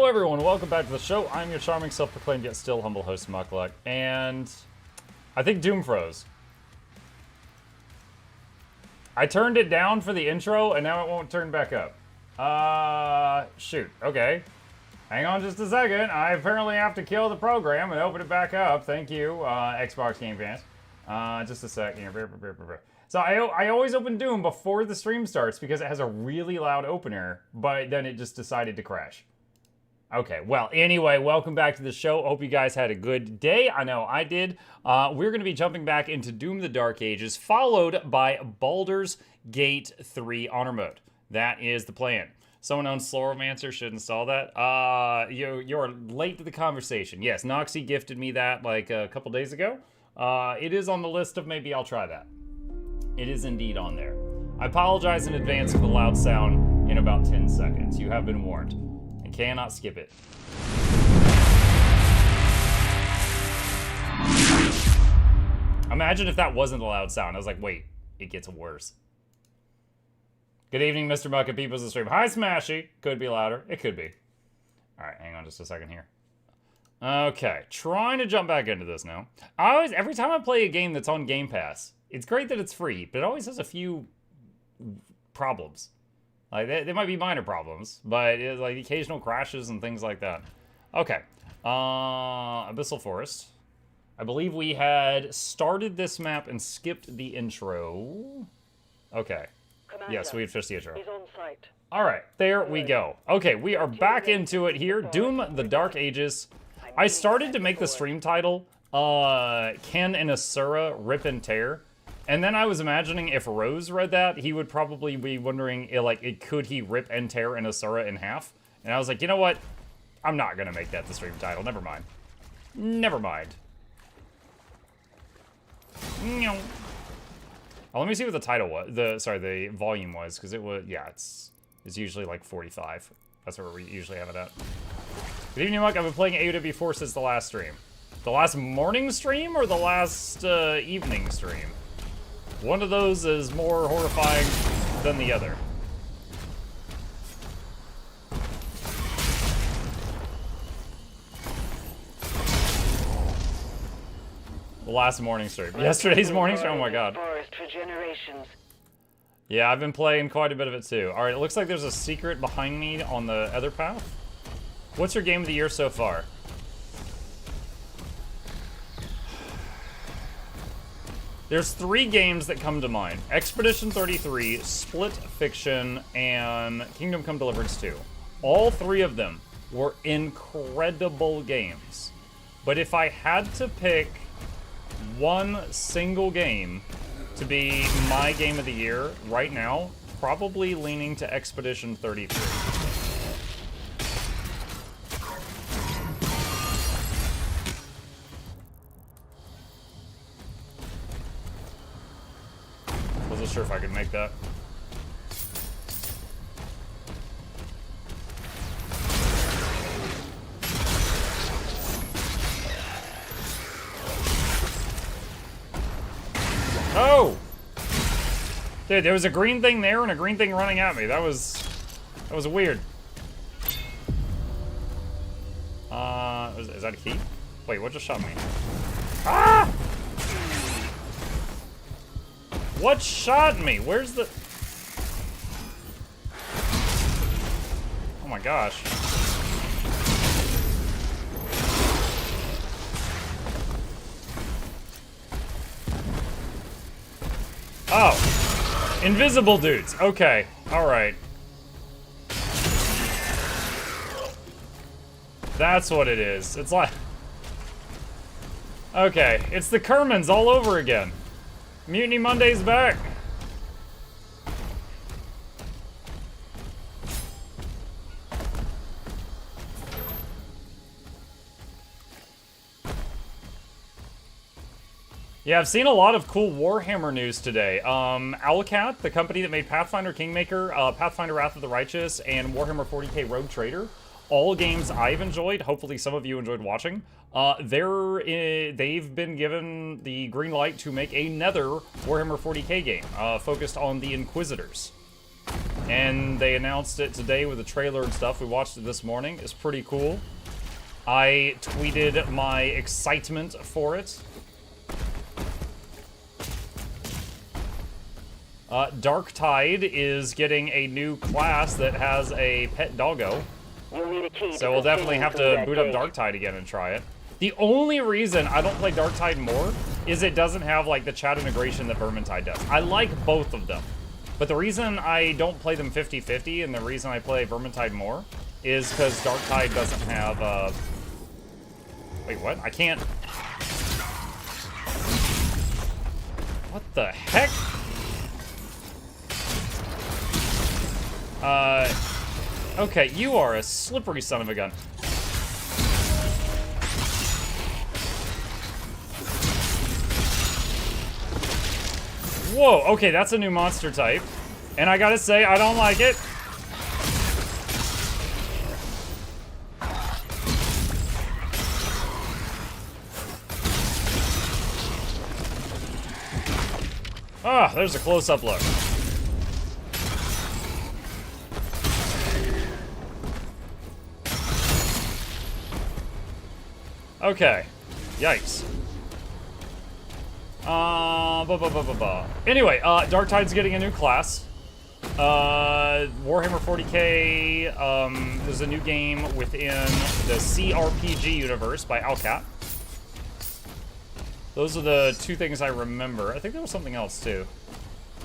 Hello everyone, welcome back to the show. I'm your charming, self-proclaimed yet still humble host, Mukluk, and I think Doom froze. I turned it down for the intro, and now it won't turn back up. Shoot, okay. Hang on just a second. I apparently have to kill the program and open it back up. Thank you, Xbox Game Fans. Just a sec here. So I always open Doom before the stream starts because it has a really loud opener, but then it just decided to crash. Okay, well, anyway, welcome back to the show. Hope you guys had a good day. I know I did. We're going to be jumping back into Doom the Dark Ages, followed by Baldur's Gate 3 Honor Mode. That is the plan. Someone owns Slowromancer should install that. You're late to the conversation. Yes, Noxxi gifted me that like a couple days ago. It is on the list of maybe I'll try that. It is indeed on there. I apologize in advance for the loud sound in about 10 seconds. You have been warned. I cannot skip it. Imagine if that wasn't a loud sound. I was like, wait, it gets worse. Good evening, Mr. Muck and People's the stream. Hi, Smashy. Could be louder. It could be. All right, hang on just a second here. Okay, trying to jump back into this now. Every time I play a game that's on Game Pass, it's great that it's free, but it always has a few problems. Like, they might be minor problems, but it's like occasional crashes and things like that. Okay, Abyssal Forest. I believe we had started this map and skipped the intro. Okay. Yes, we had fished the intro. Alright, there we go. Okay, we are back into it here. Doom the Dark Ages. I started to make the stream title, Can an Asura Rip and Tear? And then I was imagining if Rose read that, he would probably be wondering, could he rip and tear an Asura in half? And I was like, you know what? I'm not gonna make that the stream title. Never mind. Never mind. No. Oh, let me see what the title was. The volume was, because it was, yeah, it's usually like 45. That's where we usually have it at. Good evening, Muck. I've been playing AOW4 since the last stream. The last morning stream or the last evening stream? One of those is more horrifying than the other. The last morning stream. Yesterday's morning stream? Oh my god. Yeah, I've been playing quite a bit of it too. Alright, it looks like there's a secret behind me on the other path. What's your game of the year so far? There's 3 games that come to mind. Expedition 33, Split Fiction, and Kingdom Come Deliverance 2. All 3 of them were incredible games. But if I had to pick one single game to be my game of the year right now, probably leaning to Expedition 33. Wasn't sure if I could make that. Oh! Dude, there was a green thing there and a green thing running at me. That was weird. Is that a key? Wait, what just shot me? Ah! What shot me? Where's the... Oh my gosh. Oh. Invisible dudes. Okay. Alright. That's what it is. It's like... Okay. It's the Kermans all over again. Mutiny Monday's back. Yeah, I've seen a lot of cool Warhammer news today. Owlcat, the company that made Pathfinder Kingmaker, Pathfinder Wrath of the Righteous, and Warhammer 40k Rogue Trader, all games I've enjoyed. Hopefully some of you enjoyed watching. They've been given the green light to make another Warhammer 40k game, focused on the Inquisitors. and they announced it today with a trailer and stuff. We watched it this morning. It's pretty cool. I tweeted my excitement for it. Darktide is getting a new class that has a pet doggo. So we'll definitely have to boot up Darktide again and try it. The only reason I don't play Darktide more is it doesn't have like the chat integration that Vermintide does. I like both of them. But the reason I don't play them 50-50 and the reason I play Vermintide more is because Darktide doesn't have, wait, what? I can't... What the heck? Okay, you are a slippery son of a gun. Whoa, okay, that's a new monster type. And I gotta say, I don't like it. Ah, there's a close-up look. Okay. Yikes. Anyway, Darktide's getting a new class. Warhammer 40k, there's a new game within the CRPG universe by Alcat. Those are the two things I remember. I think there was something else, too.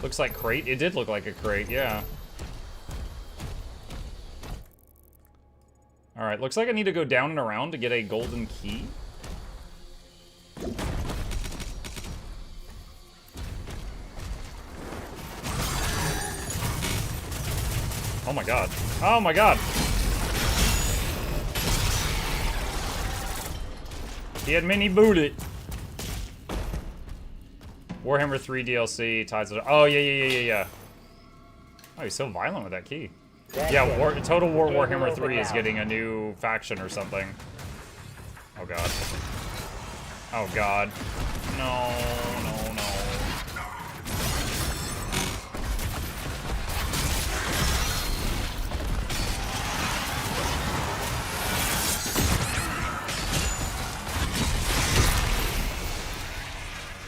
Looks like crate. It did look like a crate, yeah. Alright, looks like I need to go down and around to get a golden key. Oh my god. Oh my god! He had mini booted. Warhammer 3 DLC, Tides of... Oh, yeah. Oh, he's so violent with that key. Yeah, Total War Warhammer 3 is getting a new faction or something. Oh god. Oh god. No.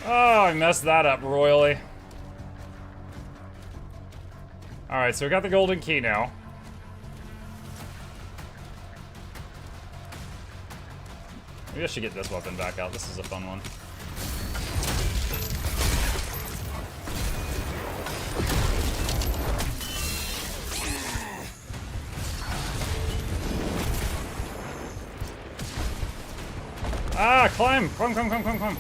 Oh, I messed that up royally. Alright, so we got the golden key now. Maybe I should get this weapon back out. This is a fun one. Ah, climb! Climb!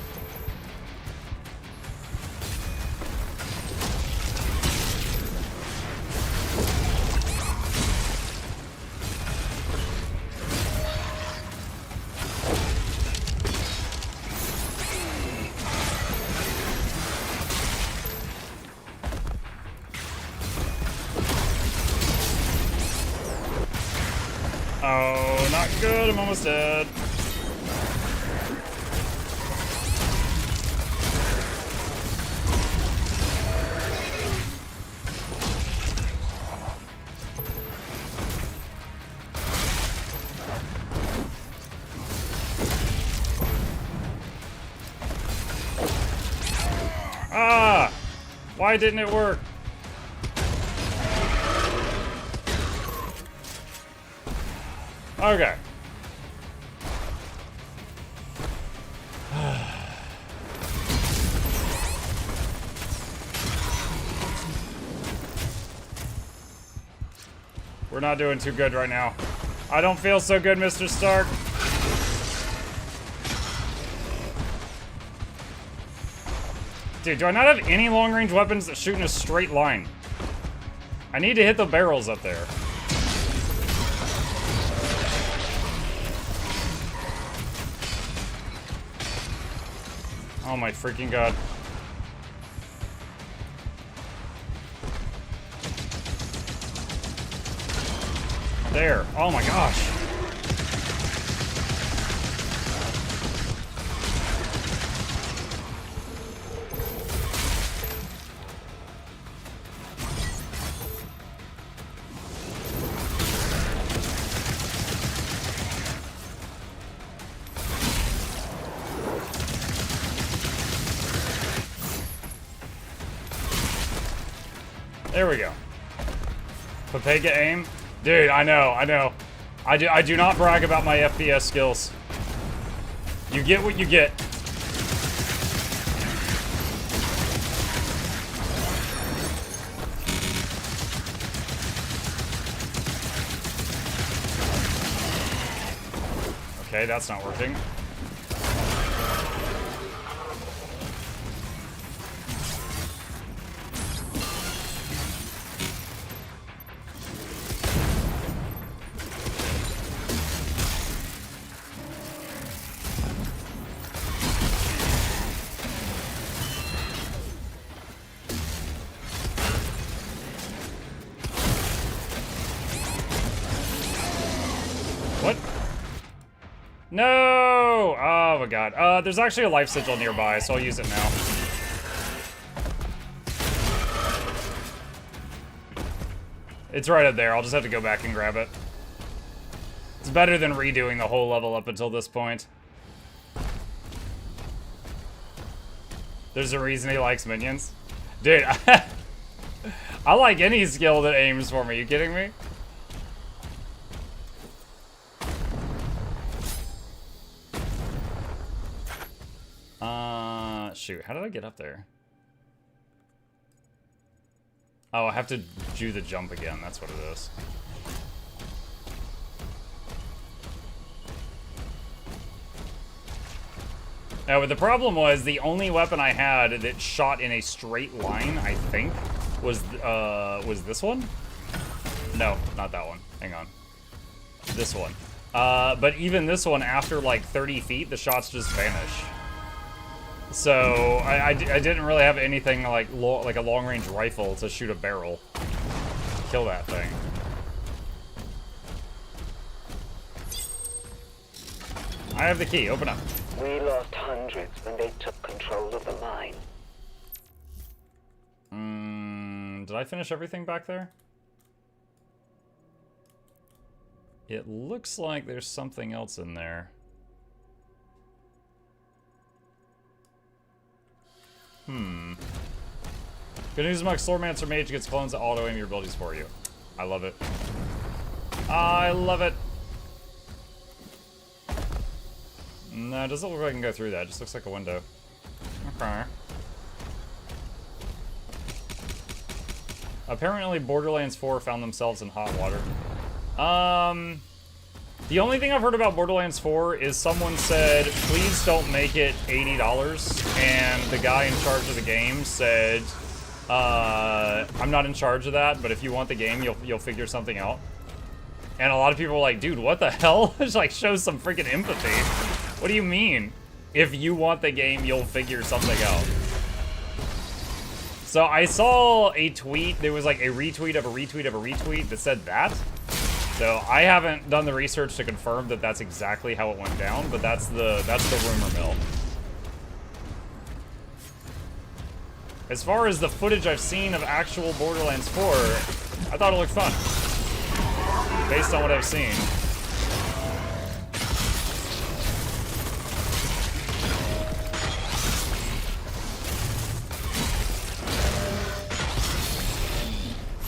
Oh, not good. I'm almost dead. Ah! Why didn't it work? Okay. We're not doing too good right now. I don't feel so good, Mr. Stark. Dude, do I not have any long-range weapons that shoot in a straight line? I need to hit the barrels up there. Oh my freaking god. There. Oh my gosh. There we go. Papega aim? Dude, I know. I do not brag about my FPS skills. You get what you get. Okay, that's not working. What? No! Oh my god. There's actually a life sigil nearby, so I'll use it now. It's right up there. I'll just have to go back and grab it. It's better than redoing the whole level up until this point. There's a reason he likes minions. Dude, I like any skill that aims for me. You kidding me? Shoot, how did I get up there? Oh, I have to do the jump again, that's what it is. Now, but the problem was, the only weapon I had that shot in a straight line, I think, was this one? No, not that one. Hang on. This one. But even this one, after like 30 feet, the shots just vanish. So I didn't really have anything like a long-range rifle to shoot a barrel. Kill that thing. I have the key. Open up. We lost hundreds when they took control of the mine. Did I finish everything back there? It looks like there's something else in there. Good news, Mux. Sloremancer Mage gets clones that auto-aim your abilities for you. I love it. I love it. No, it doesn't look like I can go through that. It just looks like a window. Okay. Apparently, Borderlands 4 found themselves in hot water. The only thing I've heard about Borderlands 4 is someone said, please don't make it $80, and the guy in charge of the game said, I'm not in charge of that, but if you want the game, you'll figure something out. And a lot of people were like, dude, what the hell? Just like, show some freaking empathy. What do you mean? If you want the game, you'll figure something out. So I saw a tweet, there was like a retweet of a retweet of a retweet that said that. So I haven't done the research to confirm that that's exactly how it went down, but that's the rumor mill. As far as the footage I've seen of actual Borderlands 4, I thought it looked fun. Based on what I've seen.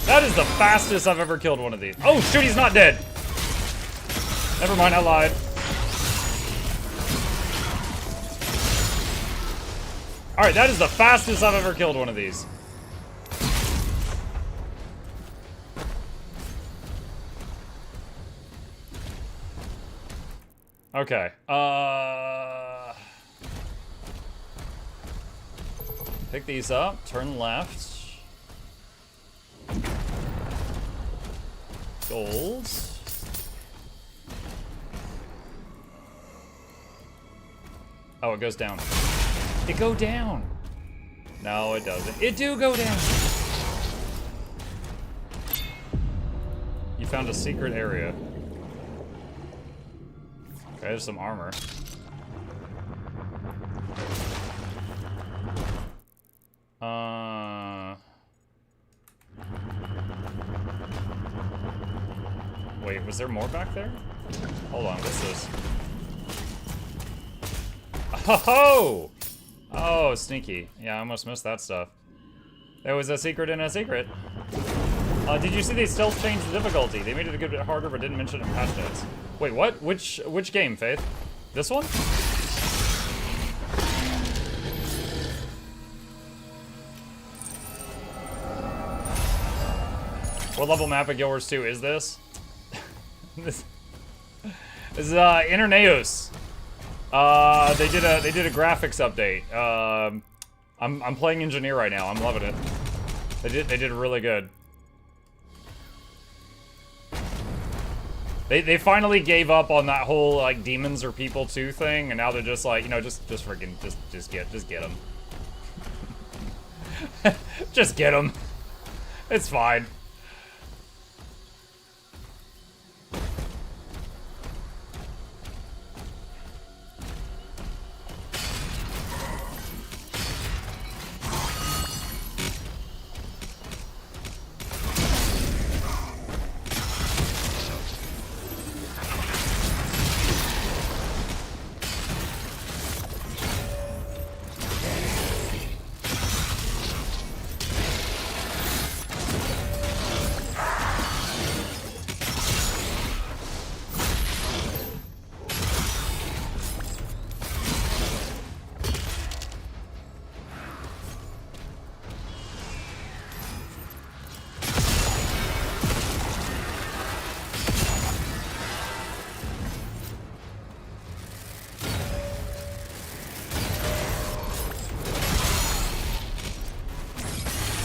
That is the fastest I've ever killed one of these. Oh, shoot, he's not dead. Never mind, I lied. Alright, that is the fastest I've ever killed one of these. Okay. Pick these up, turn left. Gold. Oh, it goes down. It go down. No, it doesn't. It do go down. You found a secret area. Okay, there's some armor. Wait, was there more back there? Hold on, what's this? Oh! Oh, sneaky. Yeah, I almost missed that stuff. There was a secret in a secret. Did you see they stealth changed the difficulty? They made it a good bit harder, but didn't mention it in patch notes. Wait, what? Which game, Faith? This one? What level map of Guild Wars 2 is this? This is Interneos. They did a graphics update. I'm playing engineer right now. I'm loving it. They did really good. They finally gave up on that whole like demons or people too thing, and now they're just like, you know, just freaking just get them. Just get them. It's fine.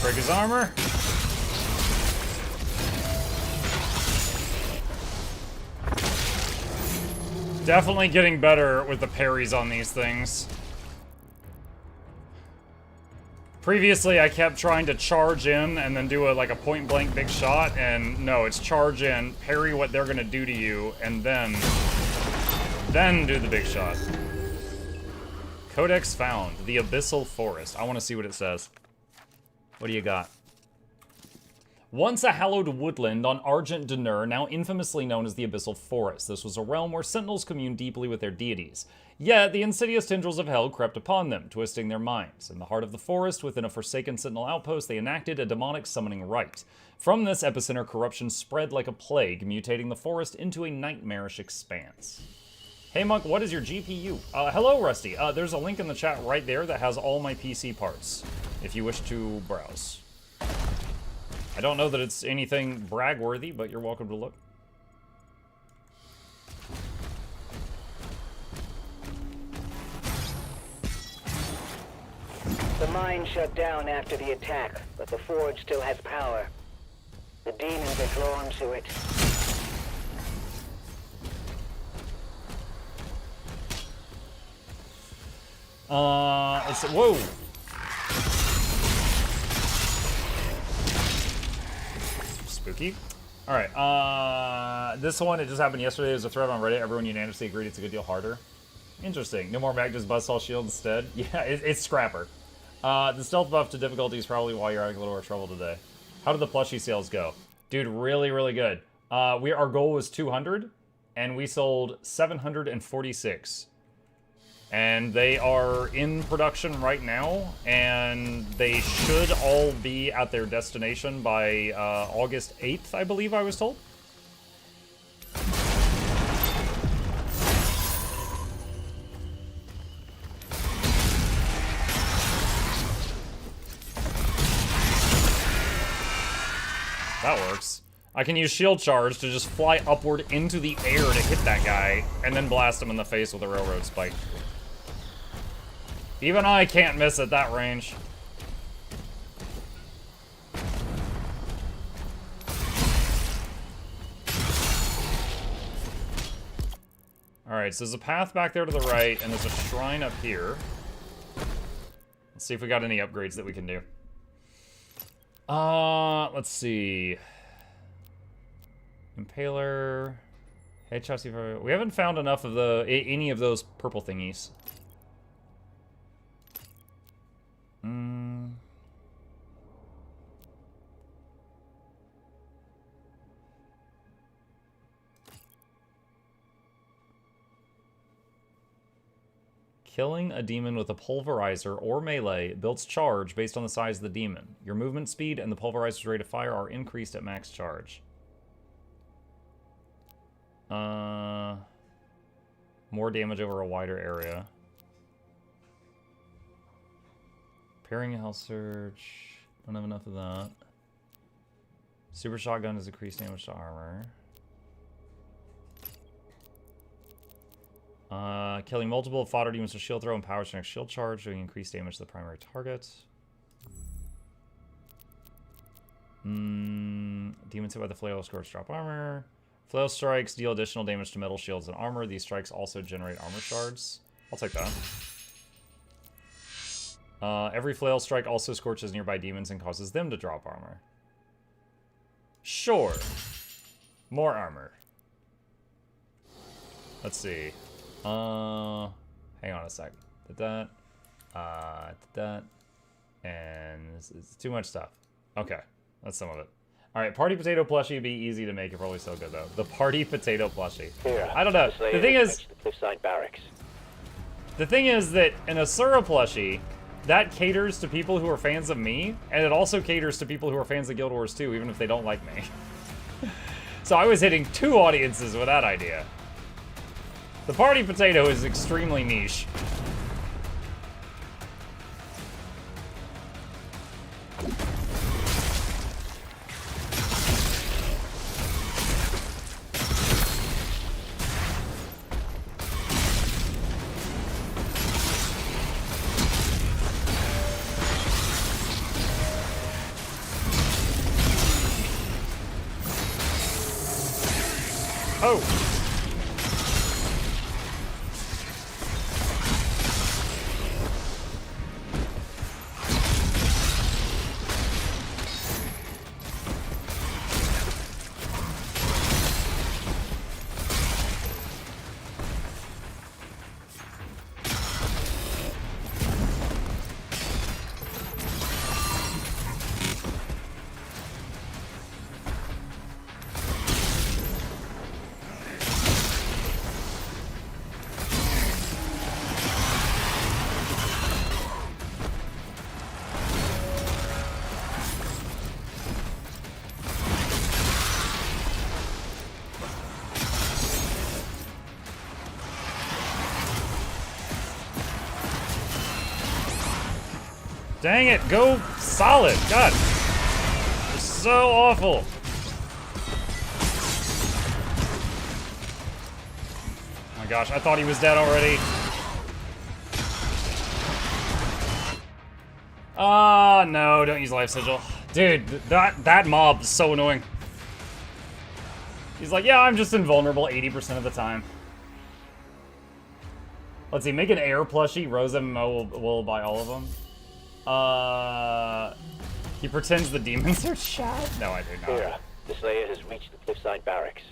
Break his armor. Definitely getting better with the parries on these things. Previously, I kept trying to charge in and then do like a point-blank big shot, and no, it's charge in, parry what they're gonna do to you, and then do the big shot. Codex found. The Abyssal Forest. I want to see what it says. What do you got? Once a hallowed woodland on Argent Denur, now infamously known as the Abyssal Forest. This was a realm where sentinels communed deeply with their deities. Yet, the insidious tendrils of hell crept upon them, twisting their minds. In the heart of the forest, within a forsaken sentinel outpost, they enacted a demonic summoning rite. From this epicenter, corruption spread like a plague, mutating the forest into a nightmarish expanse. Hey Monk, what is your GPU? Hello Rusty. There's a link in the chat right there that has all my PC parts, if you wish to browse. I don't know that it's anything brag-worthy, but you're welcome to look. The mine shut down after the attack, but the forge still has power. The demons are drawn to it. Whoa! Spooky. Alright, this one, it just happened yesterday. There's a thread on Reddit. Everyone unanimously agreed it's a good deal harder. Interesting. No more mag, just buzzsaw shield instead. Yeah, it's Scrapper. The stealth buff to difficulty is probably why you're having a little more trouble today. How did the plushie sales go? Dude, really, really good. Our goal was 200, and we sold 746. And they are in production right now, and they should all be at their destination by August 8th, I believe I was told. That works. I can use shield charge to just fly upward into the air to hit that guy, and then blast him in the face with a railroad spike. Even I can't miss at that range. Alright, so there's a path back there to the right, and there's a shrine up here. Let's see if we got any upgrades that we can do. Let's see. Impaler. Hey, chassis. We haven't found enough of any of those purple thingies. Killing a demon with a pulverizer or melee builds charge based on the size of the demon. Your movement speed and the pulverizer's rate of fire are increased at max charge. More damage over a wider area. Parrying a health surge. Don't have enough of that. Super shotgun does increased damage to armor. Killing multiple fodder demons with shield throw and powers next shield charge, doing increased damage to the primary target. Demons hit by the flail scores drop armor. Flail strikes deal additional damage to metal shields and armor. These strikes also generate armor shards. I'll take that. Every flail strike also scorches nearby demons and causes them to drop armor. Sure. More armor. Let's see. Hang on a sec. Did that. Did that. And it's too much stuff. Okay. That's some of it. Alright, party potato plushie would be easy to make. It's probably so good, though. The party potato plushie. Here, I don't know. The thing is... the cliffside barracks. The thing is that an Asura plushie, that caters to people who are fans of me, and it also caters to people who are fans of Guild Wars 2, even if they don't like me. So I was hitting two audiences with that idea. The party potato is extremely niche. Oh! Dang it, go solid. God. You're so awful. Oh my gosh, I thought he was dead already. Ah, no, don't use life sigil. Dude, that mob is so annoying. He's like, yeah, I'm just invulnerable 80% of the time. Let's see, make an air plushie. Rose MMO will buy all of them. He pretends the demons are shot? No, I do not. Here, the Slayer has reached the cliffside barracks.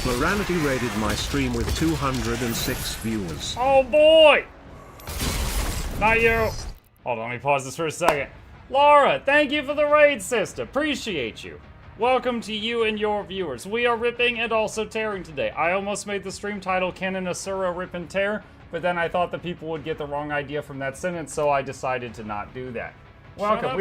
Moranity raided my stream with 206 viewers. Oh boy! Not you! Hold on, let me pause this for a second. Laura, thank you for the raid, sister. Appreciate you. Welcome to you and your viewers. We are ripping and also tearing today. I almost made the stream title Ken and Asura Rip and Tear, but then I thought the people would get the wrong idea from that sentence, so I decided to not do that. Welcome.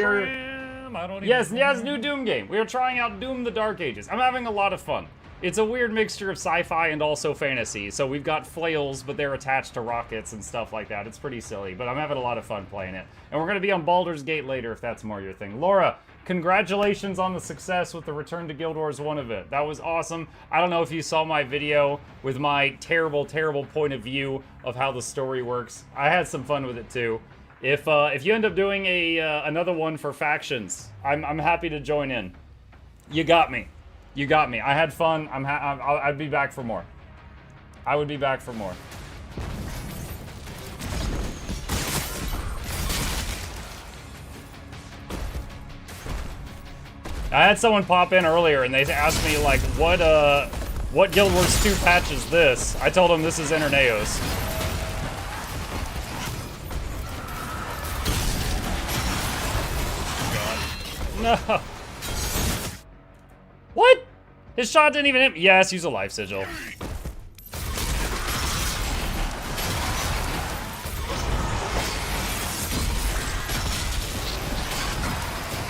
Yes, new Doom game. We are trying out Doom the Dark Ages. I'm having a lot of fun. It's a weird mixture of sci-fi and also fantasy. So we've got flails, but they're attached to rockets and stuff like that. It's pretty silly, but I'm having a lot of fun playing it. And we're going to be on Baldur's Gate later if that's more your thing. Laura, congratulations on the success with the Return to Guild Wars 1 event. That was awesome. I don't know if you saw my video with my terrible, terrible point of view of how the story works. I had some fun with it too. If you end up doing another one for factions, I'm happy to join in. You got me. You got me. I had fun. I'd be back for more. I would be back for more. I had someone pop in earlier and they asked me like, what Guild Wars 2 patch is this? I told them this is Interneos. God. No. What? His shot didn't even hit me. Yes, use a life sigil.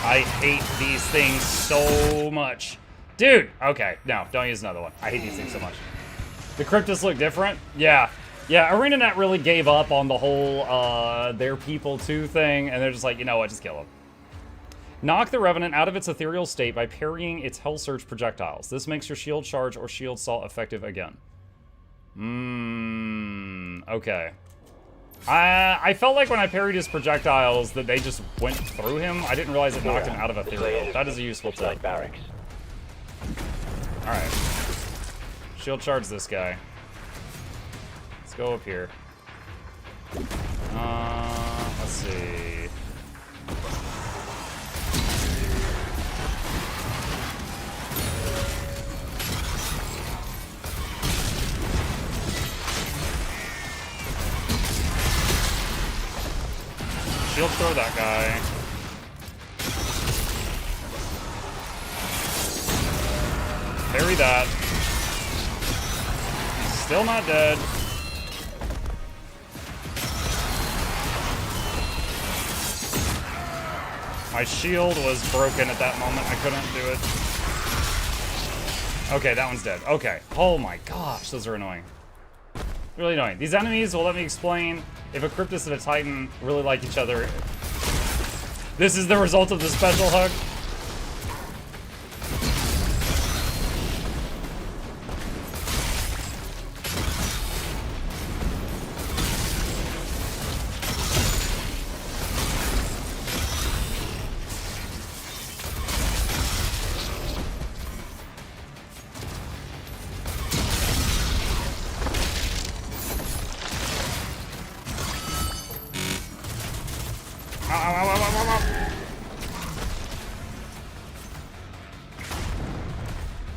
I hate these things so much. Dude, okay, no, don't use another one. I hate these things so much. The cryptids look different? Yeah. Yeah, ArenaNet really gave up on the whole, they're people too thing, and they're just like, you know what, just kill them. Knock the Revenant out of its ethereal state by parrying its Hell Surge projectiles. This makes your shield charge or shield salt effective again. Okay. I felt like when I parried his projectiles that they just went through him. I didn't realize it knocked him out of ethereal. That is a useful tip. Alright. Shield charge this guy. Let's go up here. Let's see. Shield throw that guy. Parry that. Still not dead. My shield was broken at that moment. I couldn't do it. Okay, that one's dead. Okay. Oh my gosh, those are annoying. Really annoying. These enemies, well, let me explain. If a Cryptus and a Titan really like each other, this is the result of the special hug.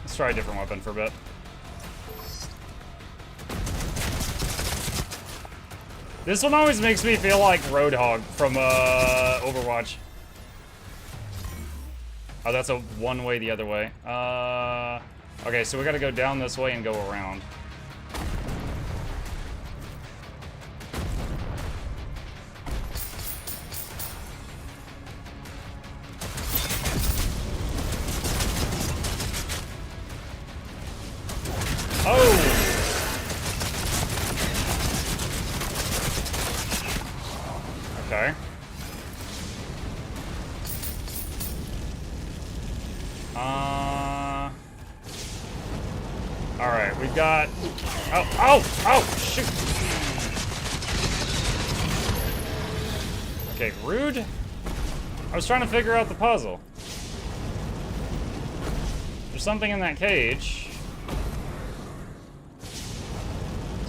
Let's try a different weapon for a bit. This one always makes me feel like Roadhog from Overwatch. Oh, that's a one way the other way. Okay, so we gotta go down this way and go around. Oh! Okay. Alright, we've got... Oh, shoot! Okay, rude. I was trying to figure out the puzzle. There's something in that cage.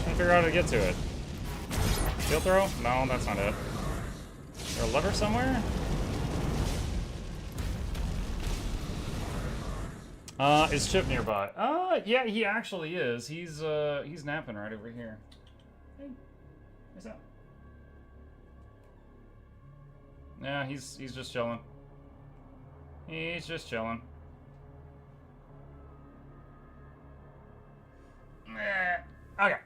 Trying to figure out how to get to it. Shield throw? No, that's not it. Is there a lever somewhere? Is Chip nearby? Yeah, he actually is. He's napping right over here. Hey, what's up? Yeah, he's just chilling. He's just chilling. Okay.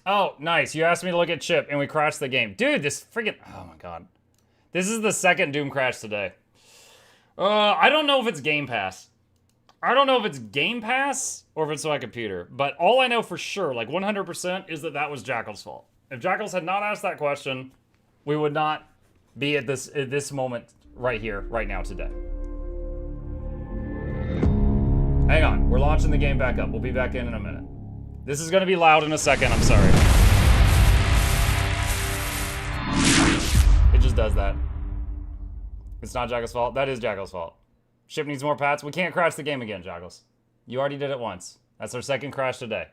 Oh, nice. You asked me to look at Chip, and we crashed the game. Dude, this friggin'... Oh, my God. This is the second Doom crash today. I don't know if it's Game Pass. I don't know if it's Game Pass or if it's my computer, but all I know for sure, like 100%, is that that was Jackal's fault. If Jackals had not asked that question, we would not be at this moment right here, right now, today. Hang on, we're launching the game back up. We'll be back in a minute. This is gonna be loud in a second, I'm sorry. It just does that. It's not Jackal's fault. That is Jackal's fault. Ship needs more pats. We can't crash the game again, Jackals. You already did it once. That's our second crash today.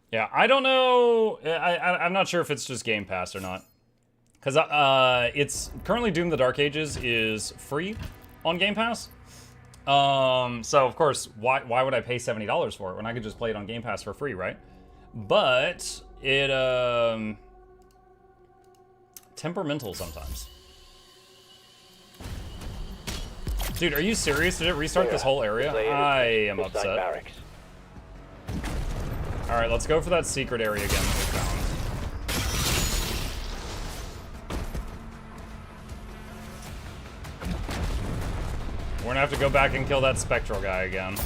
Yeah, I don't know. I'm not sure if it's just Game Pass or not. Because it's currently Doom the Dark Ages is free on Game Pass. So, of course, why would I pay $70 for it when I could just play it on Game Pass for free, right? But it, temperamental sometimes. Dude, are you serious? Did it restart this whole area? I am upset. Alright, let's go for that secret area again that we found. We're gonna have to go back and kill that spectral guy again.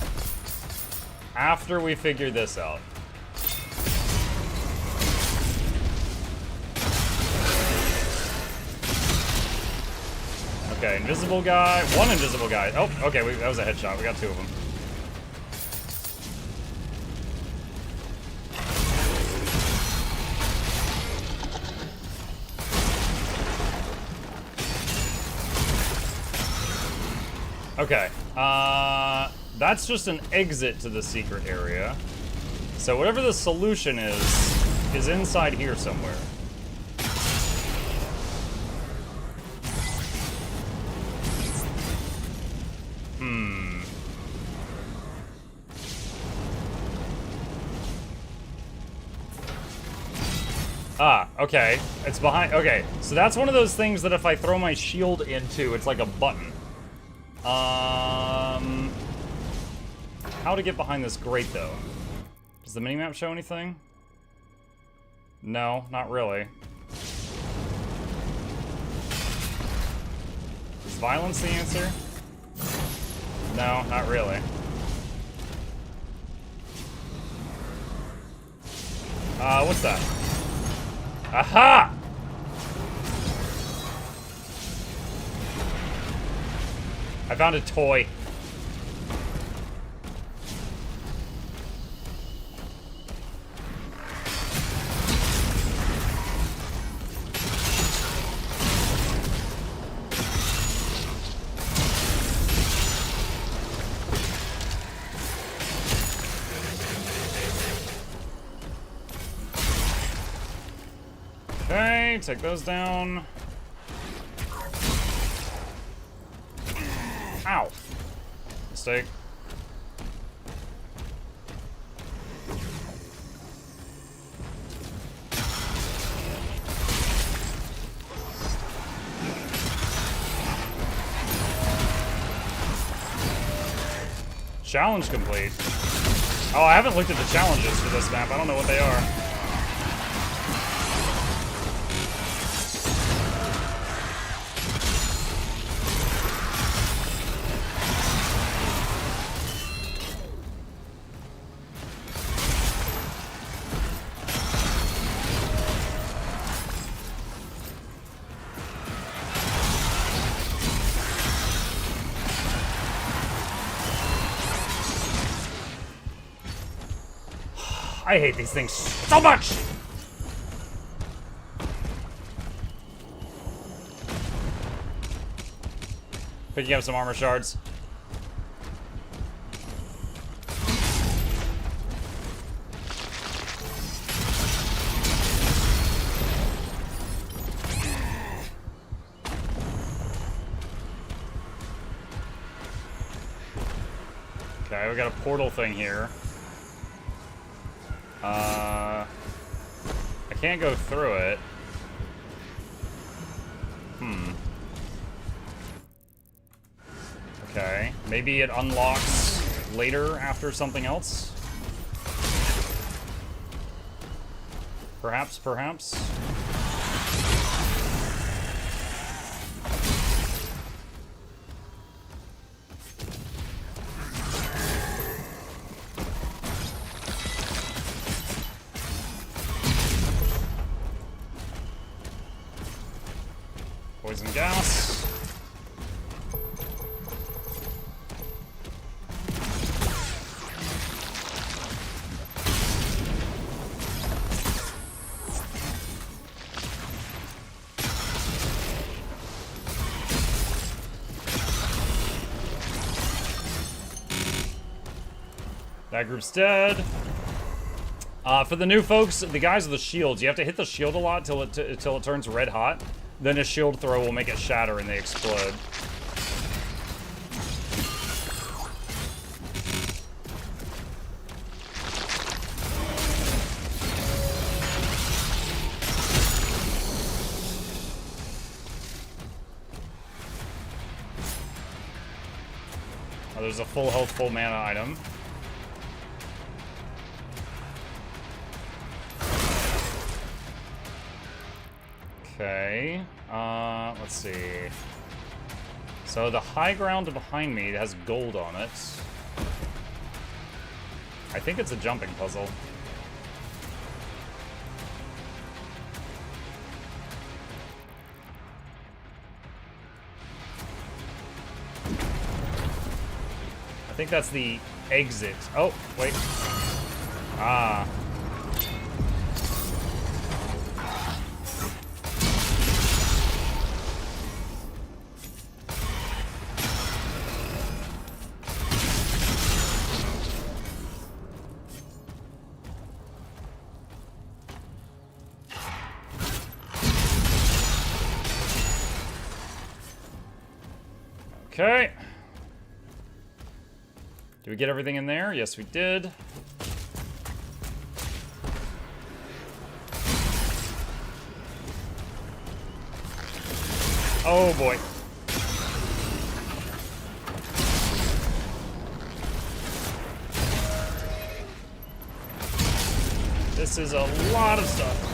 After we figure this out. Okay, invisible guy. One invisible guy. Oh, okay, that was a headshot. We got two of them. Okay, that's just an exit to the secret area. So whatever the solution is inside here somewhere. Ah, okay. It's behind. Okay, so that's one of those things that if I throw my shield into, it's like a button. How to get behind this grate, though? Does the minimap show anything? No, not really. Is violence the answer? No, not really. What's that? Aha! I found a toy. Okay, take those down. Ow. Mistake. Challenge complete. Oh, I haven't looked at the challenges for this map. I don't know what they are. I hate these things so much! Picking up some armor shards. Okay, we got a portal thing here. I can't go through it. Okay, maybe it unlocks later after something else? Perhaps, perhaps? Poison gas. That group's dead. For the new folks, the guys with the shields, you have to hit the shield a lot till it turns red hot. Then a shield throw will make it shatter and they explode. Oh, there's a full health, full mana item. Okay, let's see. So the high ground behind me has gold on it. I think it's a jumping puzzle. I think that's the exit. Oh, wait. Ah. Okay. Did we get everything in there? Yes, we did. Oh boy. This is a lot of stuff.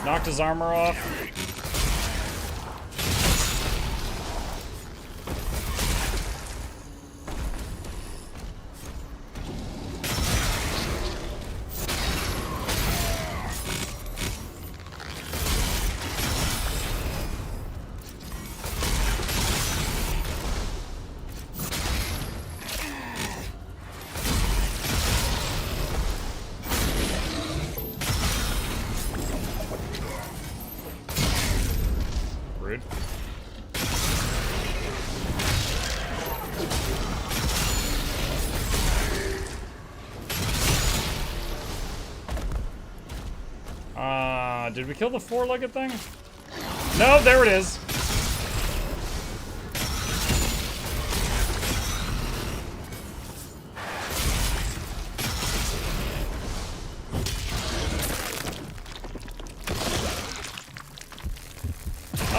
Knocked his armor off. Rude. Did we kill the four-legged thing? No, there it is.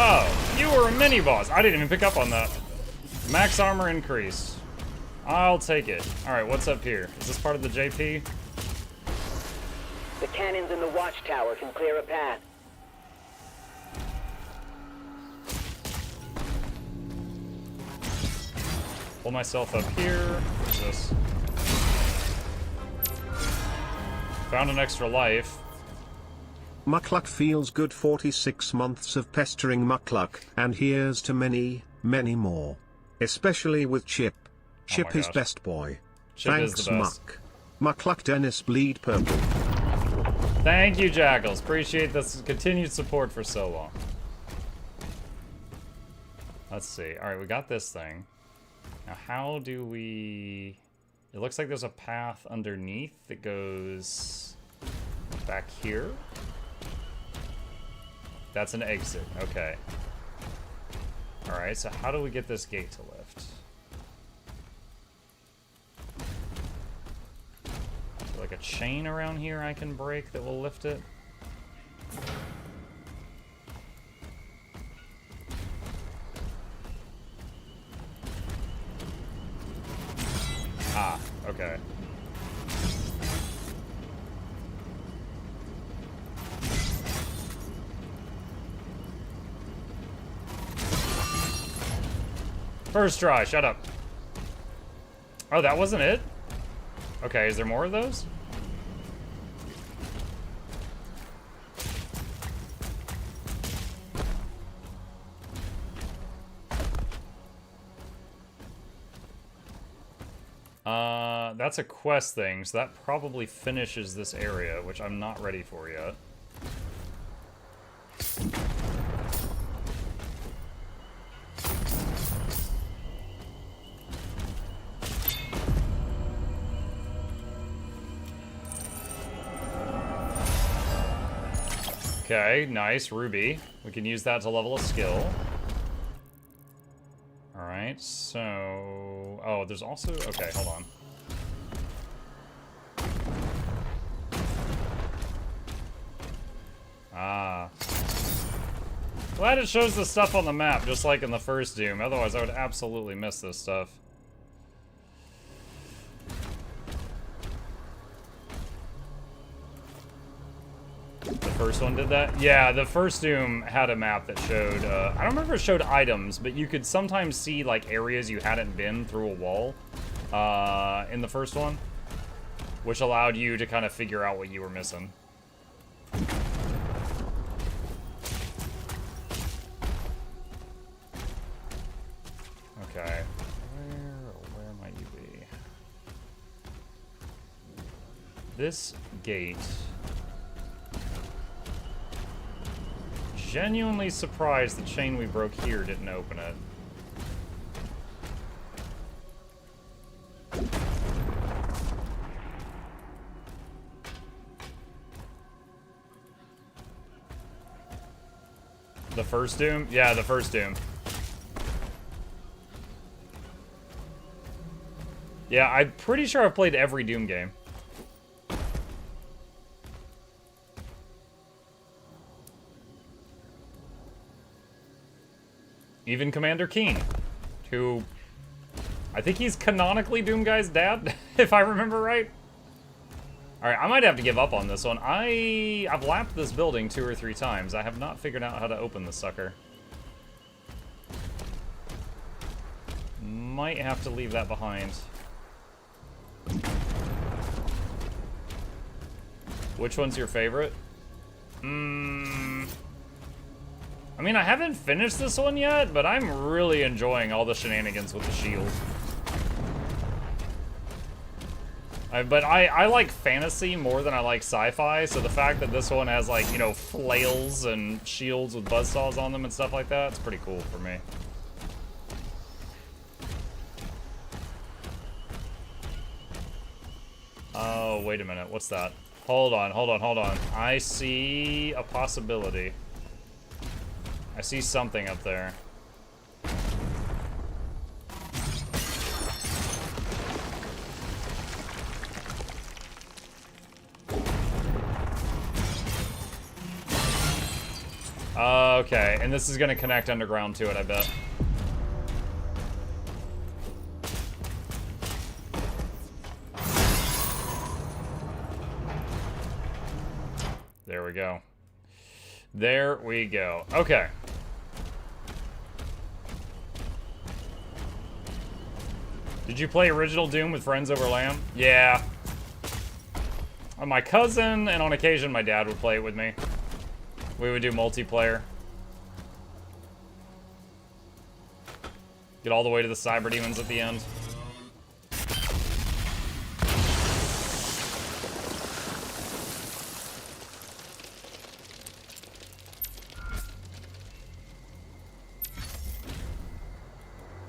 Oh, you were a mini-boss. I didn't even pick up on that. Max armor increase. I'll take it. Alright, what's up here? Is this part of the JP? The cannons in the watchtower can clear a path. Pull myself up here. What's this? Found an extra life. Mukluk feels good. 46 months of pestering Mukluk, and here's to many, many more. Especially with Chip. Chip is gosh. best boy. Chip is Thanks, the best. Mukluk Dennis bleed purple. Thank you, Jackals. Appreciate this continued support for so long. Let's see. Alright, we got this thing. Now, how do we... It looks like there's a path underneath that goes back here. That's an exit. Okay. Alright, so how do we get this gate to lift? Is there like a chain around here I can break that will lift it? Ah, okay. First try, shut up. Oh, that wasn't it? Okay, is there more of those? That's a quest thing, so that probably finishes this area, which I'm not ready for yet. Okay, nice, ruby. We can use that to level a skill. Alright, so... Oh, there's also... Okay, hold on. Ah. Glad it shows the stuff on the map, just like in the first Doom. Otherwise, I would absolutely miss this stuff. The first one did that? Yeah, the first Doom had a map that showed, I don't remember if it showed items, but you could sometimes see, like, areas you hadn't been through a wall, in the first one, which allowed you to kind of figure out what you were missing. Okay. Where might you be? This gate... Genuinely surprised the chain we broke here didn't open it. The first Doom? Yeah, the first Doom. Yeah, I'm pretty sure I've played every Doom game. Even Commander Keen, who... I think he's canonically Doomguy's dad, if I remember right. Alright, I might have to give up on this one. I've lapped this building 2 or 3 times. I have not figured out how to open the sucker. Might have to leave that behind. Which one's your favorite? I mean, I haven't finished this one yet, but I'm really enjoying all the shenanigans with the shield. But I like fantasy more than I like sci-fi, so the fact that this one has, like, you know, flails and shields with buzzsaws on them and stuff like that, it's pretty cool for me. Oh, wait a minute. What's that? Hold on, hold on, hold on. I see a possibility. I see something up there. Okay, and this is gonna connect underground to it, I bet. There we go. There we go. Okay. Did you play original Doom with friends over LAN? Yeah. My cousin, and on occasion my dad would play it with me. We would do multiplayer. Get all the way to the cyber demons at the end.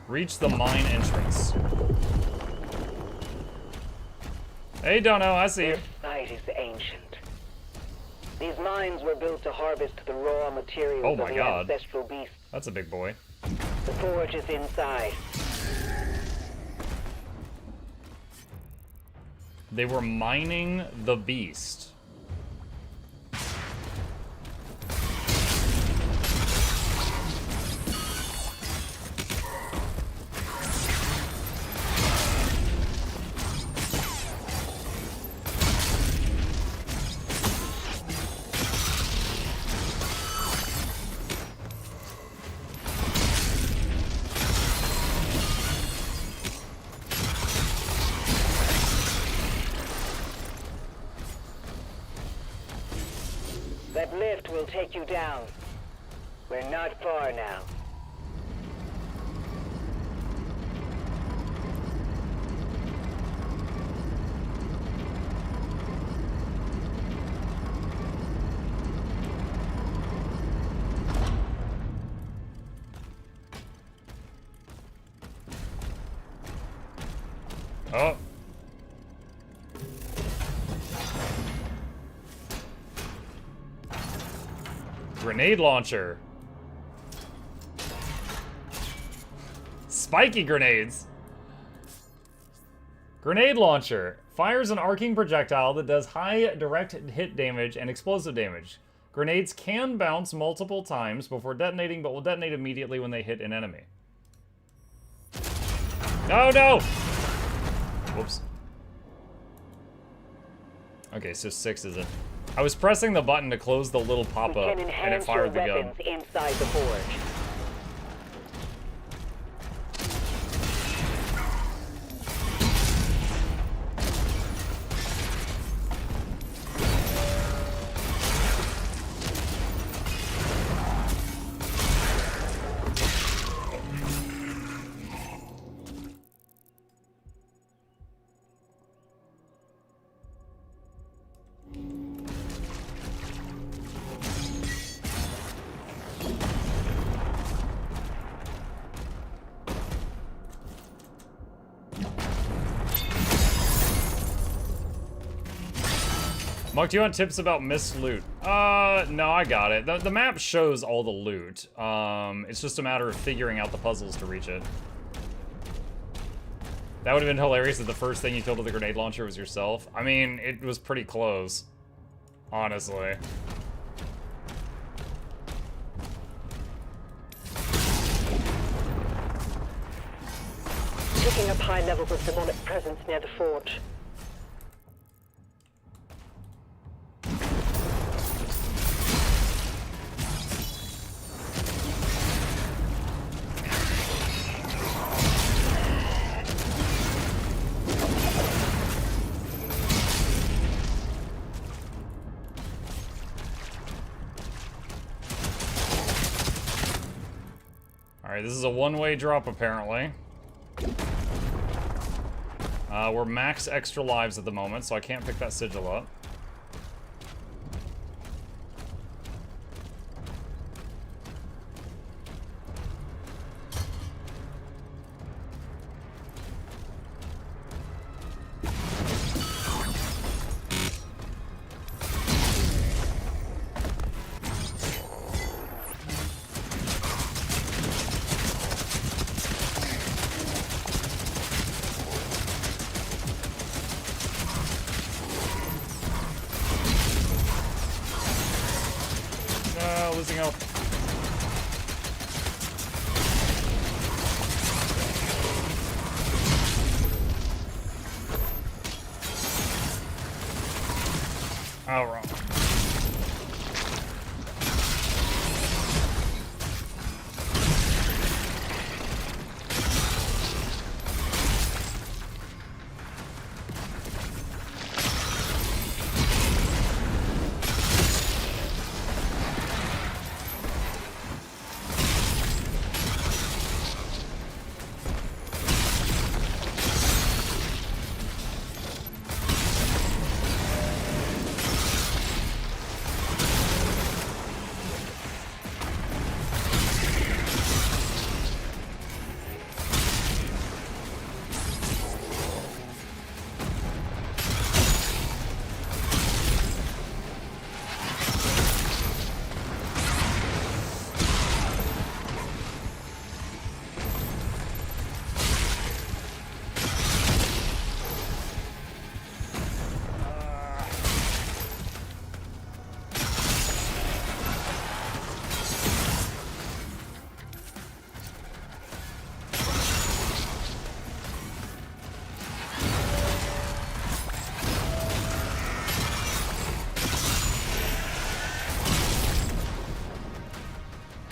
Reach the mine entrance. Hey, Dono, I see you. This site is ancient. These mines were built to harvest the raw materials of the ancestral beasts. That's a big boy. The forge is inside. They were mining the beast. That lift will take you down. We're not far now. Oh. Grenade launcher. Spiky grenades. Grenade launcher. Fires an arcing projectile that does high direct hit damage and explosive damage. Grenades can bounce multiple times before detonating, but will detonate immediately when they hit an enemy. No, no! Whoops. Okay, so 6 is it. I was pressing the button to close the little pop-up, and it fired the gun. Inside the forge. Mark, do you want tips about missed loot? No, I got it. The map shows all the loot. It's just a matter of figuring out the puzzles to reach it. That would have been hilarious if the first thing you killed with the grenade launcher was yourself. I mean, it was pretty close. Honestly. Picking up high levels of demonic presence near the forge. Alright, this is a one-way drop, apparently. We're max extra lives at the moment, so I can't pick that sigil up. Losing health. Oh, wrong.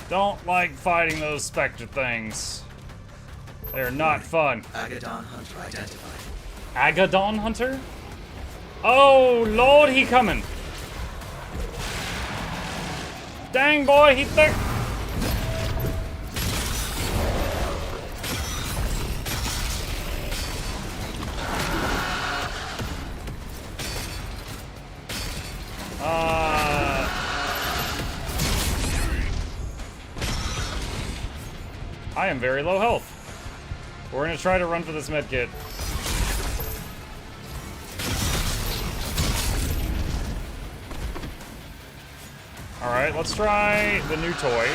Don't like fighting those specter things. They're not fun. Agadon Hunter identified. Agadon Hunter? Oh, Lord, he coming. Dang, boy, he thick. I am very low health. We're gonna try to run for this med kit. Alright, let's try the new toy.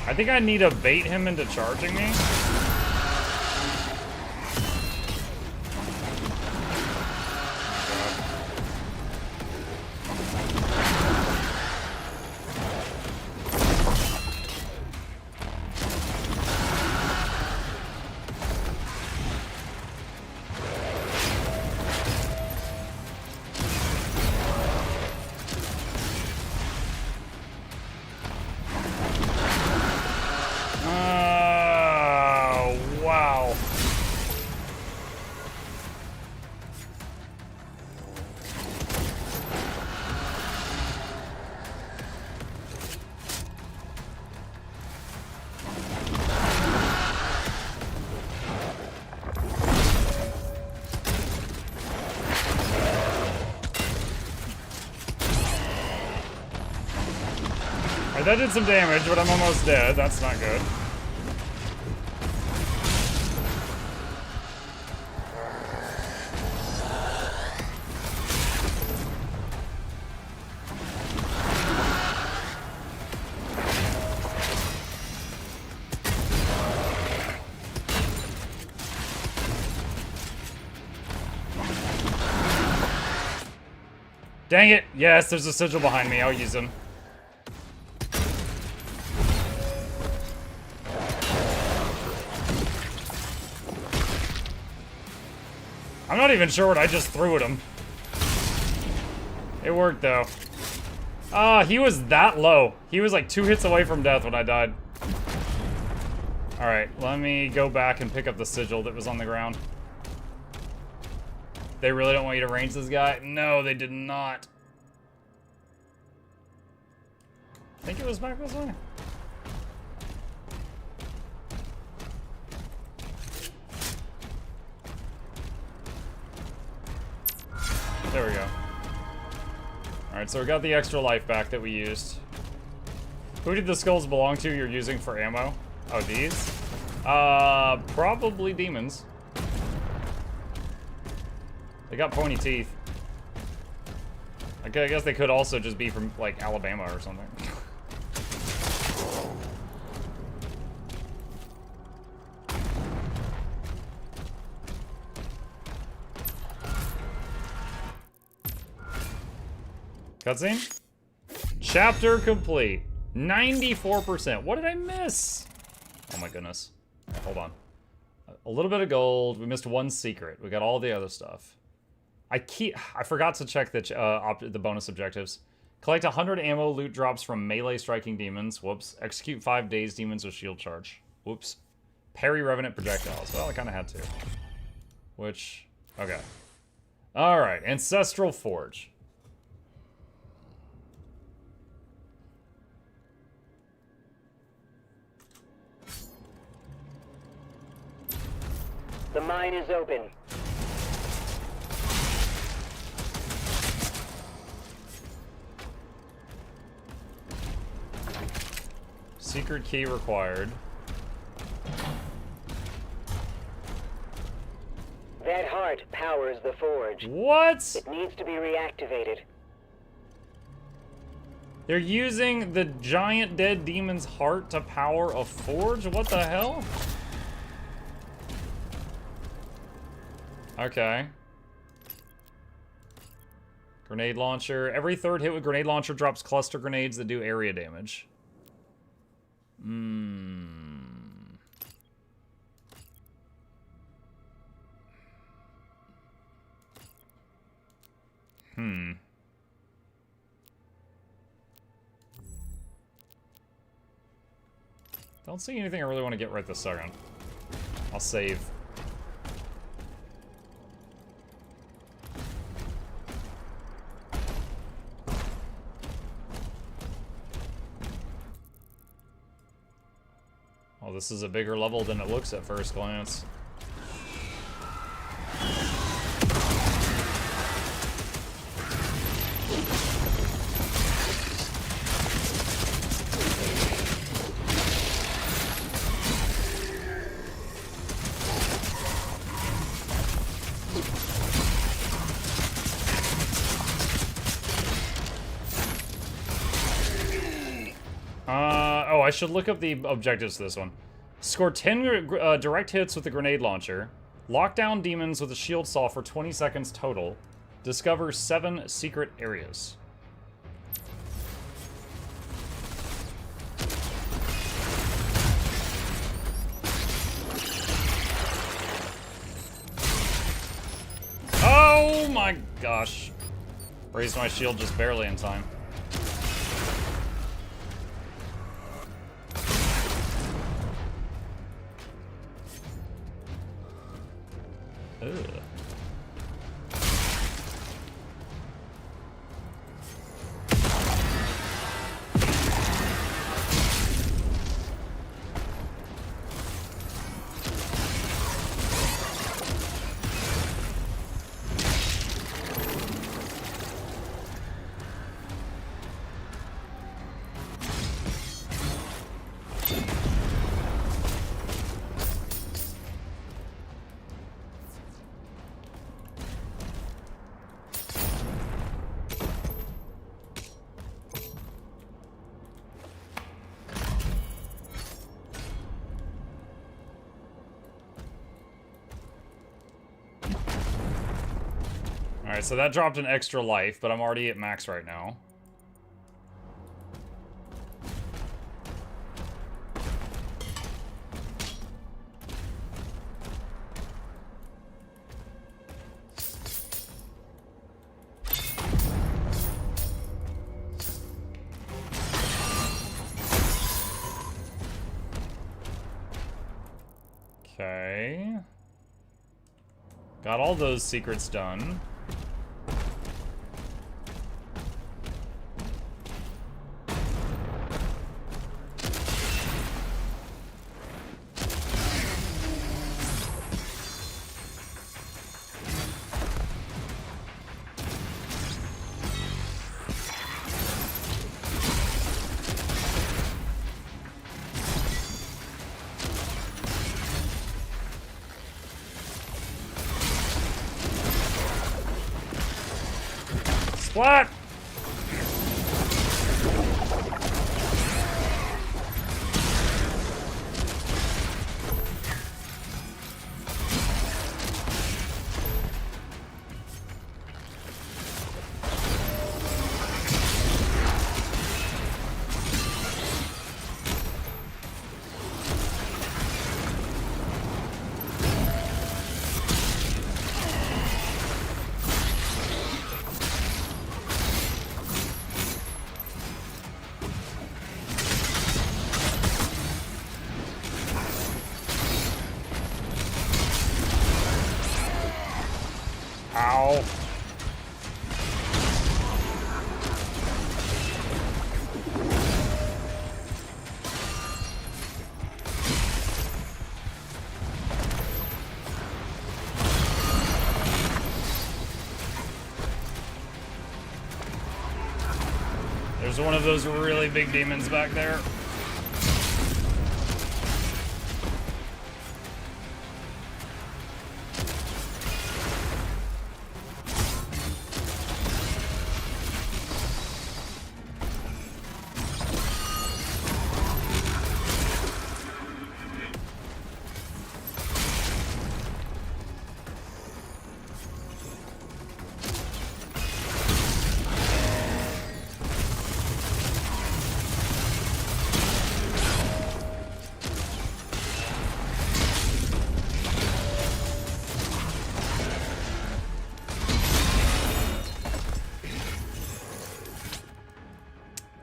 I think I need to bait him into charging me. Wow. Alright, that did some damage, but I'm almost dead. That's not good. Dang it! Yes, there's a sigil behind me. I'll use him. I'm not even sure what I just threw at him. It worked, though. He was that low. He was like 2 hits away from death when I died. Alright, let me go back and pick up the sigil that was on the ground. They really don't want you to range this guy? No, they did not. I think it was back this way. There we go. Alright, so we got the extra life back that we used. Who did the skulls belong to you're using for ammo? Oh, these? Probably demons. They got pointy teeth. Okay, I guess they could also just be from, like, Alabama or something. Cutscene? Chapter complete. 94%. What did I miss? Oh my goodness. Hold on. A little bit of gold. We missed one secret. We got all the other stuff. I forgot to check the bonus objectives. Collect 100 ammo loot drops from melee striking demons. Whoops. Execute 5 dazed demons with shield charge. Whoops. Parry revenant projectiles. Well, I kind of had to. Which, okay. Alright, Ancestral Forge. The mine is open. Secret key required. That heart powers the forge. What? It needs to be reactivated. They're using the giant dead demon's heart to power a forge? What the hell? Okay. Grenade launcher. Every third hit with grenade launcher drops cluster grenades that do area damage. Don't see anything I really want to get right this second. I'll save. Oh, this is a bigger level than it looks at first glance. I should look up the objectives to this one. Score 10 direct hits with the grenade launcher. Lock down demons with a shield saw for 20 seconds total. Discover 7 secret areas. Oh my gosh. Raised my shield just barely in time. Alright, so that dropped an extra life, but I'm already at max right now. Okay. Got all those secrets done. What? Ow. There's one of those really big demons back there.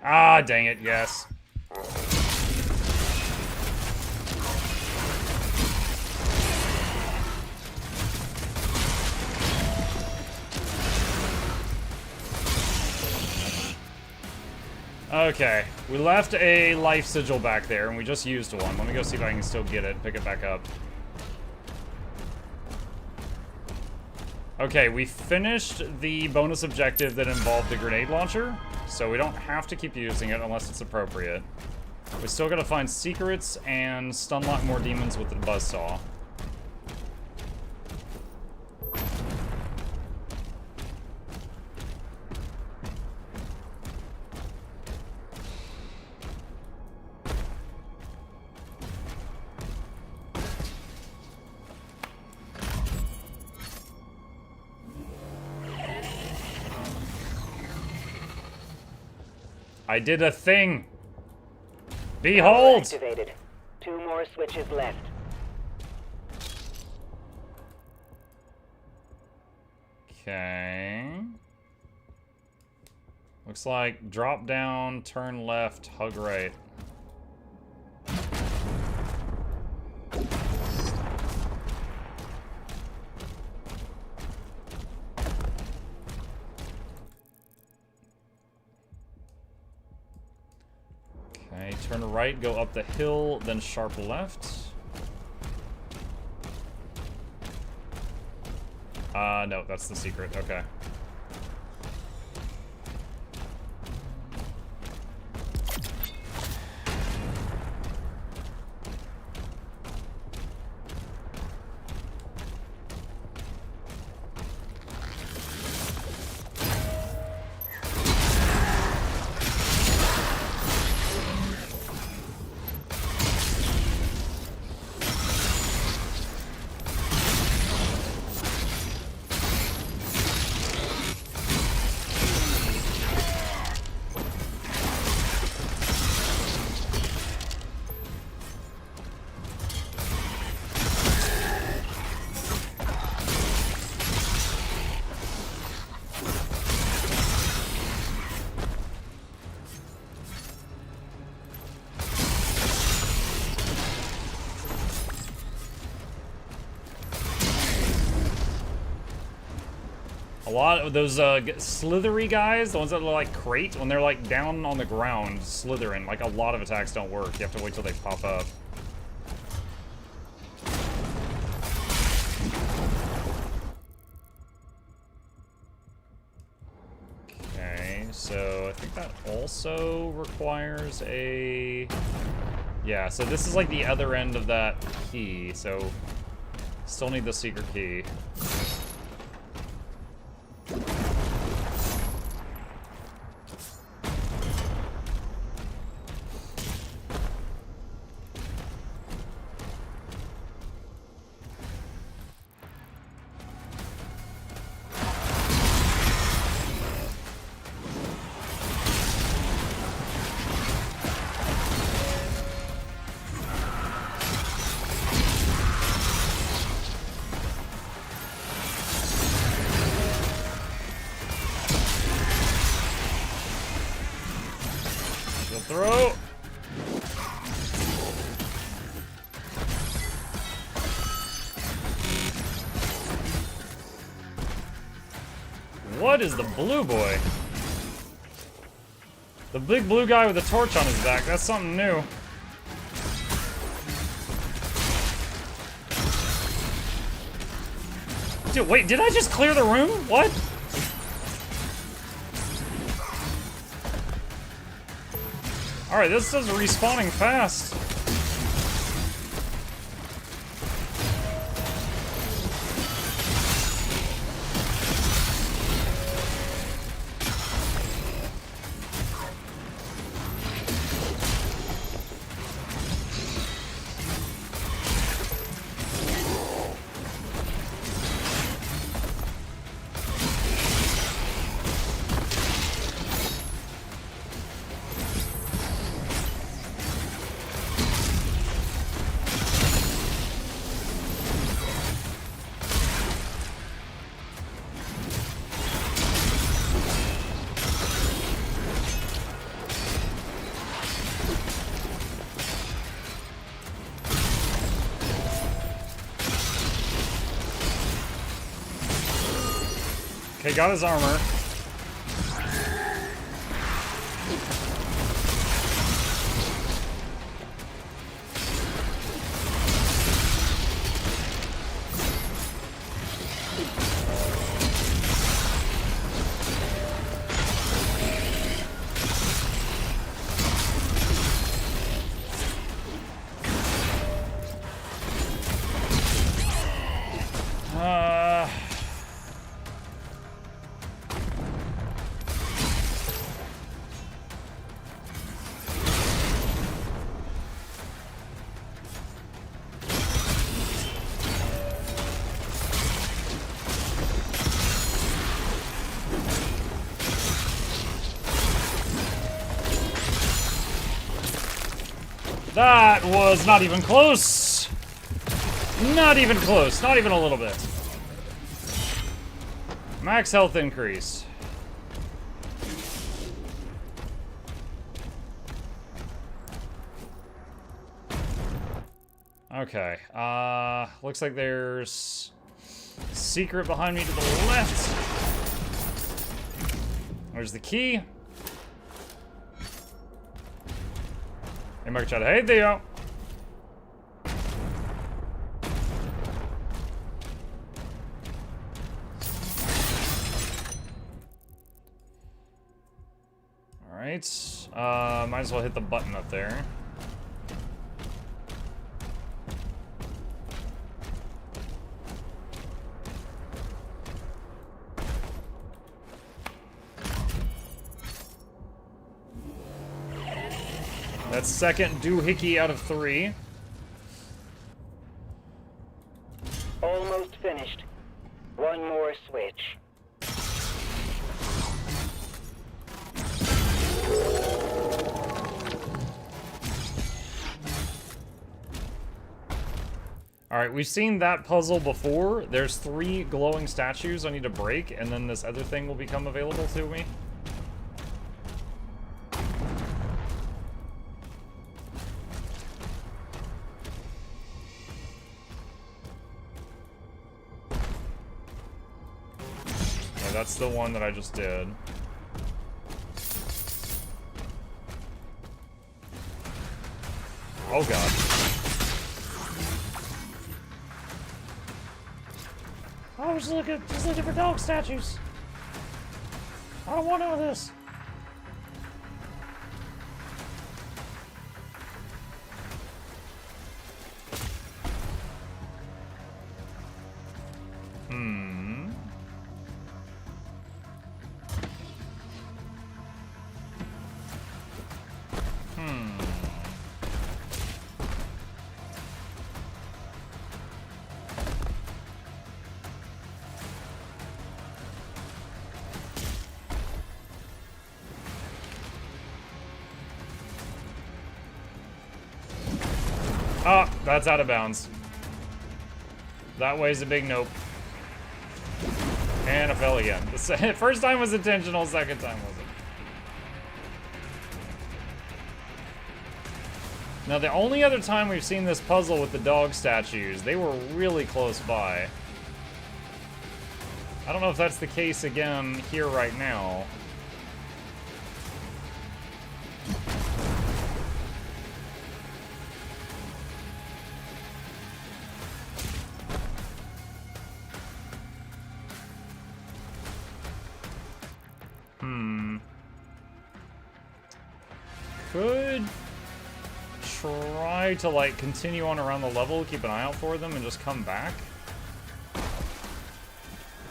Ah, dang it, yes. Okay, we left a life sigil back there, and we just used one. Let me go see if I can still get it, pick it back up. Okay, we finished the bonus objective that involved the grenade launcher, so we don't have to keep using it unless it's appropriate. We still gotta find secrets and stunlock more demons with the buzzsaw. I did a thing. Behold! Activated. 2 more switches left. Okay. Looks like drop down, turn left, hug right. Okay, turn right, go up the hill, then sharp left. No, that's the secret, okay. A lot of those slithery guys, the ones that look like crate, when they're like down on the ground slithering, like a lot of attacks don't work. You have to wait till they pop up. Okay, so I think that also requires a... Yeah, so this is like the other end of that key, so still need the secret key. Throw! What is the blue boy? The big blue guy with a torch on his back. That's something new. Dude, wait, did I just clear the room? What? Alright, this is respawning fast. Okay, got his armor. That was not even close. Not even close. Not even a little bit. Max health increase. Okay. Looks like there's secret behind me to the left. There's the key. Hey, Mark Chad. Hey, Theo. Alright. Might as well hit the button up there. That's second doohickey out of 3. Almost finished. One more switch. Alright, we've seen that puzzle before. There's 3 glowing statues I need to break, and then this other thing will become available to me. Yeah, that's the one that I just did. Oh god. I was just looking for dog statues. I don't want none of this. Oh, that's out of bounds. That way's a big nope. And I fell again. The first time was intentional, second time wasn't. Now, the only other time we've seen this puzzle with the dog statues, they were really close by. I don't know if that's the case again here right now. Could try to, like, continue on around the level, keep an eye out for them, and just come back.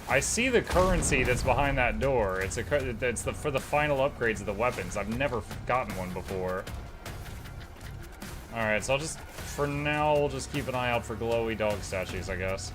I see the currency that's behind that door. It's for the final upgrades of the weapons. I've never gotten one before. Alright, so I'll just, for now, we'll just keep an eye out for glowy dog statues, I guess.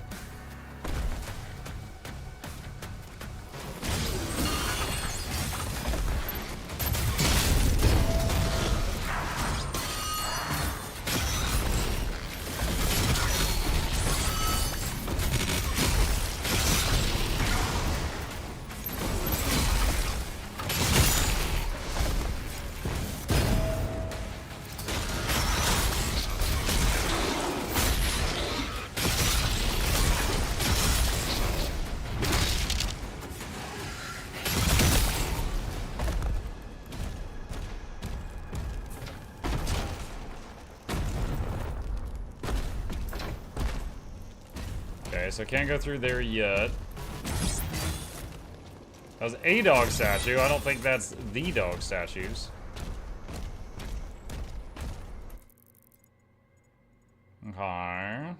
so I can't go through there yet. That was a dog statue. I don't think that's the dog statues. Okay. Now,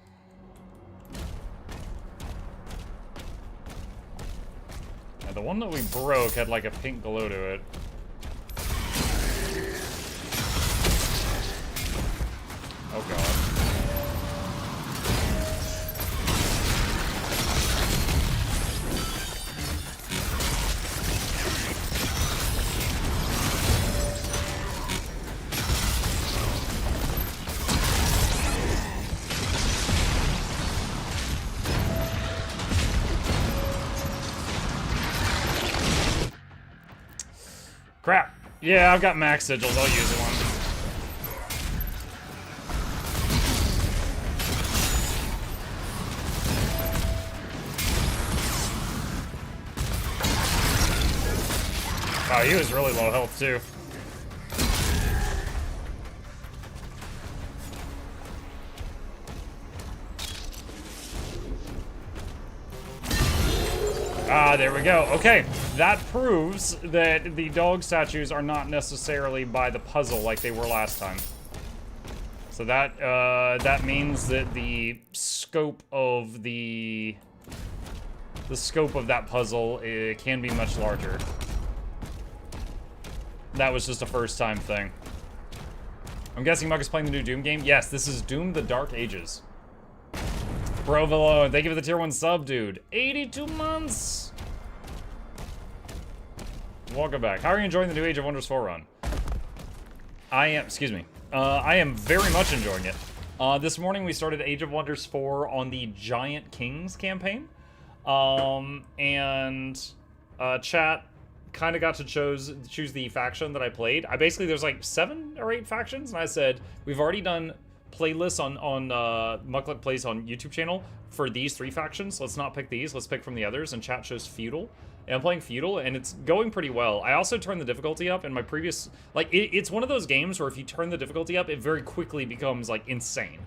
the one that we broke had like a pink glow to it. Oh god. Crap. Yeah, I've got max sigils. I'll use one. Wow, he was really low health, too. Ah, there we go. Okay, that proves that the dog statues are not necessarily by the puzzle like they were last time. So that that means that the scope of the scope of that puzzle can be much larger. That was just a first-time thing. I'm guessing Muk is playing the new Doom game? Yes, this is Doom the Dark Ages. Brovolo, thank you for the tier 1 sub, dude. 82 months! Welcome back. How are you enjoying the new Age of Wonders 4 run? I am very much enjoying it. This morning we started Age of Wonders 4 on the Giant Kings campaign. Chat kind of got to choose the faction that I played. There's like 7 or 8 factions, and I said, we've already done playlists on Mukluk Plays on YouTube channel for these 3 factions. Let's not pick these, let's pick from the others, and chat chose Feudal. And I'm playing Feudal, and it's going pretty well. I also turned the difficulty up in my previous... Like, it's one of those games where if you turn the difficulty up, it very quickly becomes, like, insane.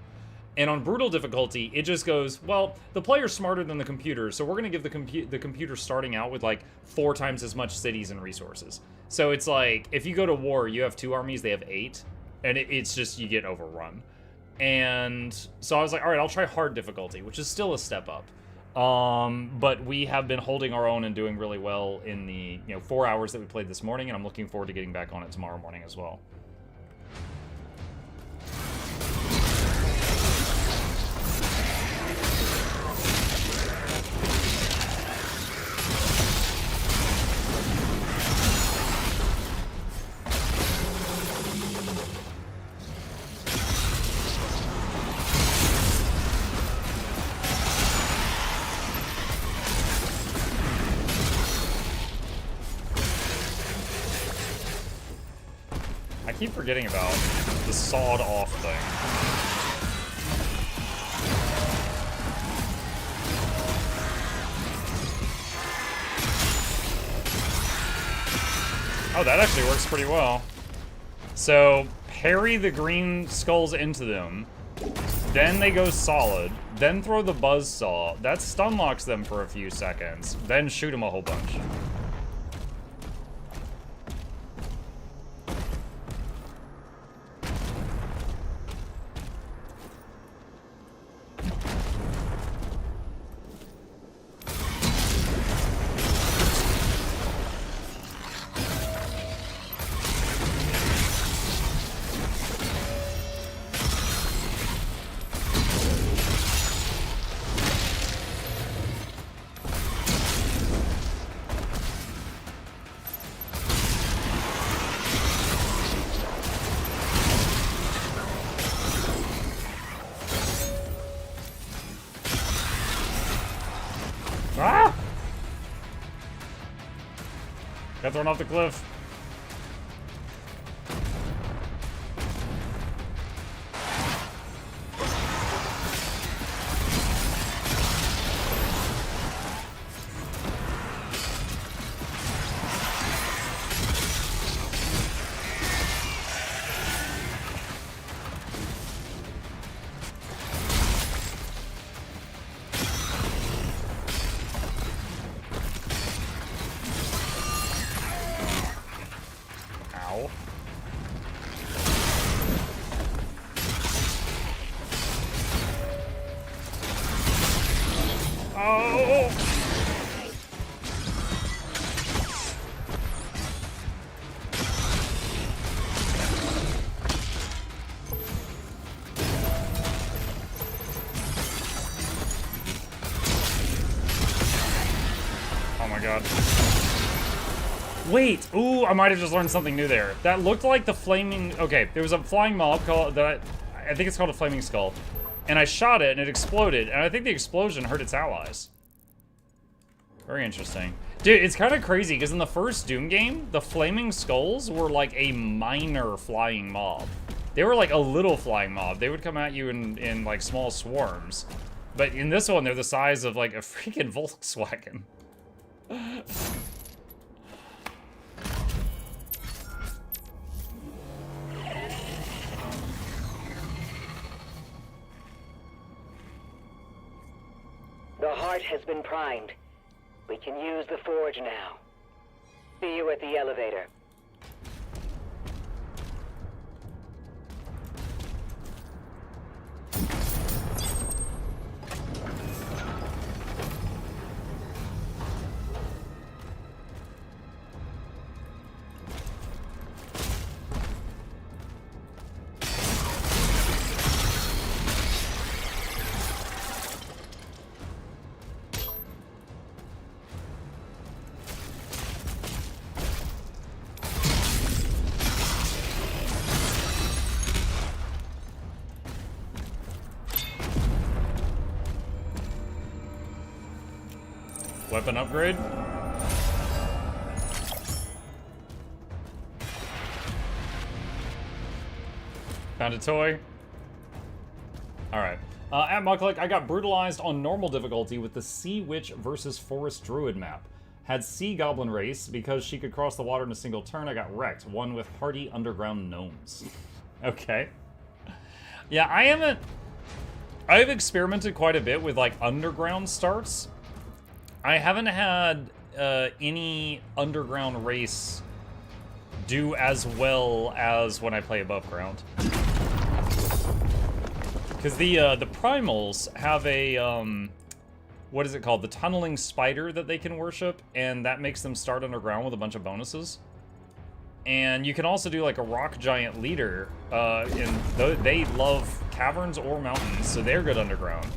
And on Brutal difficulty, it just goes, well, the player's smarter than the computer, so we're going to give the computer starting out with, like, 4 times as much cities and resources. So it's like, if you go to war, you have 2 armies, they have 8, and it's just, you get overrun. And so I was like, all right, I'll try hard difficulty, which is still a step up. But we have been holding our own and doing really well in the 4 hours that we played this morning, and I'm looking forward to getting back on it tomorrow morning as well. I keep forgetting about the sawed-off thing. Oh, that actually works pretty well. So, parry the green skulls into them, then they go solid, then throw the buzzsaw, that stun locks them for a few seconds, then shoot them a whole bunch. Ah! Got thrown off the cliff. Oh! Oh my god. Wait! Ooh, I might have just learned something new there. That looked like the flaming... Okay, there was a flying mob called... that I think it's called a flaming skull. And I shot it and it exploded. And I think the explosion hurt its allies. Very interesting. Dude, it's kind of crazy because in the first Doom game, the flaming skulls were like a minor flying mob. They were like a little flying mob. They would come at you in like small swarms. But in this one, they're the size of like a freaking Volkswagen. The heart has been primed. We can use the forge now. See you at the elevator. Weapon upgrade. Found a toy. Alright. At Mukluk, I got brutalized on normal difficulty with the Sea Witch versus Forest Druid map. Had Sea Goblin race, because she could cross the water in a single turn, I got wrecked. One with hardy underground gnomes. Okay. Yeah, I've experimented quite a bit with, like, underground starts. I haven't had any underground race do as well as when I play above ground. Because the primals have a, what is it called? The tunneling spider that they can worship, and that makes them start underground with a bunch of bonuses. And you can also do like a rock giant leader, and they love caverns or mountains, so they're good underground.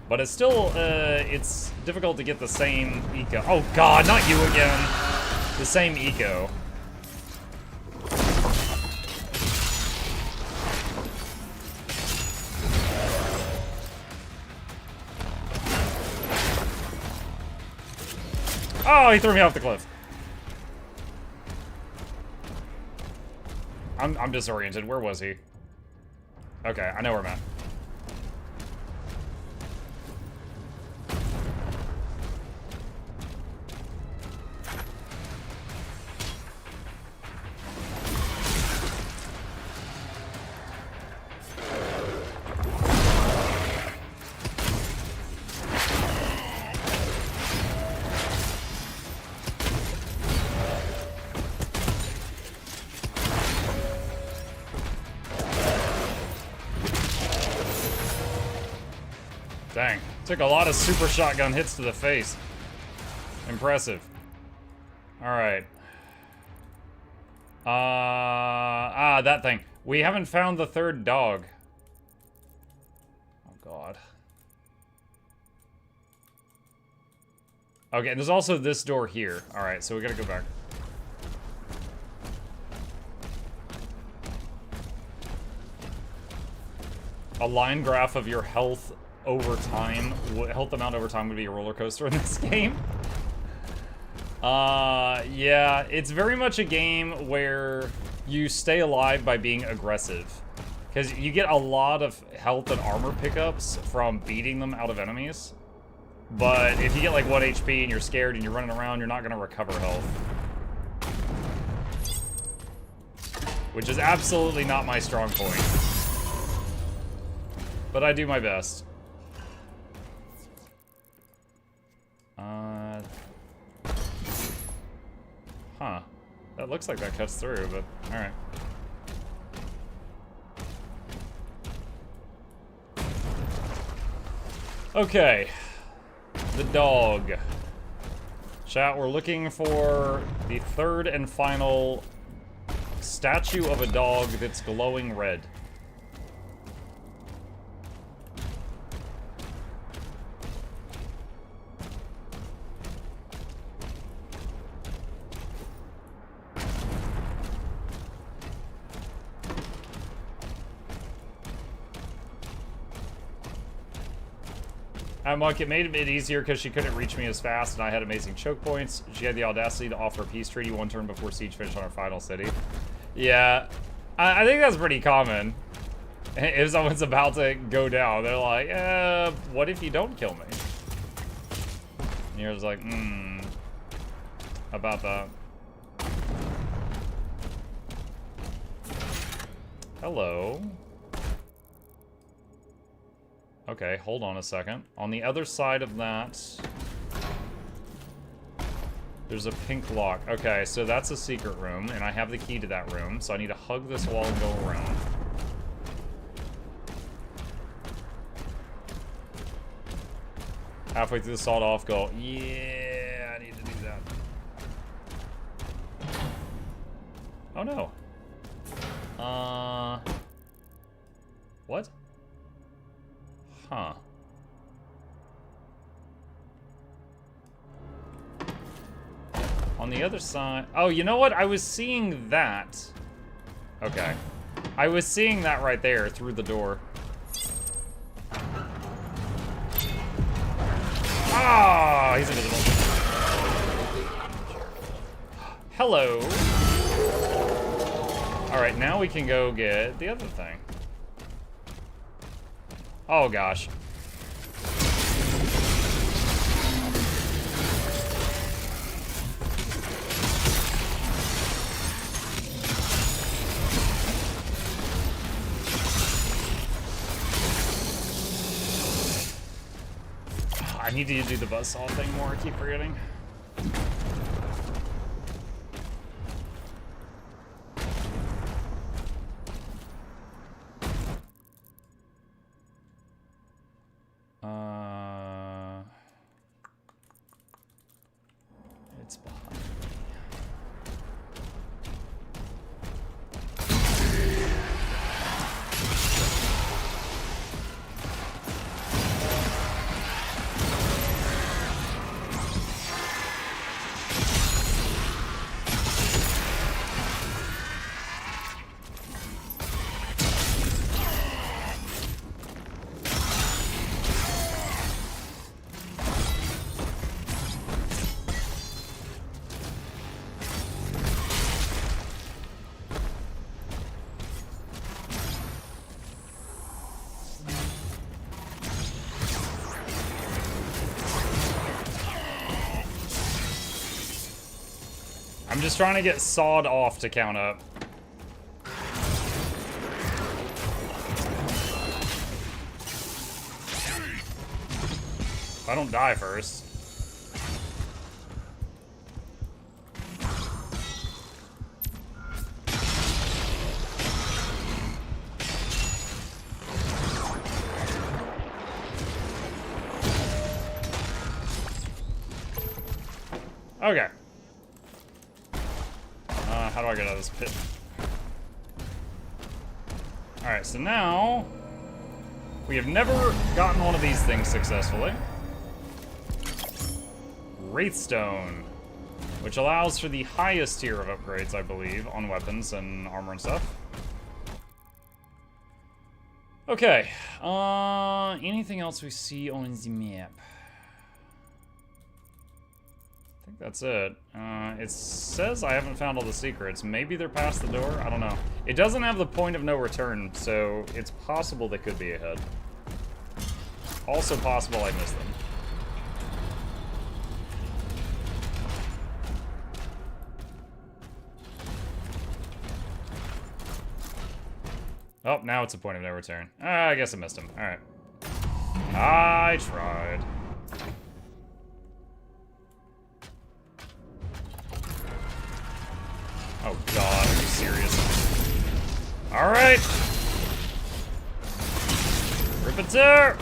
But it's still, it's difficult to get the same eco. Oh god, not you again! The same eco. Oh, he threw me off the cliff. I'm disoriented. Where was he? Okay, I know where I'm at. Dang. Took a lot of super shotgun hits to the face. Impressive. Alright. That thing. We haven't found the third dog. Oh, God. Okay, and there's also this door here. Alright, so we gotta go back. A line graph of your health over time, health amount over time would be a roller coaster in this game. Yeah, it's very much a game where you stay alive by being aggressive. Because you get a lot of health and armor pickups from beating them out of enemies. But if you get like 1 HP and you're scared and you're running around, you're not going to recover health. Which is absolutely not my strong point. But I do my best. Huh. That looks like that cuts through, but alright. Okay. the dog. Chat, we're looking for the third and final statue of a dog that's glowing red. Monk, it made it a bit easier because she couldn't reach me as fast and I had amazing choke points. She had the audacity to offer a peace treaty 1 turn before Siege finished on our final city. Yeah, I think that's pretty common. If someone's about to go down, they're like, what if you don't kill me? And you're just like, about that. Hello. Okay, hold on a second. On the other side of that, there's a pink lock. Okay, so that's a secret room, and I have the key to that room, so I need to hug this wall and go around. Halfway through the sawed off, go, yeah, I need to do that. Oh no. What? Huh. On the other side... Oh, you know what? I was seeing that. Okay. I was seeing that right there through the door. Ah! He's invisible. Hello. Alright, now we can go get the other thing. Oh gosh. I need to do the buzzsaw thing more, I keep forgetting. It's behind me. I'm just trying to get sawed off to count up. If I don't die first. Okay. How do I get out of this pit? Alright, so now we have never gotten one of these things successfully. Wraithstone, which allows for the highest tier of upgrades, I believe, on weapons and armor and stuff. Okay, anything else we see on the map? I think that's it. It says I haven't found all the secrets. Maybe they're past the door? I don't know. It doesn't have the point of no return, so it's possible they could be ahead. Also possible I missed them. Oh, now it's a point of no return. I guess I missed him. Alright. I tried. Oh god, are you serious? Alright! Rip it there!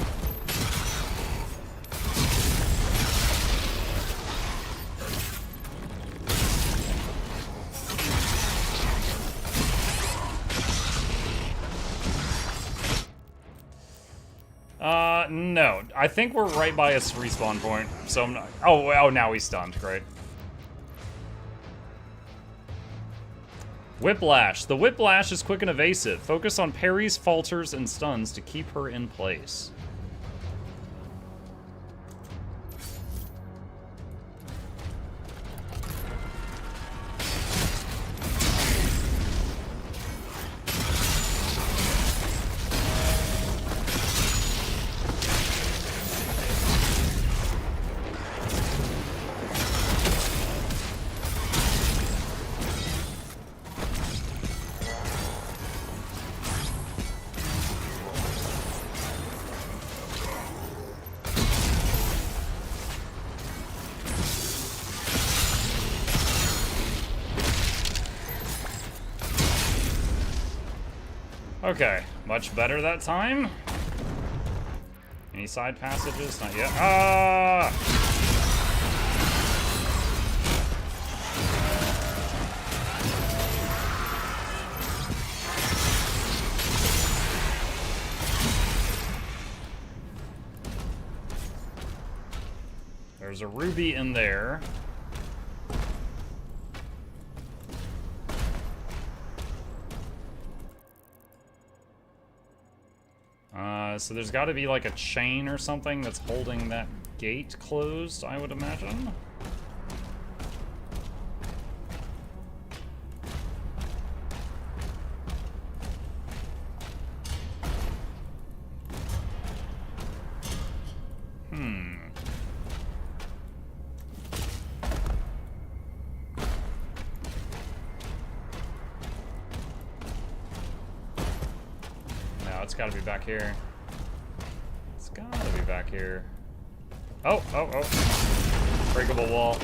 No. I think we're right by a respawn point, so I'm not... Oh, now he's stunned. Great. Whiplash. The whiplash is quick and evasive. Focus on parries, falters, and stuns to keep her in place. Okay, much better that time. Any side passages? Not yet. Ah! There's a ruby in there. So there's got to be like a chain or something that's holding that gate closed, I would imagine. No, it's got to be back here. Gotta be back here. Oh. Breakable wall.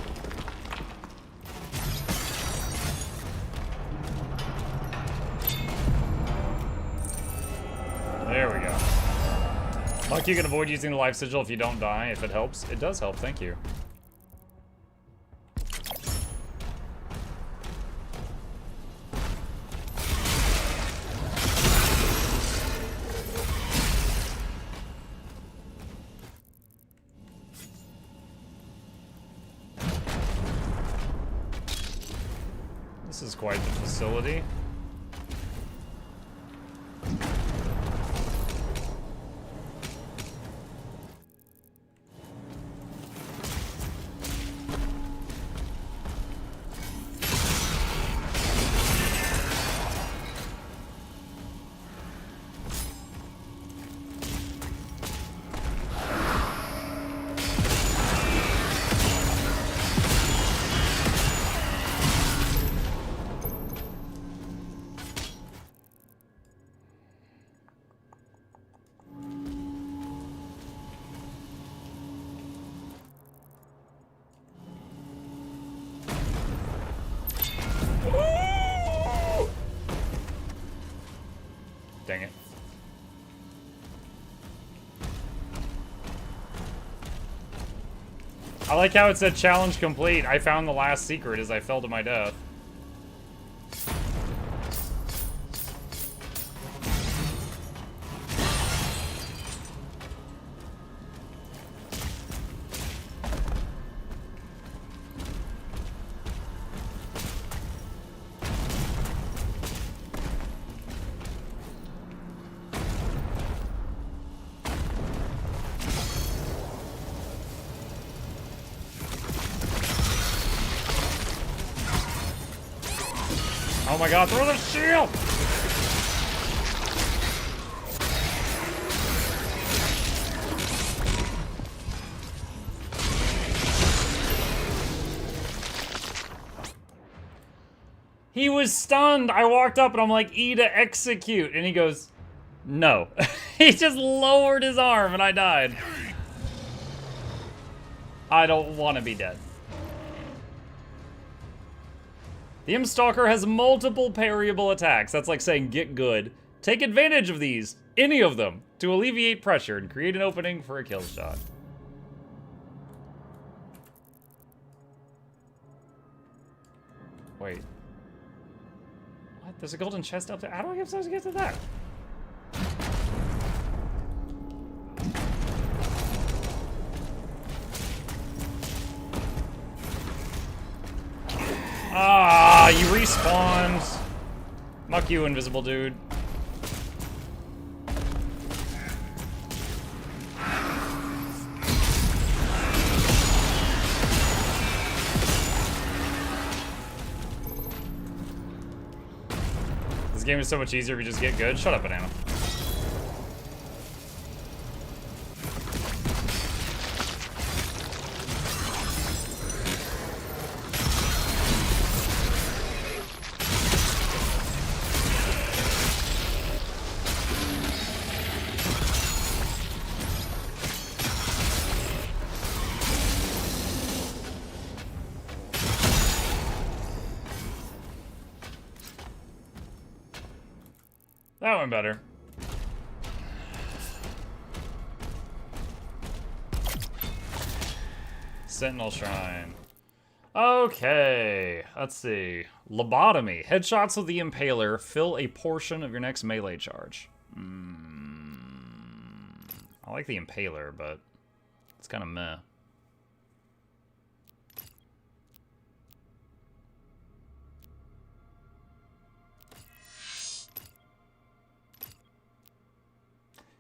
There we go. Like, you can avoid using the life sigil if you don't die, if it helps. It does help, thank you. This is quite the facility. Dang it. I like how it said challenge complete. I found the last secret as I fell to my death. Oh my god, throw the shield! He was stunned. I walked up and I'm like, E to execute. And he goes, no. He just lowered his arm and I died. I don't want to be dead. The Imstalker has multiple parryable attacks. That's like saying, get good. Take advantage of these, any of them, to alleviate pressure and create an opening for a kill shot. Wait. What? There's a golden chest up there? How do I get supposed to get to that? Ah, you respawned. Muck you, invisible dude. This game is so much easier if you just get good. Shut up, banana. That went better. Sentinel Shrine. Okay, let's see. Lobotomy. Headshots with the Impaler fill a portion of your next melee charge. I like the Impaler, but it's kind of meh.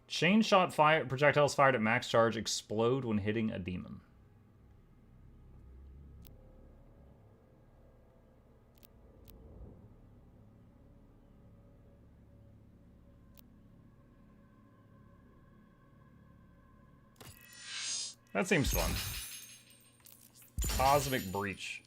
Chain shot fire projectiles fired at max charge explode when hitting a demon. That seems fun. Cosmic Breach.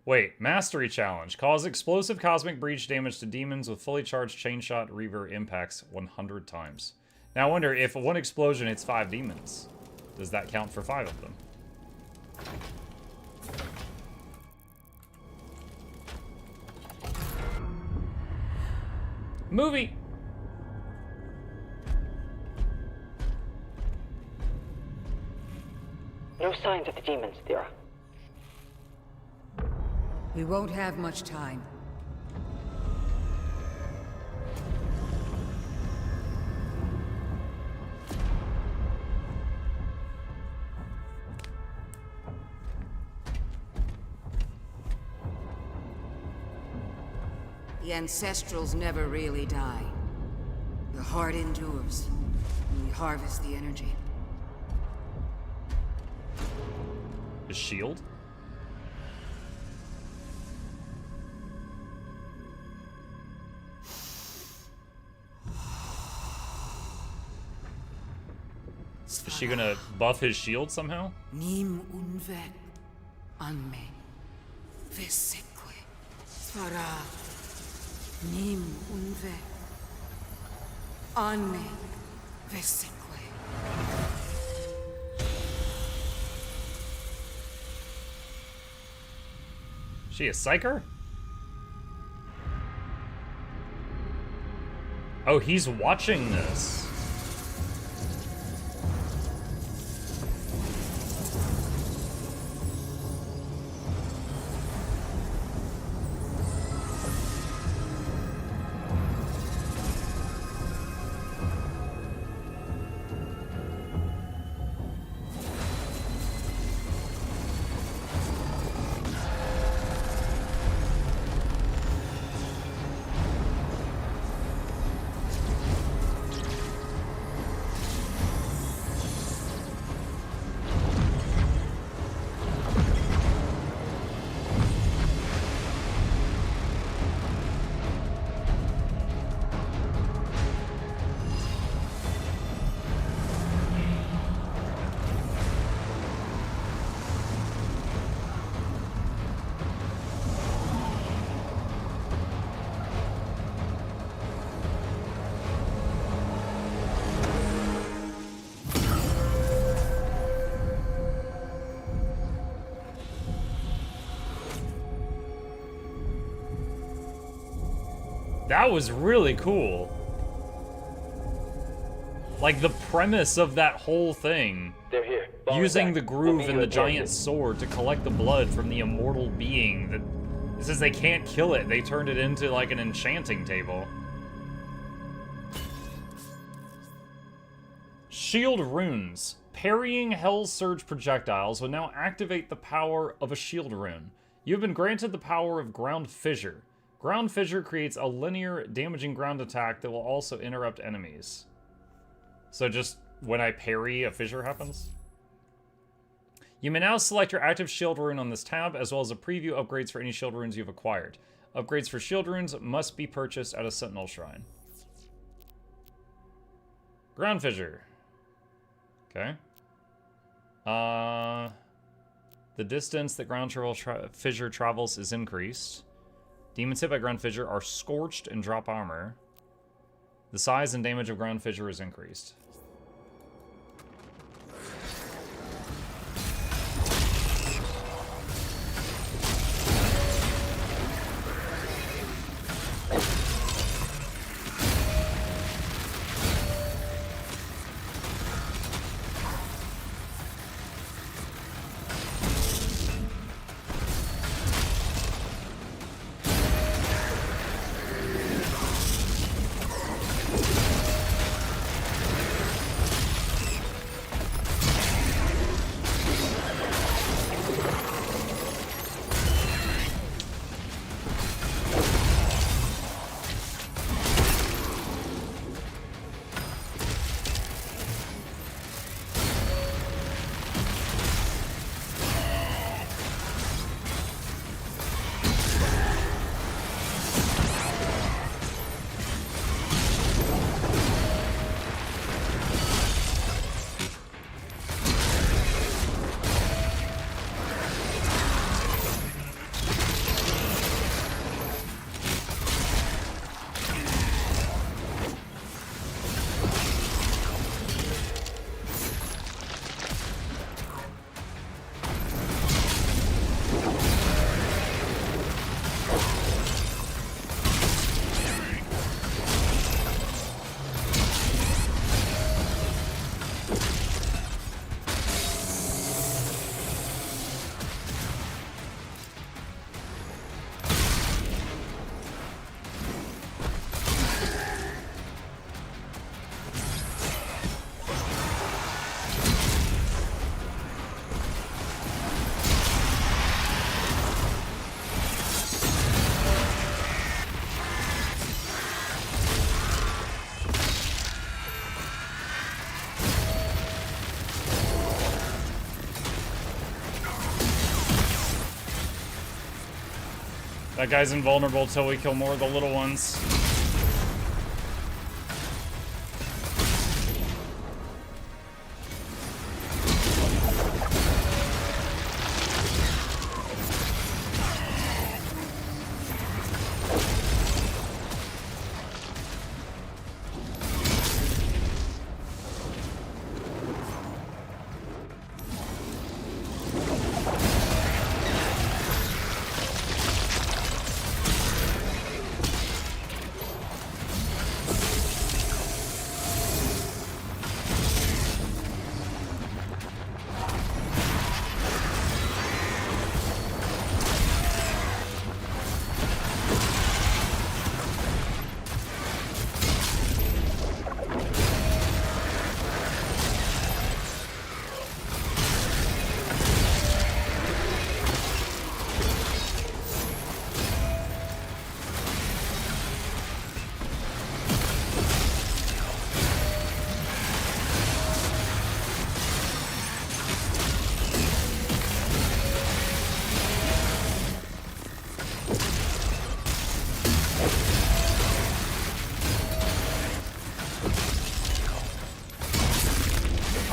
Wait, Mastery Challenge. Cause explosive cosmic breach damage to demons with fully charged chain shot reaver impacts 100 times. Now I wonder if one explosion hits 5 demons. Does that count for 5 of them? Movie! No signs of the demons, Thera. We won't have much time. The ancestrals never really die. The heart endures. And we harvest the energy. His shield? Is she gonna buff his shield somehow? Nim unve anme veseque svara nim unve anme veseque. She a psyker? Oh, he's watching this. That was really cool. Like, the premise of that whole thing. They're here. Using the groove and the giant sword to collect the blood from the immortal being. That, it says they can't kill it. They turned it into, like, an enchanting table. Shield runes. Parrying Hell's Surge projectiles will now activate the power of a shield rune. You have been granted the power of Ground Fissure. Ground Fissure creates a linear, damaging ground attack that will also interrupt enemies. So just when I parry, a fissure happens? You may now select your active shield rune on this tab, as well as a preview upgrades for any shield runes you've acquired. Upgrades for shield runes must be purchased at a Sentinel Shrine. Ground Fissure. Okay. The distance that ground fissure travels is increased. Demons hit by ground fissure are scorched and drop armor. The size and damage of ground fissure is increased. That guy's invulnerable till we kill more of the little ones.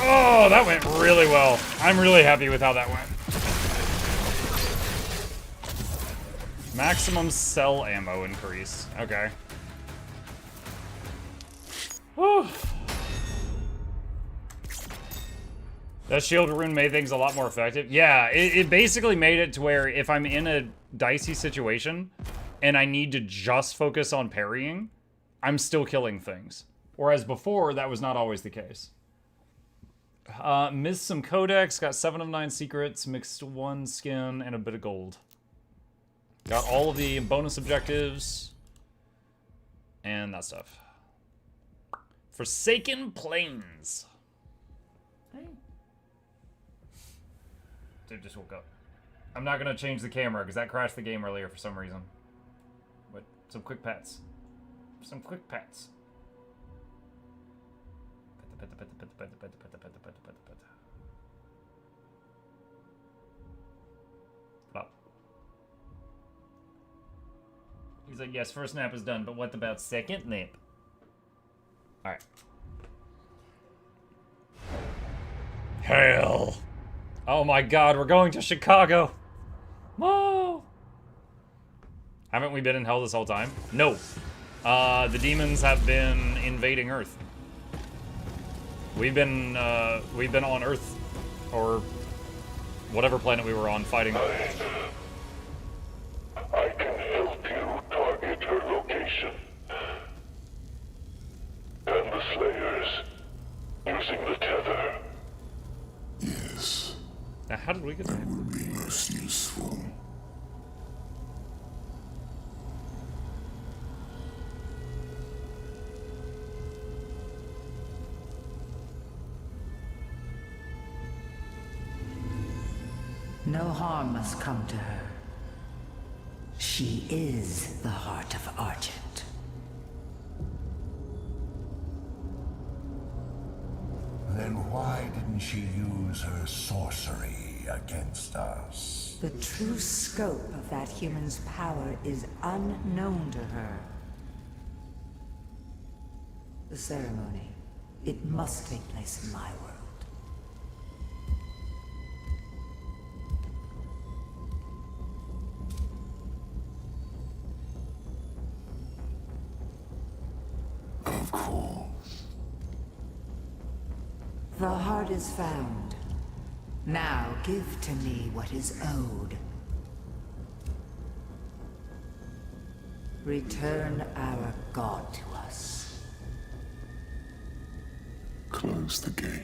Oh, that went really well. I'm really happy with how that went. Maximum cell ammo increase. Okay. Whew. That shield rune made things a lot more effective. Yeah, it basically made it to where if I'm in a dicey situation and I need to just focus on parrying, I'm still killing things. Whereas before, that was not always the case. Missed some codex, got 7 of 9 secrets, mixed 1 skin, and a bit of gold. Got all of the bonus objectives and that stuff. Forsaken Plains. Hey. Dude just woke up. I'm not gonna change the camera because that crashed the game earlier for some reason. But some quick pets. Some quick pets. Up. He's like, yes, first nap is done, but what about second nap? Alright. Hell. Oh my god, we're going to Chicago. Whoa. Haven't we been in hell this whole time? No. The demons have been invading Earth. We've been on Earth, or whatever planet we were on, fighting. I can help you target her location. And the Slayers, using the tether. Yes. Now, how did we get there? That would be most useful. No harm must come to her. She is the heart of Argent. Then why didn't she use her sorcery against us? The true scope of that human's power is unknown to her. The ceremony, it must take place in my world. Of course. The heart is found. Now give to me what is owed. Return our god to us. Close the gate.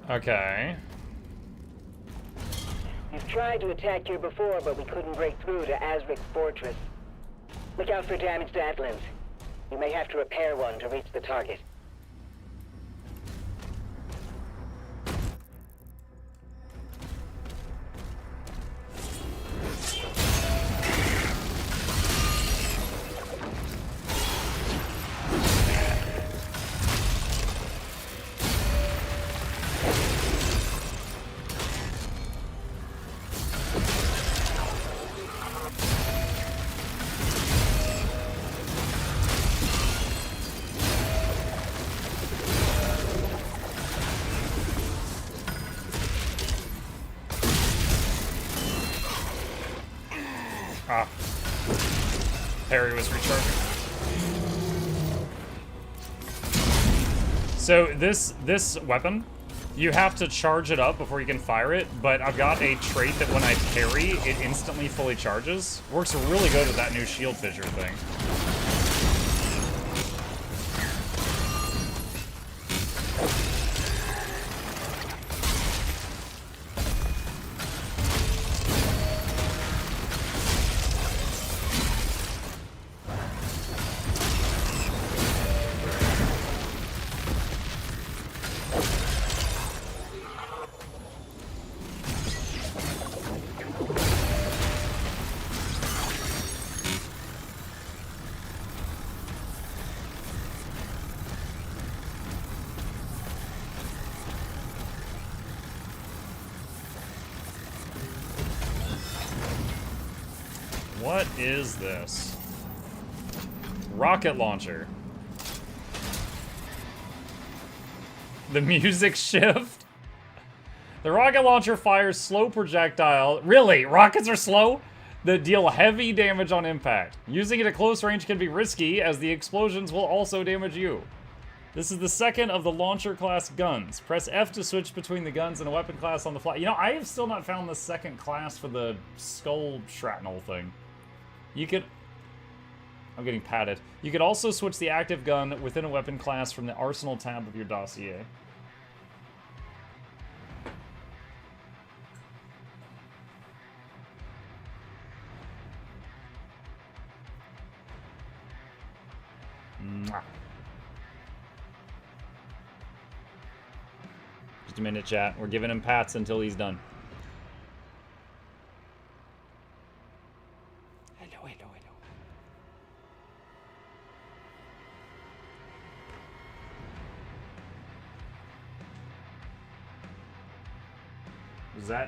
Okay. You've tried to attack here before, but we couldn't break through to Azric's fortress. Look out for damaged Atlas. You may have to repair one to reach the target. Harry was recharging. So this weapon, you have to charge it up before you can fire it, but I've got a trait that when I parry, it instantly fully charges. Works really good with that new shield fissure thing. What is this? Rocket launcher. The music shift. The rocket launcher fires slow projectile. Really? Rockets are slow? That deal heavy damage on impact. Using it at close range can be risky, as the explosions will also damage you. This is the second of the launcher class guns. Press F to switch between the guns and a weapon class on the fly. You know, I have still not found the second class for the skull shrapnel thing. You could... I'm getting patted. You could also switch the active gun within a weapon class from the arsenal tab of your dossier. Mwah. Just a minute, chat. We're giving him pats until he's done. Hello, hello, hello.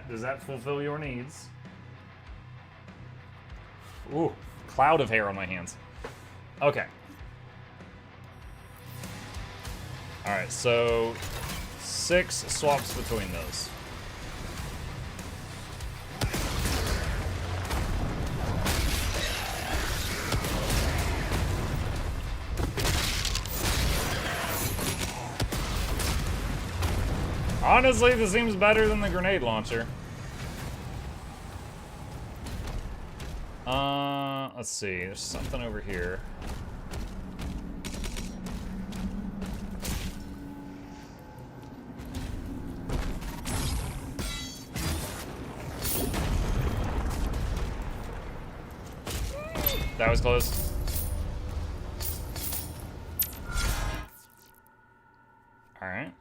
Does that fulfill your needs? Ooh, cloud of hair on my hands. Okay. Alright, so 6 swaps between those. Honestly, this seems better than the grenade launcher. Let's see. There's something over here. That was close. All right.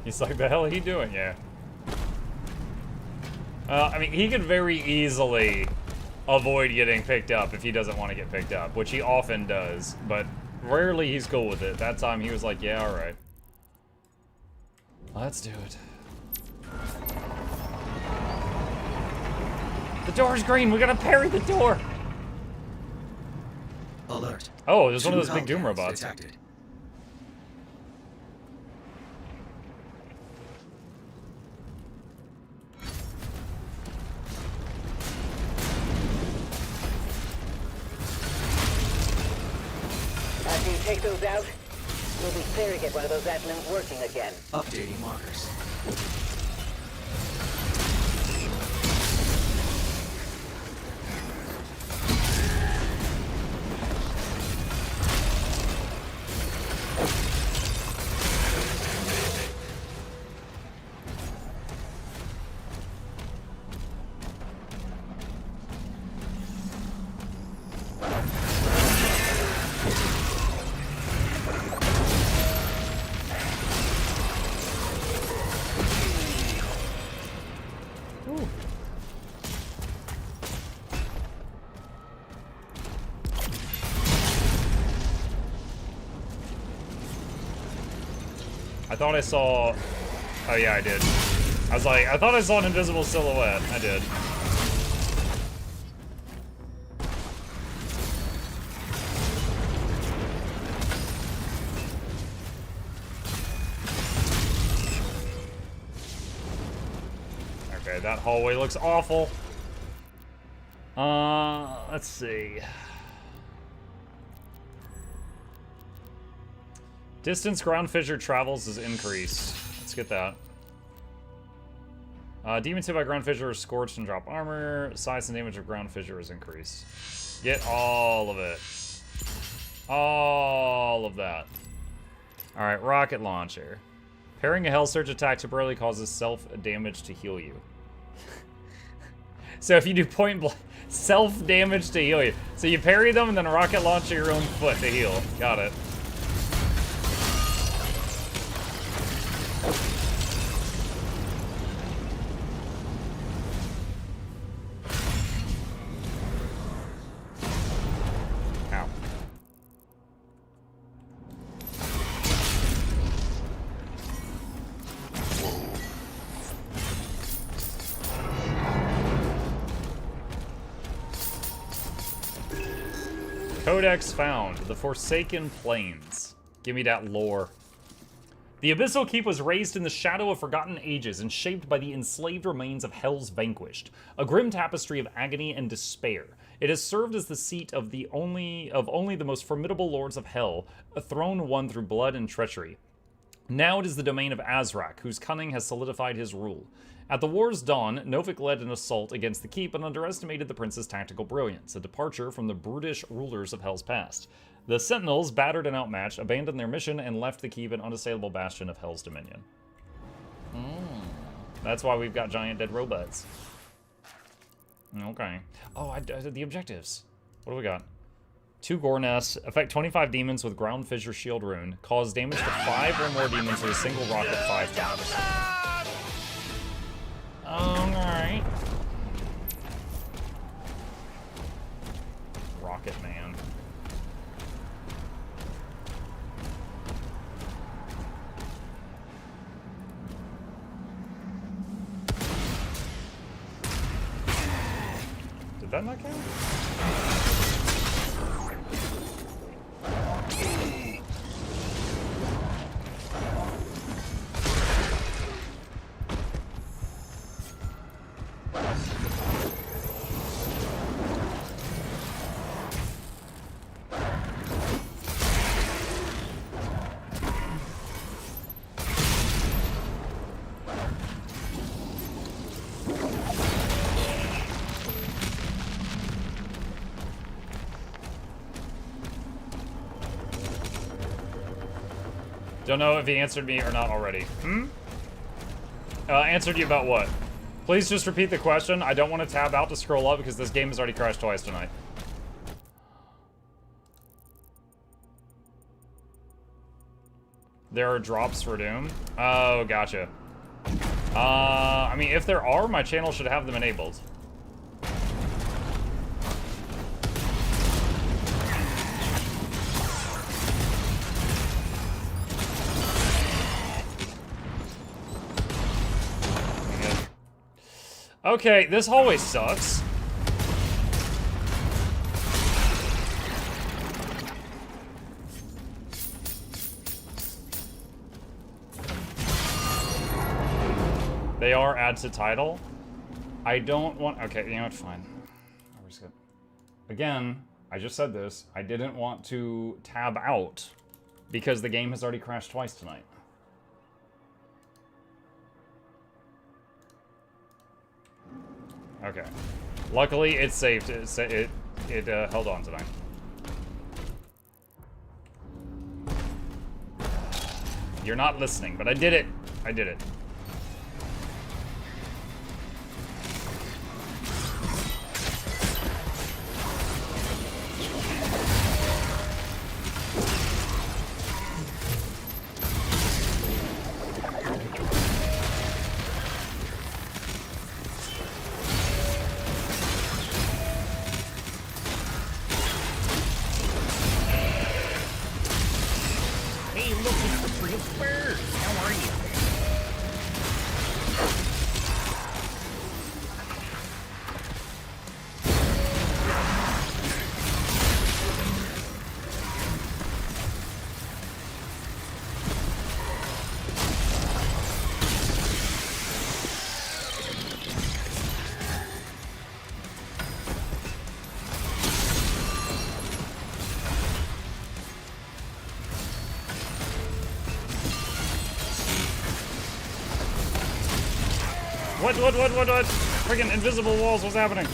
He's like, the hell are he doing? Yeah. I mean, he could very easily avoid getting picked up if he doesn't want to get picked up, which he often does, but rarely he's cool with it. That time he was like, yeah, all right. Let's do it. The door's green. We gotta parry the door. Alert. Oh, there's one of those big Doom robots. Detected. After you take those out, you'll be clear to get one of those Atlins working again. Updating markers. I thought I saw... Oh yeah, I did. I was like, I thought I saw an invisible silhouette. I did. Okay, that hallway looks awful. Let's see. Distance ground fissure travels is increased. Let's get that. Demons hit by ground fissure are scorched and drop armor. Size and damage of ground fissure is increased. Get all of it. All of that. Alright, rocket launcher. Parrying a Hell Surge attack temporarily causes self-damage to heal you. So if you do point blank, self-damage to heal you. So you parry them and then rocket launch your own foot to heal. Got it. Ow. Codex found. The Forsaken Plains. Give me that lore. The Abyssal Keep was raised in the shadow of forgotten ages and shaped by the enslaved remains of Hell's Vanquished, a grim tapestry of agony and despair. It has served as the seat of only the most formidable lords of Hell, a throne won through blood and treachery. Now it is the domain of Azrak, whose cunning has solidified his rule. At the war's dawn, Novik led an assault against the keep and underestimated the prince's tactical brilliance, a departure from the brutish rulers of Hell's past. The Sentinels, battered and outmatched, abandoned their mission and left the keep an unassailable bastion of Hell's dominion. That's why we've got giant dead robots. Okay. Oh, I did the objectives. What do we got? 2 gore nests. Affect 25 demons with ground fissure shield rune. Cause damage to 5 or more demons with a single rocket 5 times. Alright. Rocket Man. Did that not count? Don't know if he answered me or not already. Answered you about what? Please just repeat the question. I don't want to tab out to scroll up because this game has already crashed twice tonight. There are drops for Doom? Oh, gotcha. I mean, if there are, my channel should have them enabled. Okay, this hallway sucks. They are add to title. I don't want... Okay, you know what? Fine. I'm just gonna... Again, I just said this. I didn't want to tab out because the game has already crashed twice tonight. Okay. Luckily, it's saved. It held on tonight. You're not listening, but I did it. I did it. What? Freaking invisible walls, what's happening?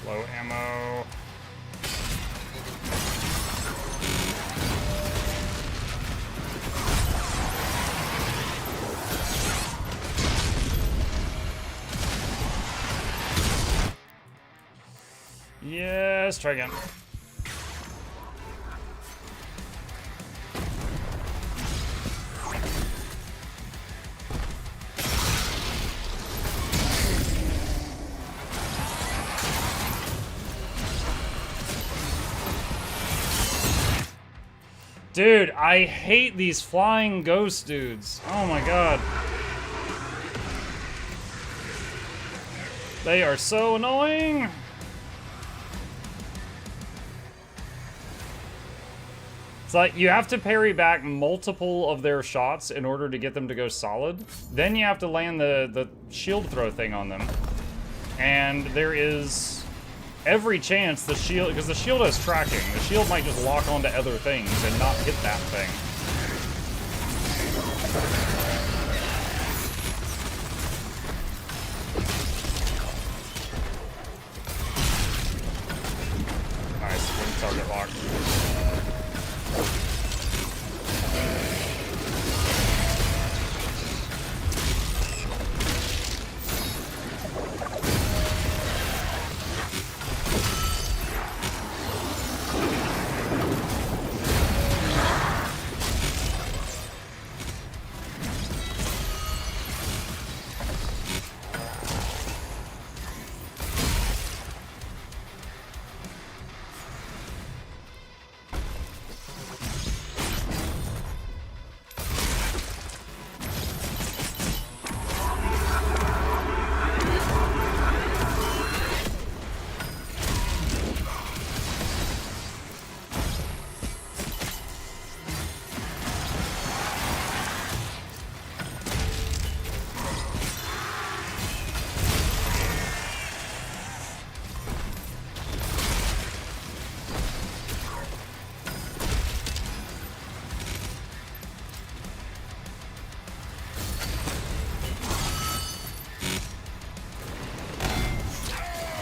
Low ammo. Yes, try again. Dude, I hate these flying ghost dudes. Oh my god. They are so annoying. It's like you have to parry back multiple of their shots in order to get them to go solid. Then you have to land the shield throw thing on them. And there is every chance the shield, because the shield has tracking, the shield might just lock onto other things and not hit that thing. Nice, wing target lock.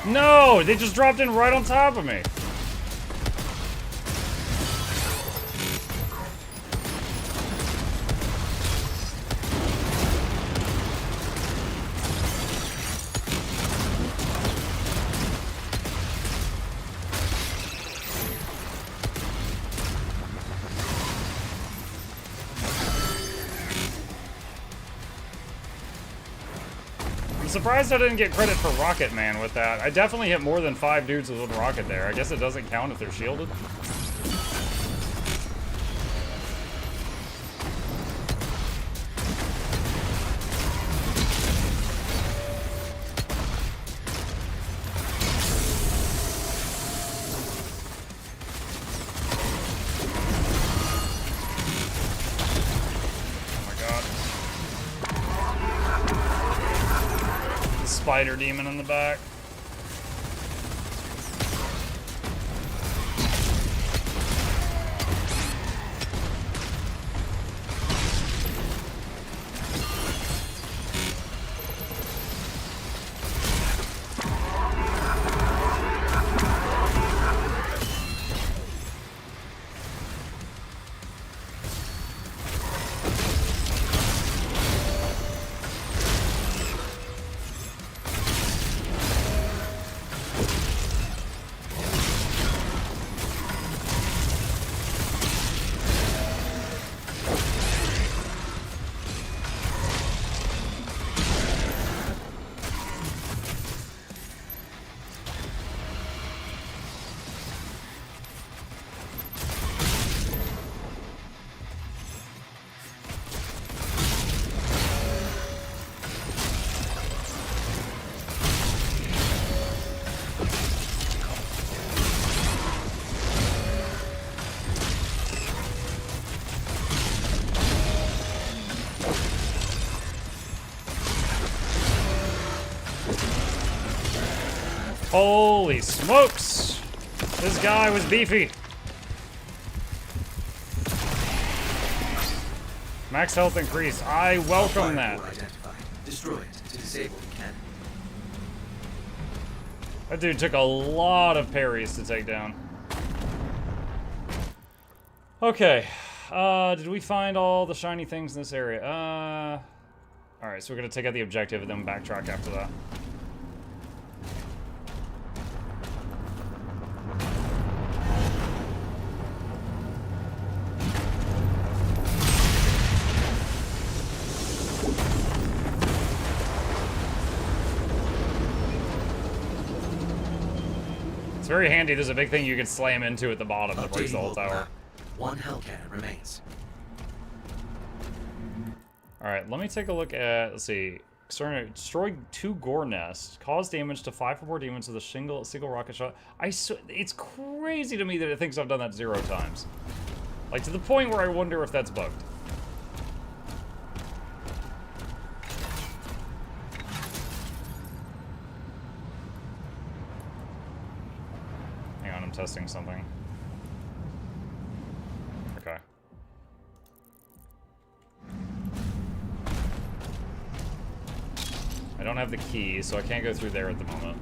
No, they just dropped in right on top of me. I'm surprised I didn't get credit for Rocket Man with that. I definitely hit more than 5 dudes with one rocket there. I guess it doesn't count if they're shielded. Spider demon in the back. Holy smokes! This guy was beefy. Max health increase. I welcome that. Destroy it to disable the cannon. That dude took a lot of parries to take down. Okay. Did we find all the shiny things in this area? Alright, so we're gonna take out the objective and then backtrack after that. Very handy. There's a big thing you can slam into at the bottom that breaks the whole tower. One hell cannon remains. Alright, let me take a look at, let's see. Destroy 2 gore nests. Cause damage to 5 or more demons with a single rocket shot. It's crazy to me that it thinks I've done that 0 times. Like, to the point where I wonder if that's bugged. Hang on, I'm testing something. Okay. I don't have the key, so I can't go through there at the moment.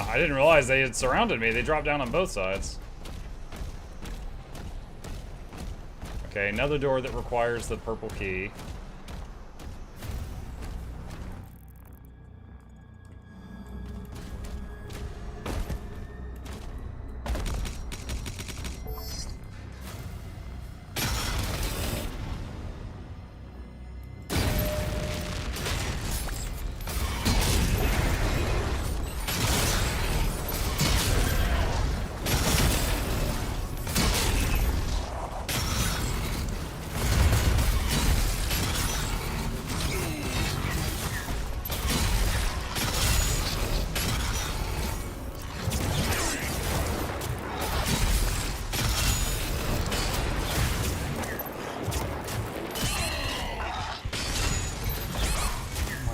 I didn't realize they had surrounded me. They dropped down on both sides. Okay, another door that requires the purple key.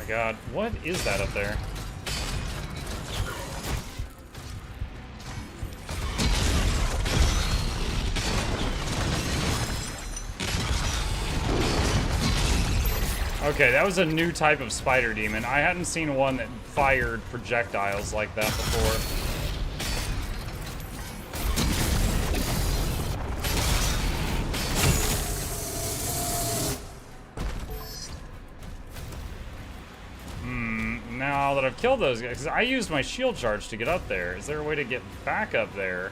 God, what is that up there? Okay, that was a new type of spider demon. I hadn't seen one that fired projectiles like that before. Now that I've killed those guys, because I used my shield charge to get up there. Is there a way to get back up there?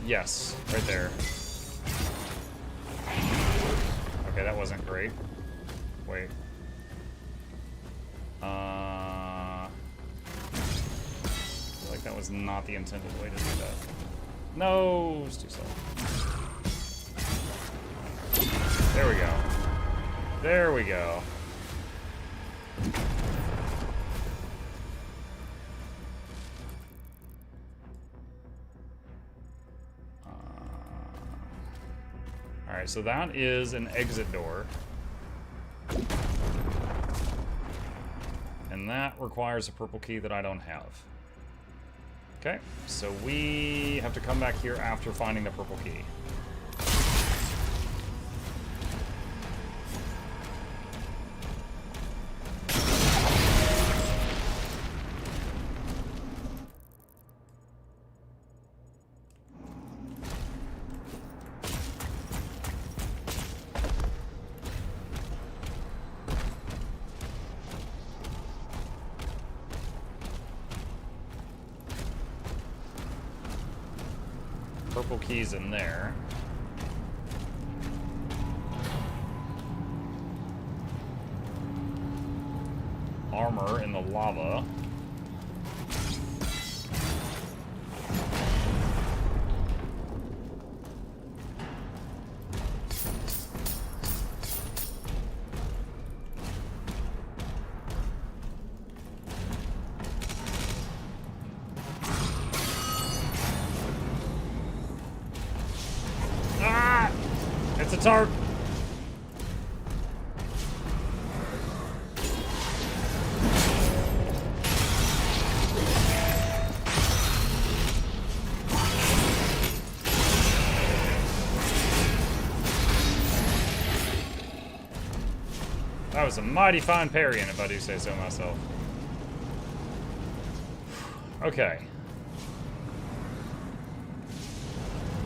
Yes, right there. Okay, that wasn't great. Wait. I feel like that was not the intended way to do that. No, it's too slow. There we go. There we go. Alright, so that is an exit door. And that requires a purple key that I don't have. Okay, so we have to come back here after finding the purple key. Purple keys in there. Armor in the lava. It's a tarp. That was a mighty fine parrying, if I do say so myself. Okay.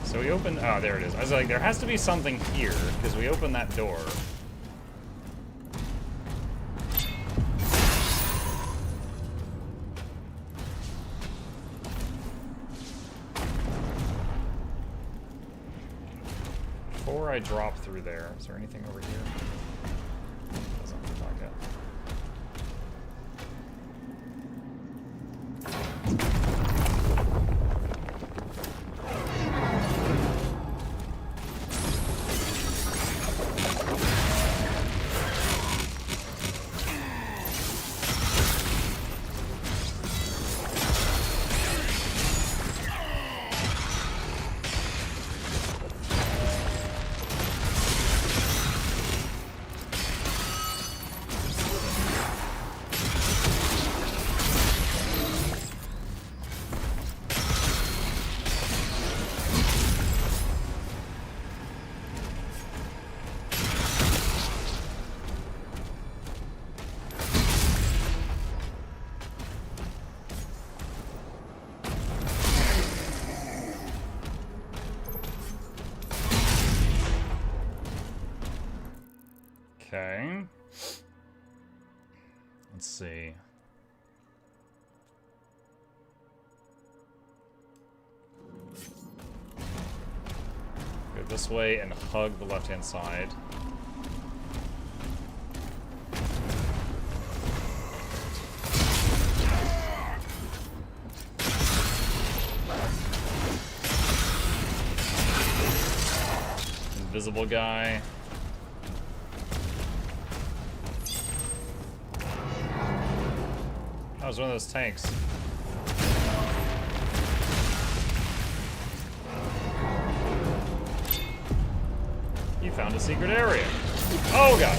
So we opened... Oh, there it is. I was like, there has to be something here, because we opened that door. Before I drop through there, is there anything over here? Doesn't look like it. Okay. Let's see. Go this way and hug the left-hand side. Invisible guy. That was one of those tanks. You found a secret area. Oh god.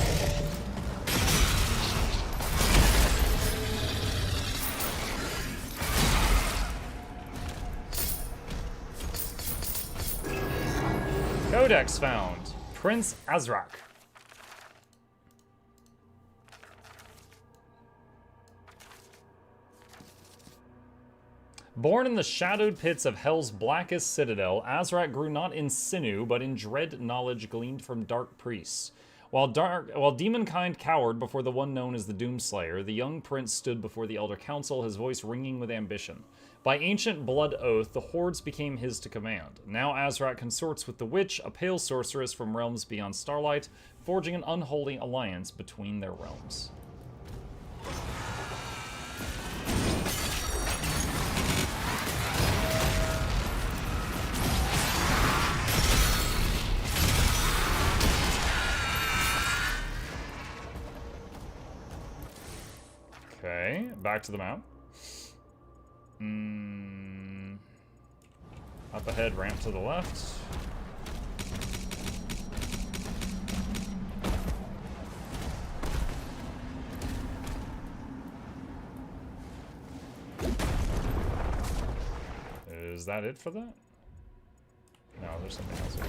Codex found. Prince Azrak. Born in the shadowed pits of Hell's blackest citadel, Azrak grew not in sinew, but in dread knowledge gleaned from dark priests. While demonkind cowered before the one known as the Doomslayer, the young prince stood before the Elder Council, his voice ringing with ambition. By ancient blood oath, the hordes became his to command. Now Azrak consorts with the Witch, a pale sorceress from realms beyond starlight, forging an unholy alliance between their realms. Okay, back to the map. Up ahead, ramp to the left. Is that it for that? No, there's something else here.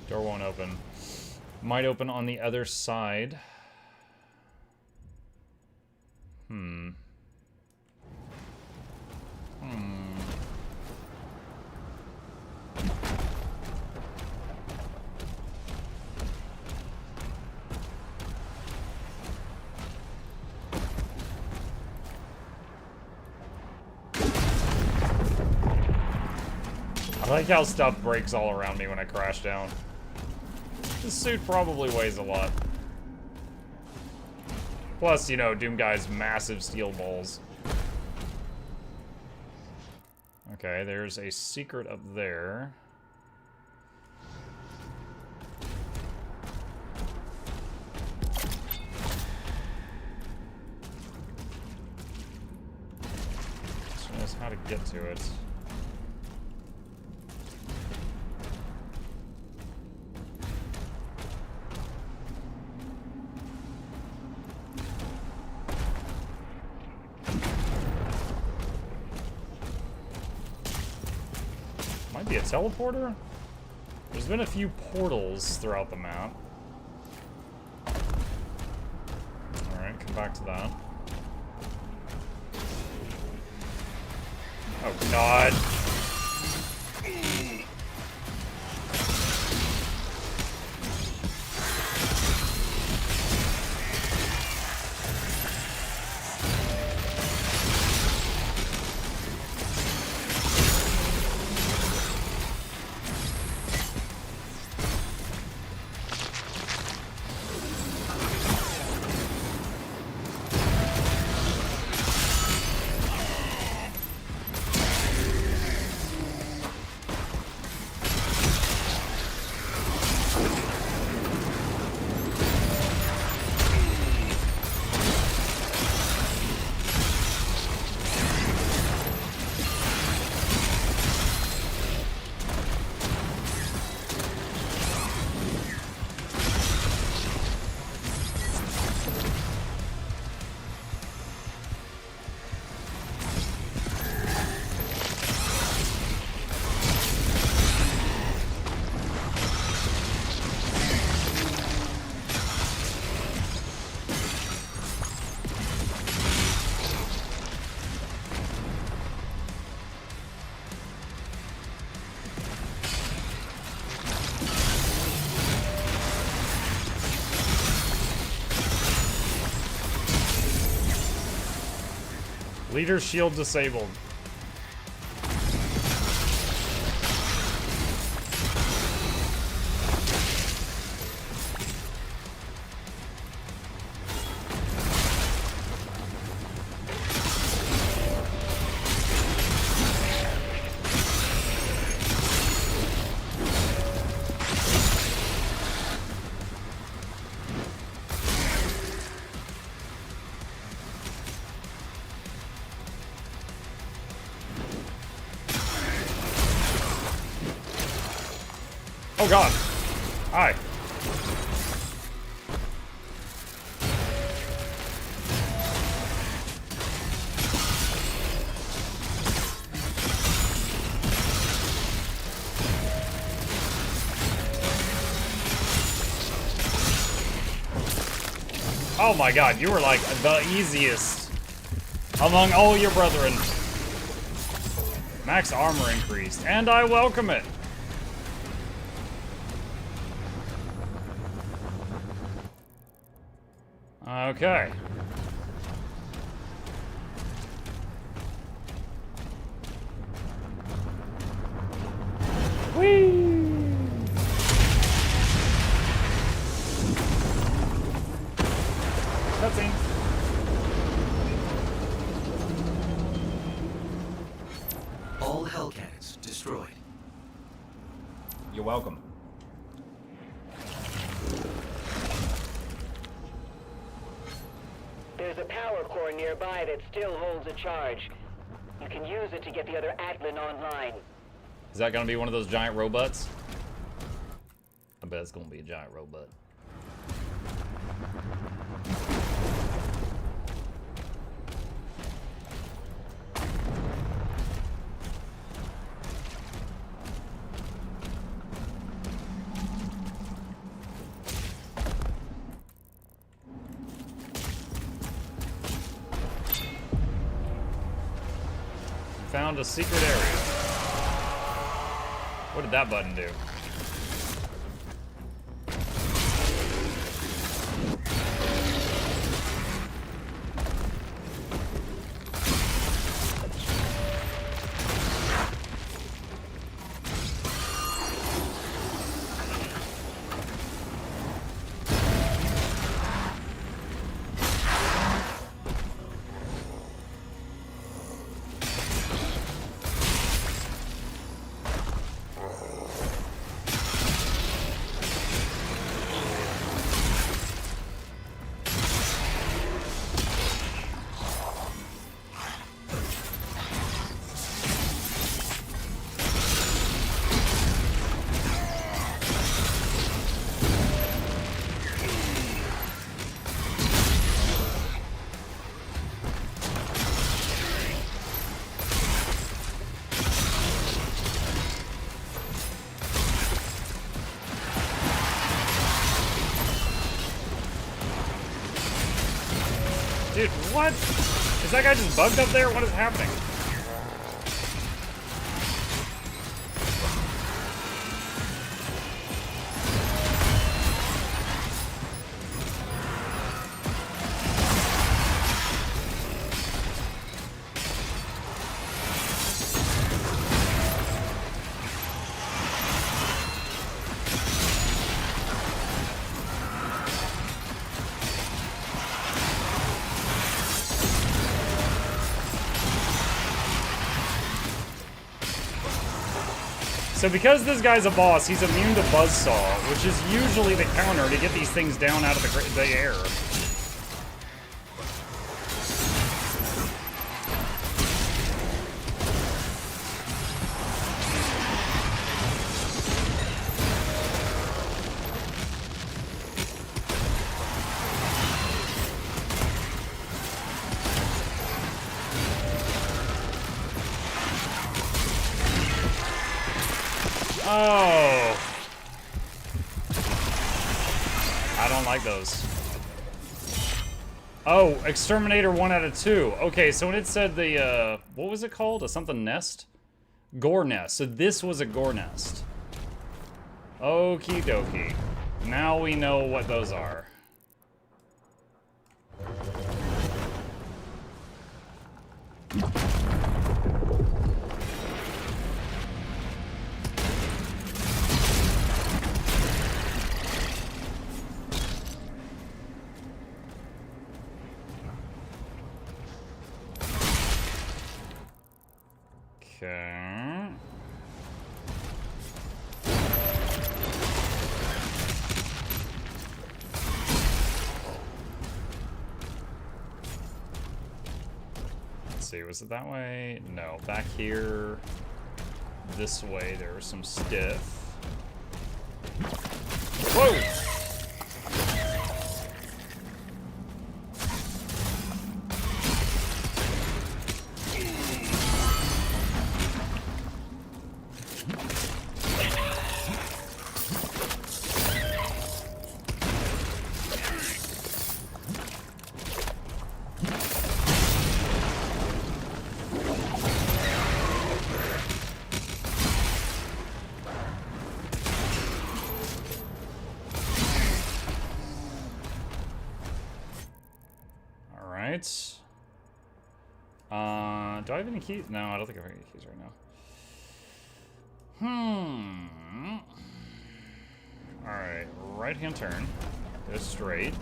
Door won't open. Might open on the other side. I like how stuff breaks all around me when I crash down. This suit probably weighs a lot. Plus, you know, Doom Guy's massive steel balls. Okay, there's a secret up there. This knows how to get to it. Be a teleporter? There's been a few portals throughout the map. back to that. Oh, God. Leader's shield disabled. Oh God. Hi. Oh my God, you were like the easiest among all your brethren. Max armor increased, and I welcome it. Okay. Whee! Cutscene. All hell cannons destroyed. You're welcome. There's a power core nearby that still holds a charge. You can use it to get the other Atlan online. Is that gonna be one of those giant robots? I bet it's gonna be a giant robot. Found a secret area. What did that button do? Dude, what? Is that guy just bugged up there? What is happening? So because this guy's a boss, he's immune to Buzzsaw, which is usually the counter to get these things down out of the air. Oh. I don't like those. Oh, Exterminator 1 out of 2. Okay, so when it said the, what was it called? A something nest? Gore nest. So this was a gore nest. Okie dokie. Now we know what those are. Okay. Let's see, was it that way? No, back here. This way, there was some stiff. Whoa! Do I have any keys? No, I don't think I have any keys right now. Alright, right-hand turn. Go straight.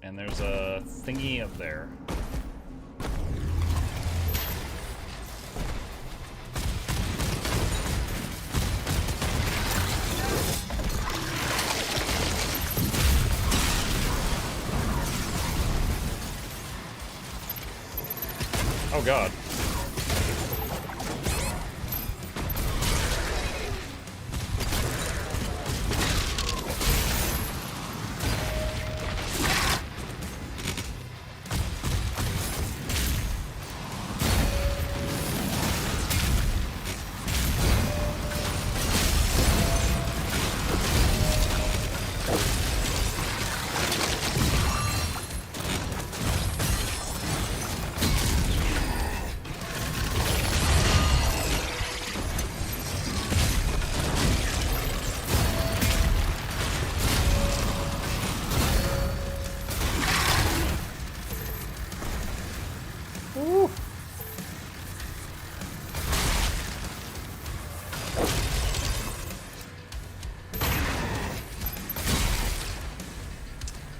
And there's a thingy up there. Oh god.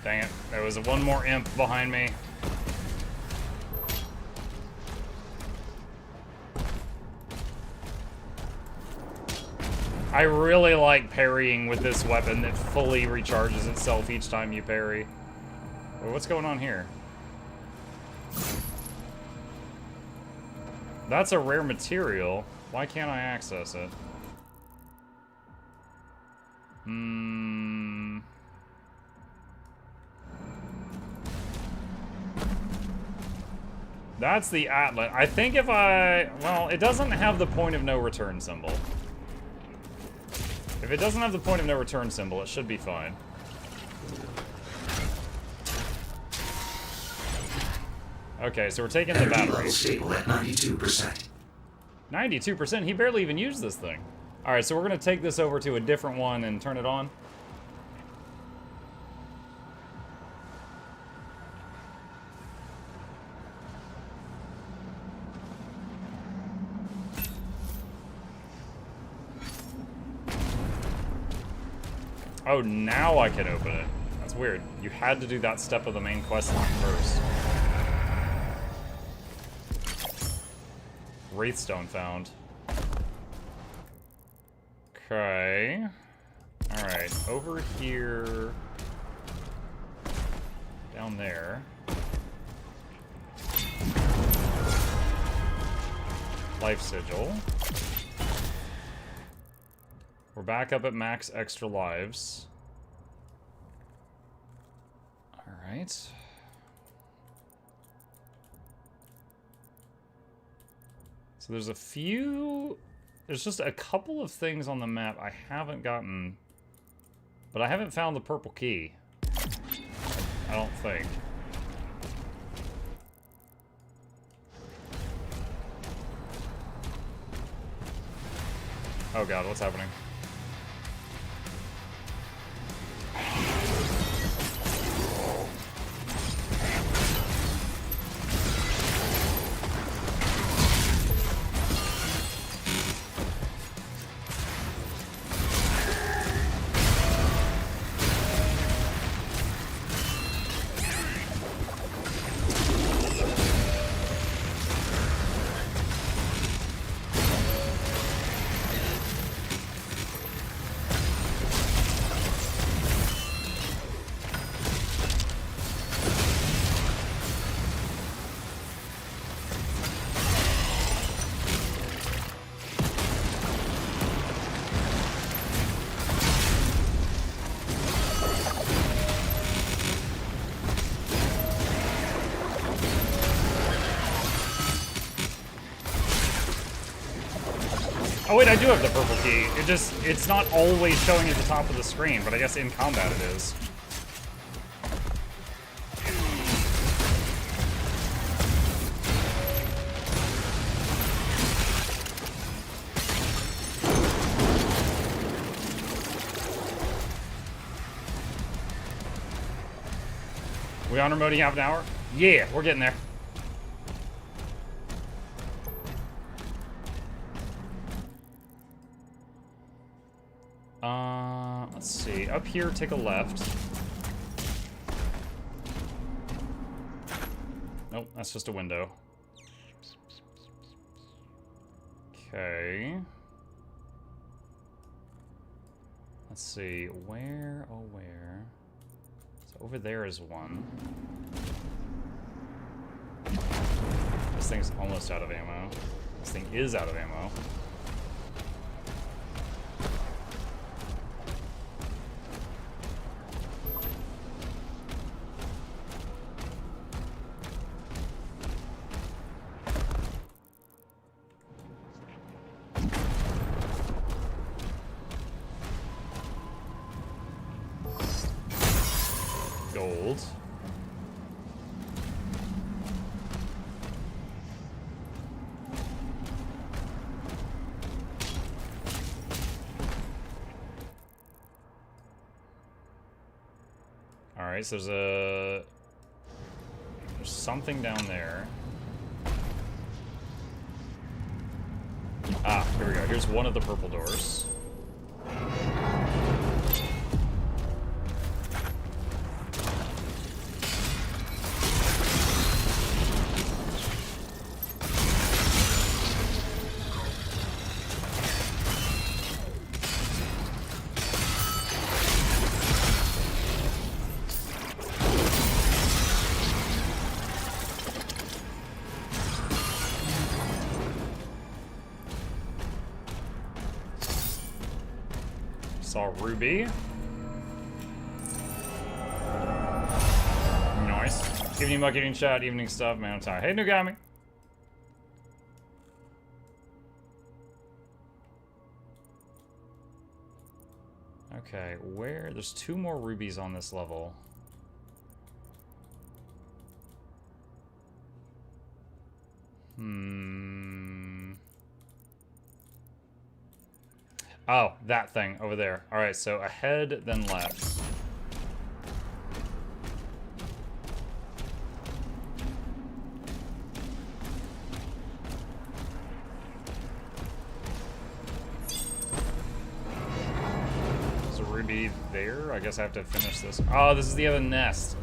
Dang it, there was one more imp behind me. I really like parrying with this weapon that fully recharges itself each time you parry. Well, what's going on here? That's a rare material. Why can't I access it? That's the Atlas. I think if I... Well, it doesn't have the point of no return symbol. If If it doesn't have the point of no return symbol, it should be fine. Okay, so we're taking the Energy battery. level stable at 92%. 92%? He barely even used this thing. Alright, so we're going to take this over to a different one and turn it on. Oh, now I can open it. That's weird. You had to do that step of the main quest line first. Wraithstone found. Okay. Alright, over here. Down there. Life sigil. We're back up at max extra lives. Alright. So there's a few... There's just a couple of things on the map I haven't gotten... But I haven't found the purple key. I don't think. Oh god, what's happening? Oh wait, I do have the purple key. It's not always showing at the top of the screen, but I guess in combat it is. We on remoting half an hour? Yeah, we're getting there. Let's see. Up here, take a left. Nope, that's just a window. Okay. Let's see. Where? Oh, where? So over there is one. This thing's almost out of ammo. This thing is out of ammo. Gold. Alright, so there's something down there. Ah, here we go. Here's one of the purple doors. Saw Ruby. Nice. Evening Muck, evening chat, evening stuff, man, I'm tired. Hey, Nugami. Okay, where? There's 2 more rubies on this level. Oh, that thing over there. Alright, so ahead, then left. There's a ruby there? I guess I have to finish this. Oh, this is the other nest.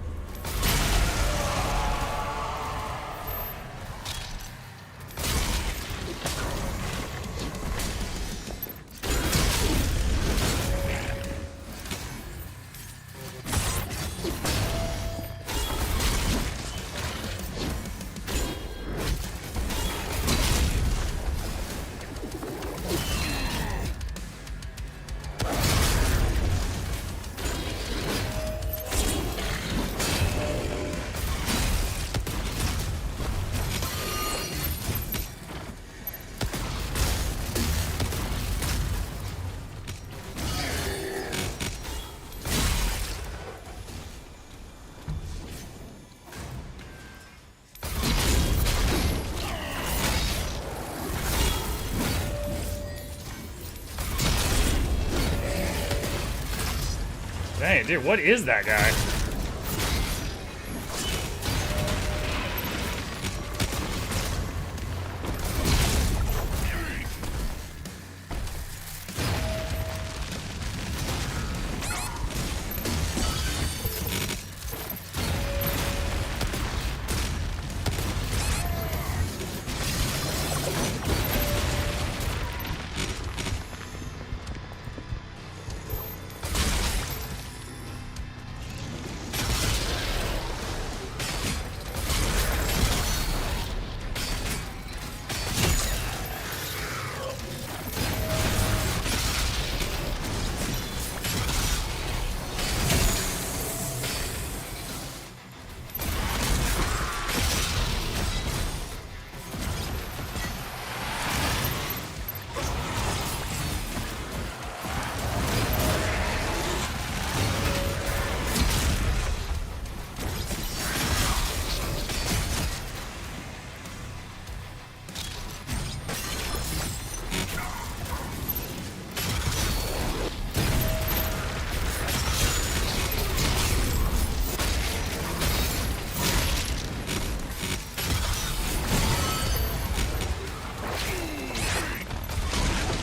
Dang, dude, what is that guy?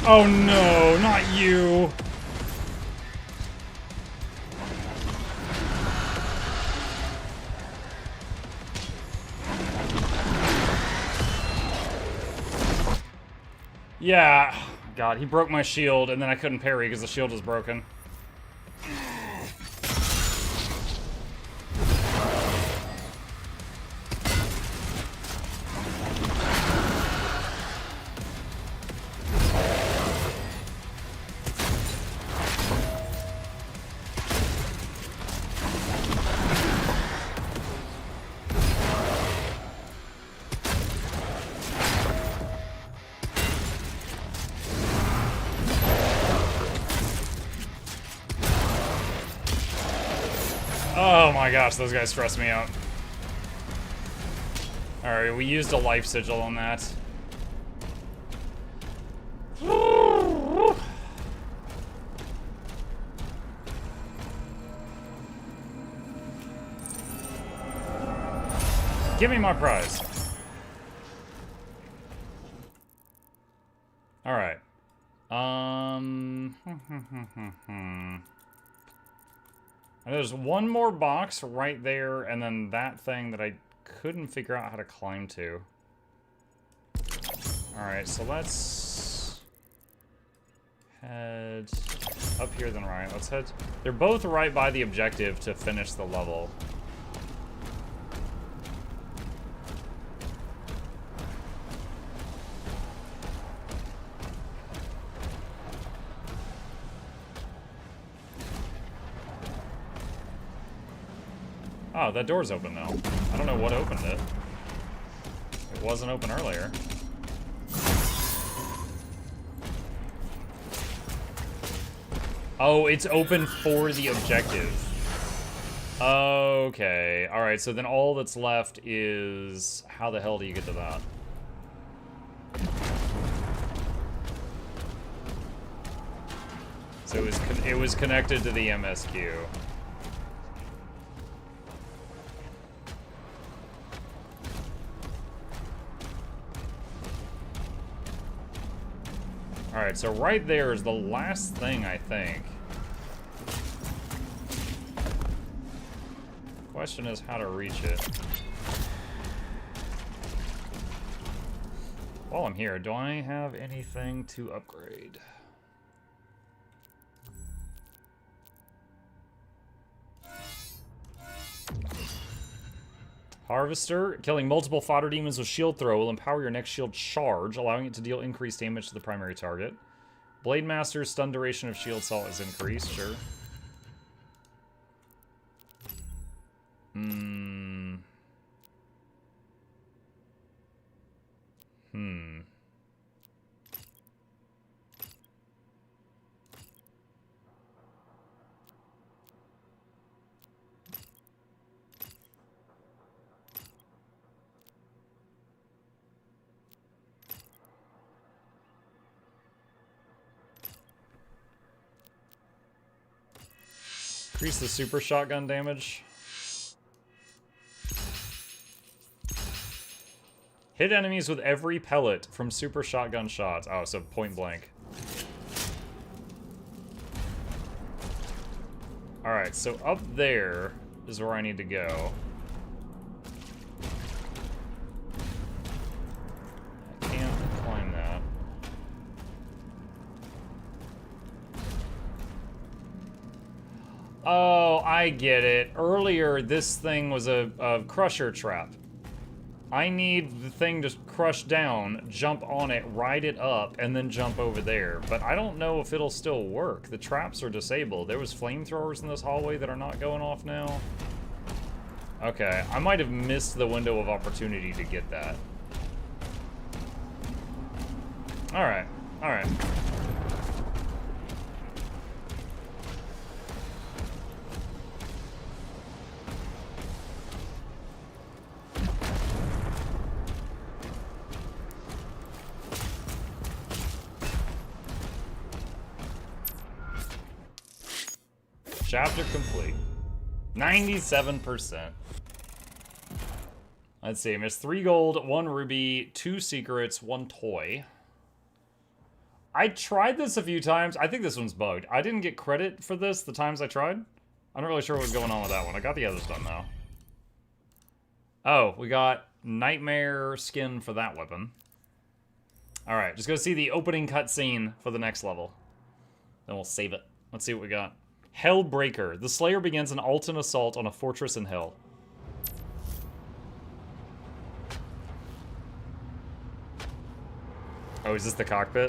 Oh no, not you! Yeah, God, he broke my shield and then I couldn't parry because the shield was broken. Oh my gosh, those guys stress me out. Alright, we used a life sigil on that. Give me my prize. Alright. There's one more box right there, and then that thing that I couldn't figure out how to climb to. Alright, so let's head up here then right. Let's head... They're both right by the objective to finish the level. Oh, that door's open now. I don't know what opened it. It wasn't open earlier. Oh, it's open for the objective. Okay. Alright, so then all that's left is... How the hell do you get to that? So it was connected to the MSQ. Alright, so right there is the last thing, I think. Question is how to reach it. While I'm here, do I have anything to upgrade? Harvester. Killing multiple fodder demons with shield throw will empower your next shield charge, allowing it to deal increased damage to the primary target. Blade Master's stun duration of shield salt is increased, sure. Increase the super shotgun damage. Hit enemies with every pellet from super shotgun shots. Oh, so point blank. Alright, so up there is where I need to go. I can't climb that. Oh, I get it. Earlier, this thing was a crusher trap. I need the thing to crush down, jump on it, ride it up, and then jump over there. But I don't know if it'll still work. The traps are disabled. There was flamethrowers in this hallway that are not going off now. Okay, I might have missed the window of opportunity to get that. Alright, alright. Chapter complete. 97%. Let's see, I missed 3 gold, 1 ruby, 2 secrets, 1 toy. I tried this a few times. I think this one's bugged. I didn't get credit for this the times I tried. I'm not really sure what was going on with that one. I got the others done, though. Oh, we got nightmare skin for that weapon. Alright, just go see the opening cutscene for the next level. Then we'll save it. Let's see what we got. Hellbreaker. The Slayer begins an Altan assault on a fortress in hell. Oh, is this the cockpit?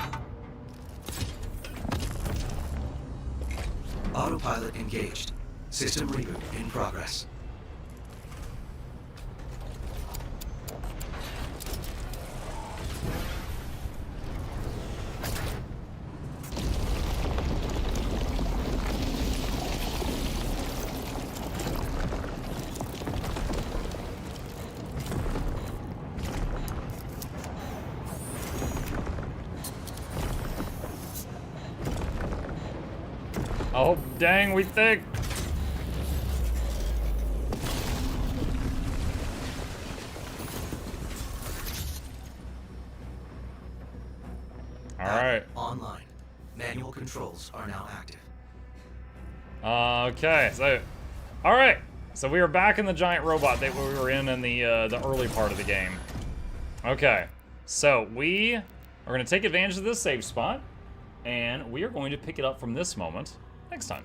Autopilot engaged. System reboot in progress. Oh, dang, we think. All right. Online. Manual controls are now active. Okay, so, all right. So we are back in the giant robot that we were in the early part of the game. Okay, so we are going to take advantage of this save spot, and we are going to pick it up from this moment next time.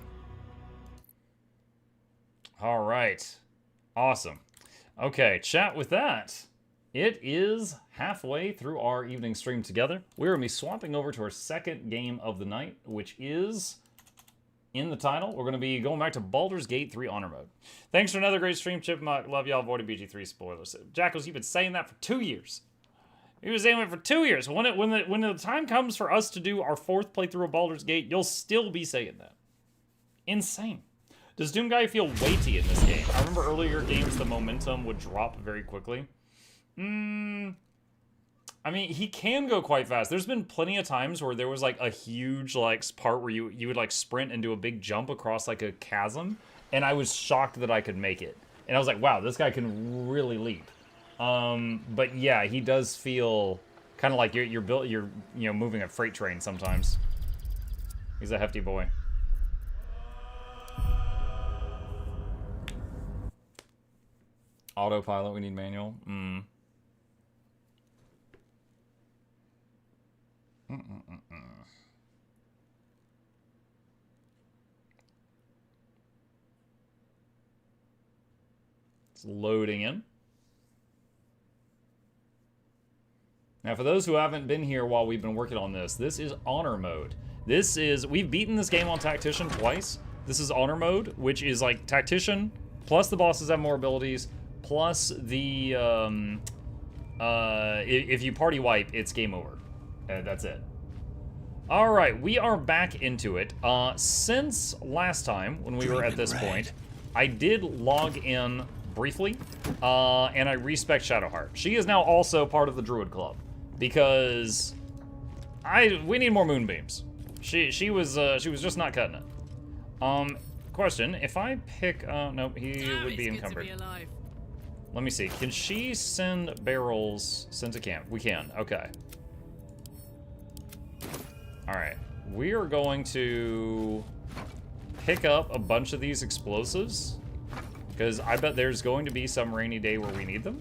All right. Awesome. Okay, chat, with that, it is halfway through our evening stream together. We're going to be swapping over to our second game of the night, which is in the title. We're going to be going back to Baldur's Gate 3 Honor Mode. Thanks for another great stream, Chipmunk. Love y'all. Avoided BG3 spoilers. Jackals, you've been saying that for 2 years. You've been saying that for 2 years. When the time comes for us to do our 4th playthrough of Baldur's Gate, you'll still be saying that. Insane. Does Doomguy feel weighty in this game? I remember earlier games, the momentum would drop very quickly. I mean, he can go quite fast. There's been plenty of times where there was like a huge like part where you would like sprint and do a big jump across like a chasm, and I was shocked that I could make it. And I was like, wow, this guy can really leap. But yeah, he does feel kind of like you're moving a freight train sometimes. He's a hefty boy. Autopilot, we need manual. It's loading in. Now, for those who haven't been here while we've been working on this is honor mode. We've beaten this game on tactician twice. This is honor mode, which is like tactician, plus the bosses have more abilities, plus the, if you party wipe, it's game over. That's it. All right, we are back into it. Since last time, when we were at this point, I did log in briefly, and I respec Shadowheart. She is now also part of the Druid Club, because we need more moonbeams. She was just not cutting it. Question, if I pick, nope, he would be encumbered. Let me see, can she send barrels sent to camp? We can, okay. Alright, we are going to pick up a bunch of these explosives, because I bet there's going to be some rainy day where we need them.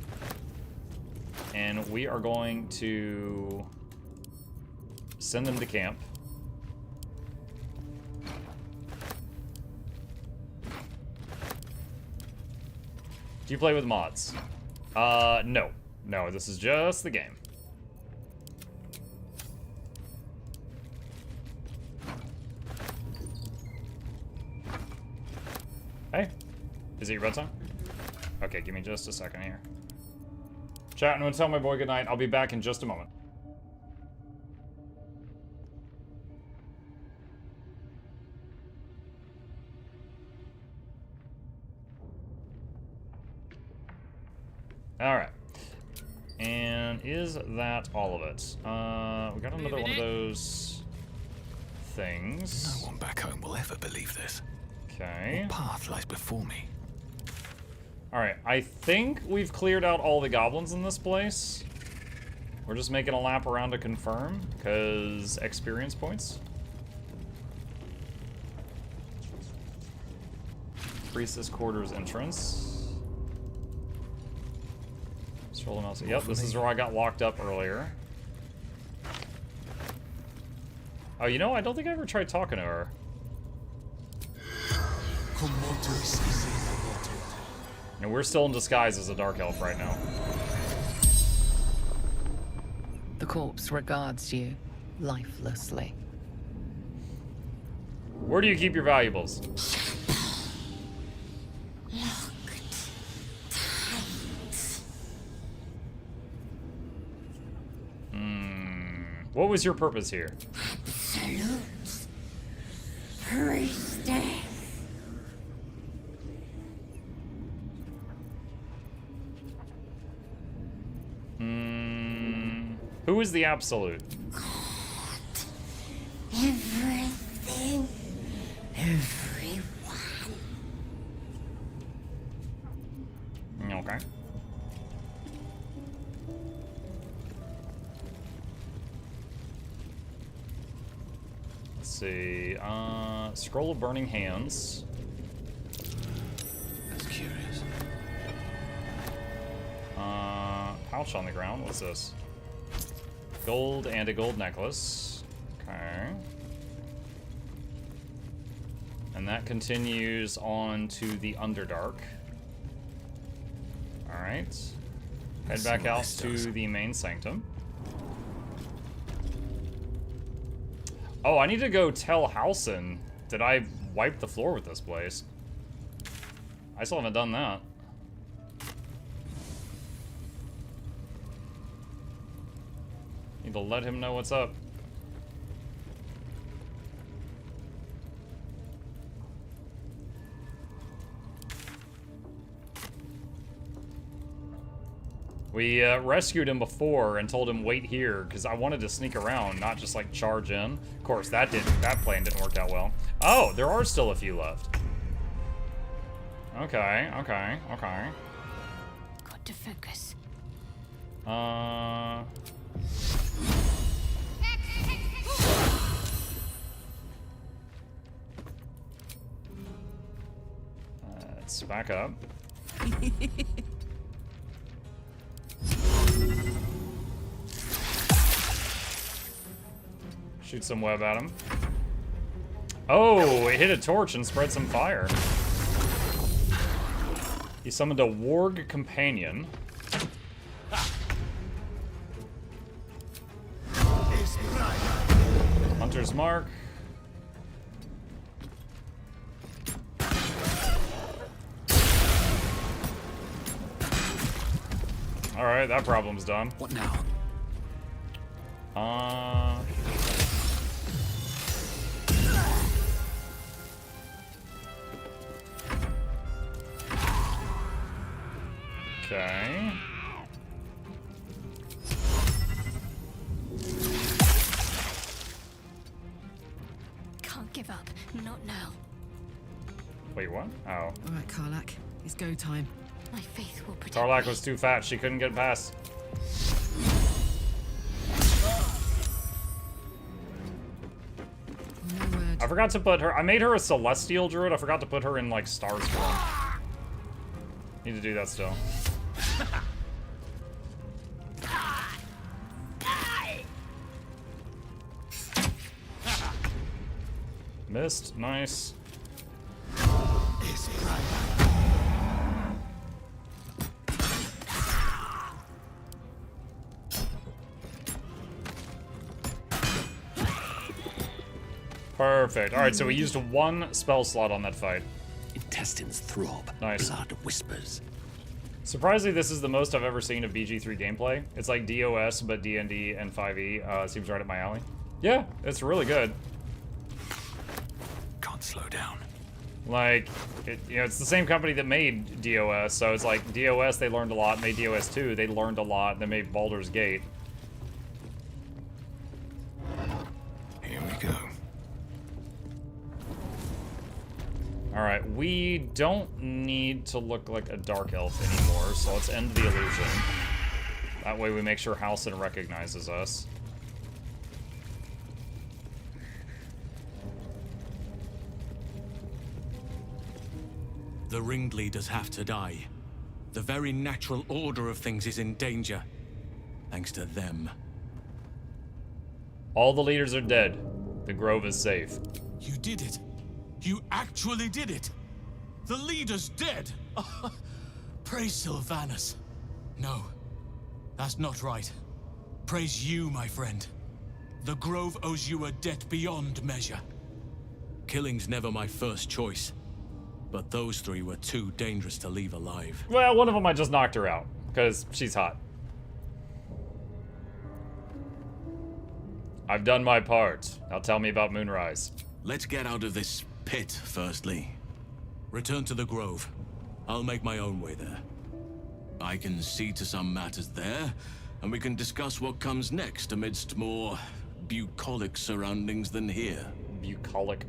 And we are going to send them to camp. Do you play with mods? No. No, this is just the game. Hey, is it your bedtime? Okay, give me just a second here. Chat, I'm gonna tell my boy goodnight. I'll be back in just a moment. Alright. And is that all of it? We got another one of those things. No one back home will ever believe this. Okay. What path lies before me? Alright, I think we've cleared out all the goblins in this place. We're just making a lap around to confirm, because experience points. Priestess quarters entrance. Scroll mouse. Yep, this is where I got locked up earlier. Oh, you know, I don't think I ever tried talking to her. And we're still in disguise as a dark elf right now. The corpse regards you lifelessly. Where do you keep your valuables? What was your purpose here? Absolute priestess. Who is the absolute? God. Everything. Everyone. Okay. Let's see. Scroll of Burning Hands. That's curious. Pouch on the ground. What's this? Gold and a gold necklace. Okay. And that continues on to the Underdark. Alright. Head back out to the main sanctum. Oh, I need to go tell Halson that I wiped the floor with this place. I still haven't done that. Need to let him know what's up. We rescued him before and told him wait here because I wanted to sneak around, not just like charge in. Of course, that plan didn't work out well. Oh, there are still a few left. Okay. Got to focus. Let's back up. Shoot some web at him. Oh, it hit a torch and spread some fire. He summoned a warg companion. Hunter's mark. Alright, that problem's done. What now? Okay. Can't give up. Not now. Wait, what? Oh. All right, Karlak. It's go time. My faith will protect Karlak me. was too fat. She couldn't get past. No word. I forgot to put her... I made her a celestial druid. I forgot to put her in, like, stars form. Need to do that still. Missed. Nice. Perfect. Alright, so we used one spell slot on that fight. Intestines throb. Nice. Blood whispers. Surprisingly, this is the most I've ever seen of BG3 gameplay. It's like DOS, but D&D and 5e. Seems right up my alley. Yeah, it's really good. Can't slow down. Like, it's the same company that made DOS, so it's like DOS, they learned a lot, made DOS 2, they learned a lot, they made Baldur's Gate. Here we go. Alright, we don't need to look like a dark elf anymore, so let's end the illusion. That way we make sure Halsin recognizes us. The ringleaders have to die. The very natural order of things is in danger. Thanks to them. All the leaders are dead. The grove is safe. You did it. You actually did it. The leader's dead. Praise Sylvanus. No, that's not right. Praise you, my friend. The grove owes you a debt beyond measure. Killing's never my first choice. But those three were too dangerous to leave alive. Well, one of them I just knocked her out, because she's hot. I've done my part. Now tell me about Moonrise. Let's get out of this pit, firstly. Return to the grove. I'll make my own way there. I can see to some matters there, and we can discuss what comes next amidst more bucolic surroundings than here. Bucolic.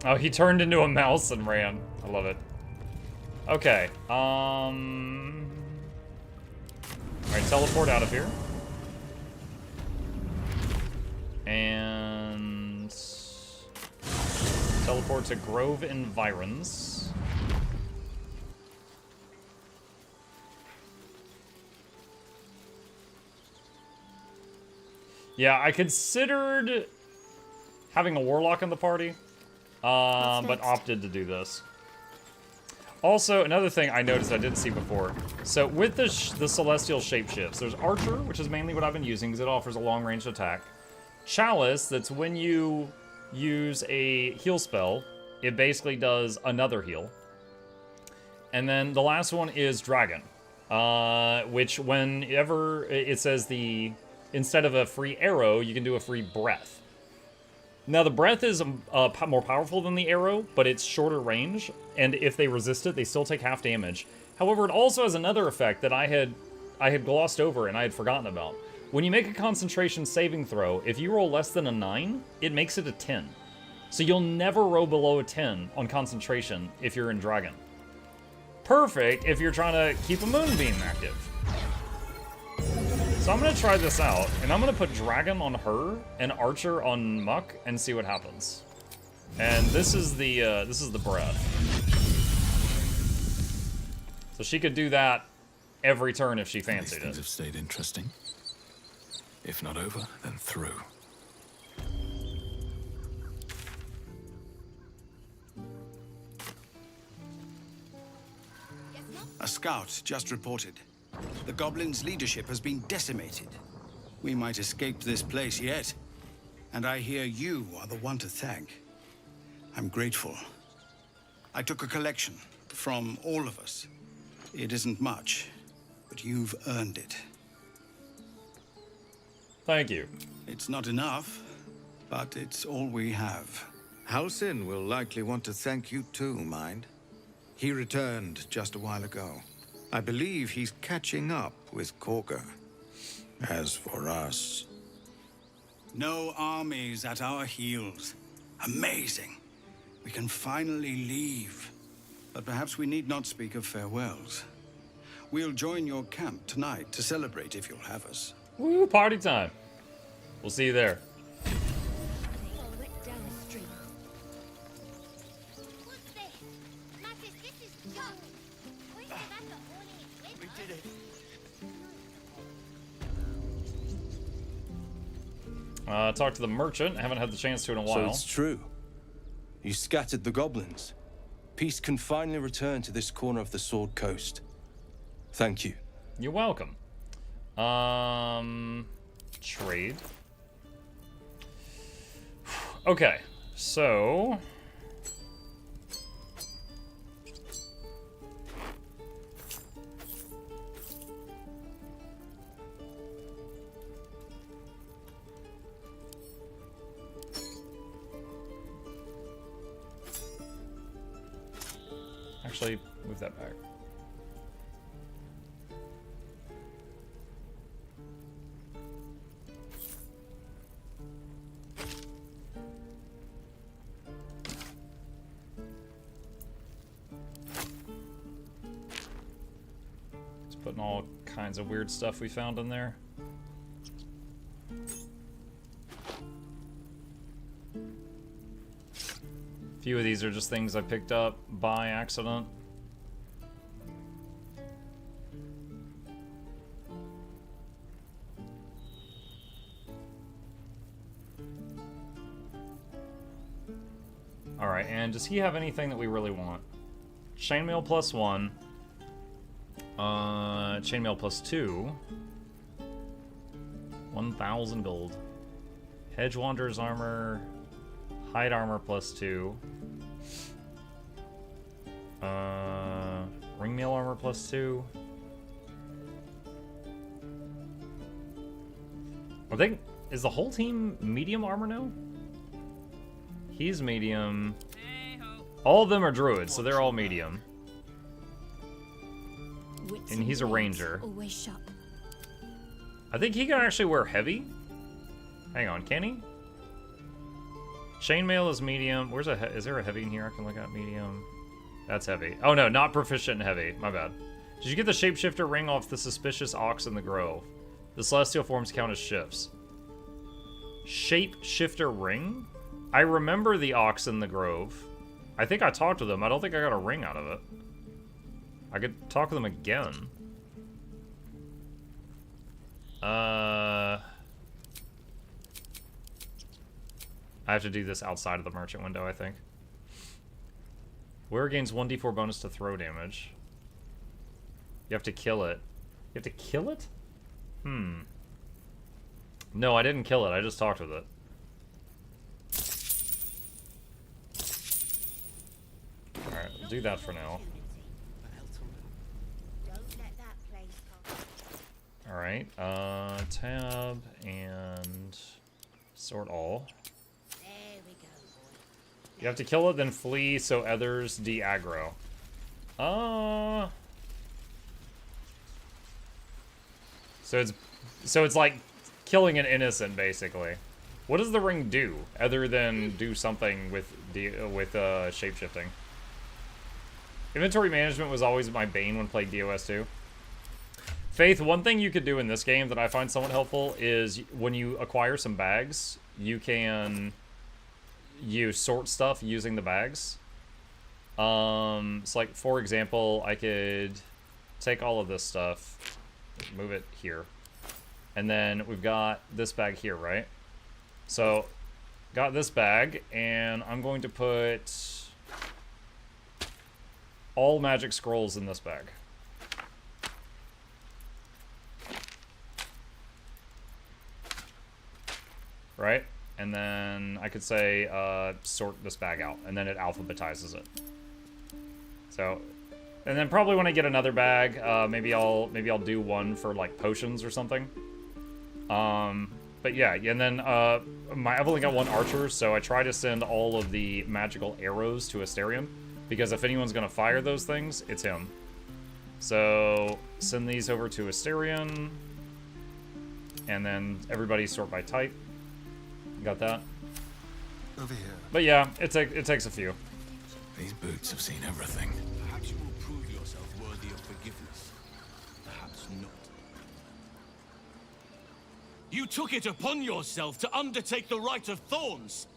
Oh, he turned into a mouse and ran. I love it. Okay, alright, teleport out of here. And teleport to Grove Environs. Yeah, I considered having a warlock in the party, but opted to do this. Also, another thing I noticed I didn't see before. So with the Celestial Shapeshifts, there's Archer, which is mainly what I've been using because it offers a long-range attack. Chalice, that's when you use a heal spell, it basically does another heal. And then the last one is Dragon, which whenever it says instead of a free arrow, you can do a free breath. Now, the breath is more powerful than the arrow, but it's shorter range, and if they resist it, they still take half damage. However, it also has another effect that I had glossed over and I had forgotten about. When you make a concentration saving throw, if you roll less than a 9, it makes it a 10. So you'll never roll below a 10 on concentration if you're in Dragon. Perfect if you're trying to keep a Moonbeam active. So I'm gonna try this out, and I'm gonna put Dragon on her and Archer on Muck and see what happens. And this is the breath. So she could do that every turn if she fancied it. Things have stayed interesting. If not over, then through. A scout just reported. The goblins' leadership has been decimated. We might escape this place yet. And I hear you are the one to thank. I'm grateful. I took a collection from all of us. It isn't much, but you've earned it. Thank you. It's not enough, but it's all we have. Halsin will likely want to thank you too, mind. He returned just a while ago. I believe he's catching up with Korga. As for us... No armies at our heels. Amazing. We can finally leave. But perhaps we need not speak of farewells. We'll join your camp tonight to celebrate if you'll have us. Woo, party time. We'll see you there. Talk to the merchant. I haven't had the chance to in a while. So it's true. You scattered the goblins. Peace can finally return to this corner of the Sword Coast. Thank you. You're welcome. Trade. Okay, so... Actually, move that back. Just putting all kinds of weird stuff we found in there. A few of these are just things I picked up by accident. Alright, and does he have anything that we really want? Chainmail +1. Chainmail +2. 1,000 gold. Hedge Wanderer's armor. Hide armor +2. Ringmail armor +2. I think, is the whole team medium armor now? He's medium. All of them are druids, so they're all medium. And he's a ranger. I think he can actually wear heavy. Hang on, can he? Chainmail is medium. Is there a heavy in here I can look at? Medium. That's heavy. Oh no, not proficient in heavy. My bad. Did you get the shapeshifter ring off the suspicious ox in the grove? The celestial forms count as shifts. Shapeshifter ring? I remember the ox in the grove. I think I talked to them. I don't think I got a ring out of it. I could talk to them again. I have to do this outside of the merchant window, I think. Wearer gains 1d4 bonus to throw damage. You have to kill it. You have to kill it? No, I didn't kill it. I just talked with it. Alright, we'll do that for now. Alright, tab and sort all. You have to kill it, then flee so others de-aggro. So it's like killing an innocent, basically. What does the ring do other than do something with shape-shifting? Inventory management was always my bane when playing DOS 2. Faith, one thing you could do in this game that I find somewhat helpful is when you acquire some bags, you sort stuff using the bags. So like, for example, I could take all of this stuff, move it here, and then we've got this bag here, right? So, got this bag, and I'm going to put all magic scrolls in this bag. Right? And then I could say, sort this bag out, and then it alphabetizes it. So, and then probably when I get another bag, maybe I'll do one for like potions or something. But yeah, and then I've only got one archer, so I try to send all of the magical arrows to Asterion, because if anyone's gonna fire those things, it's him. So send these over to Asterion, and then everybody sort by type. Got that? Over here. But yeah, it takes a few. These boots have seen everything. Perhaps you will prove yourself worthy of forgiveness. Perhaps not. You took it upon yourself to undertake the Rite of Thorns.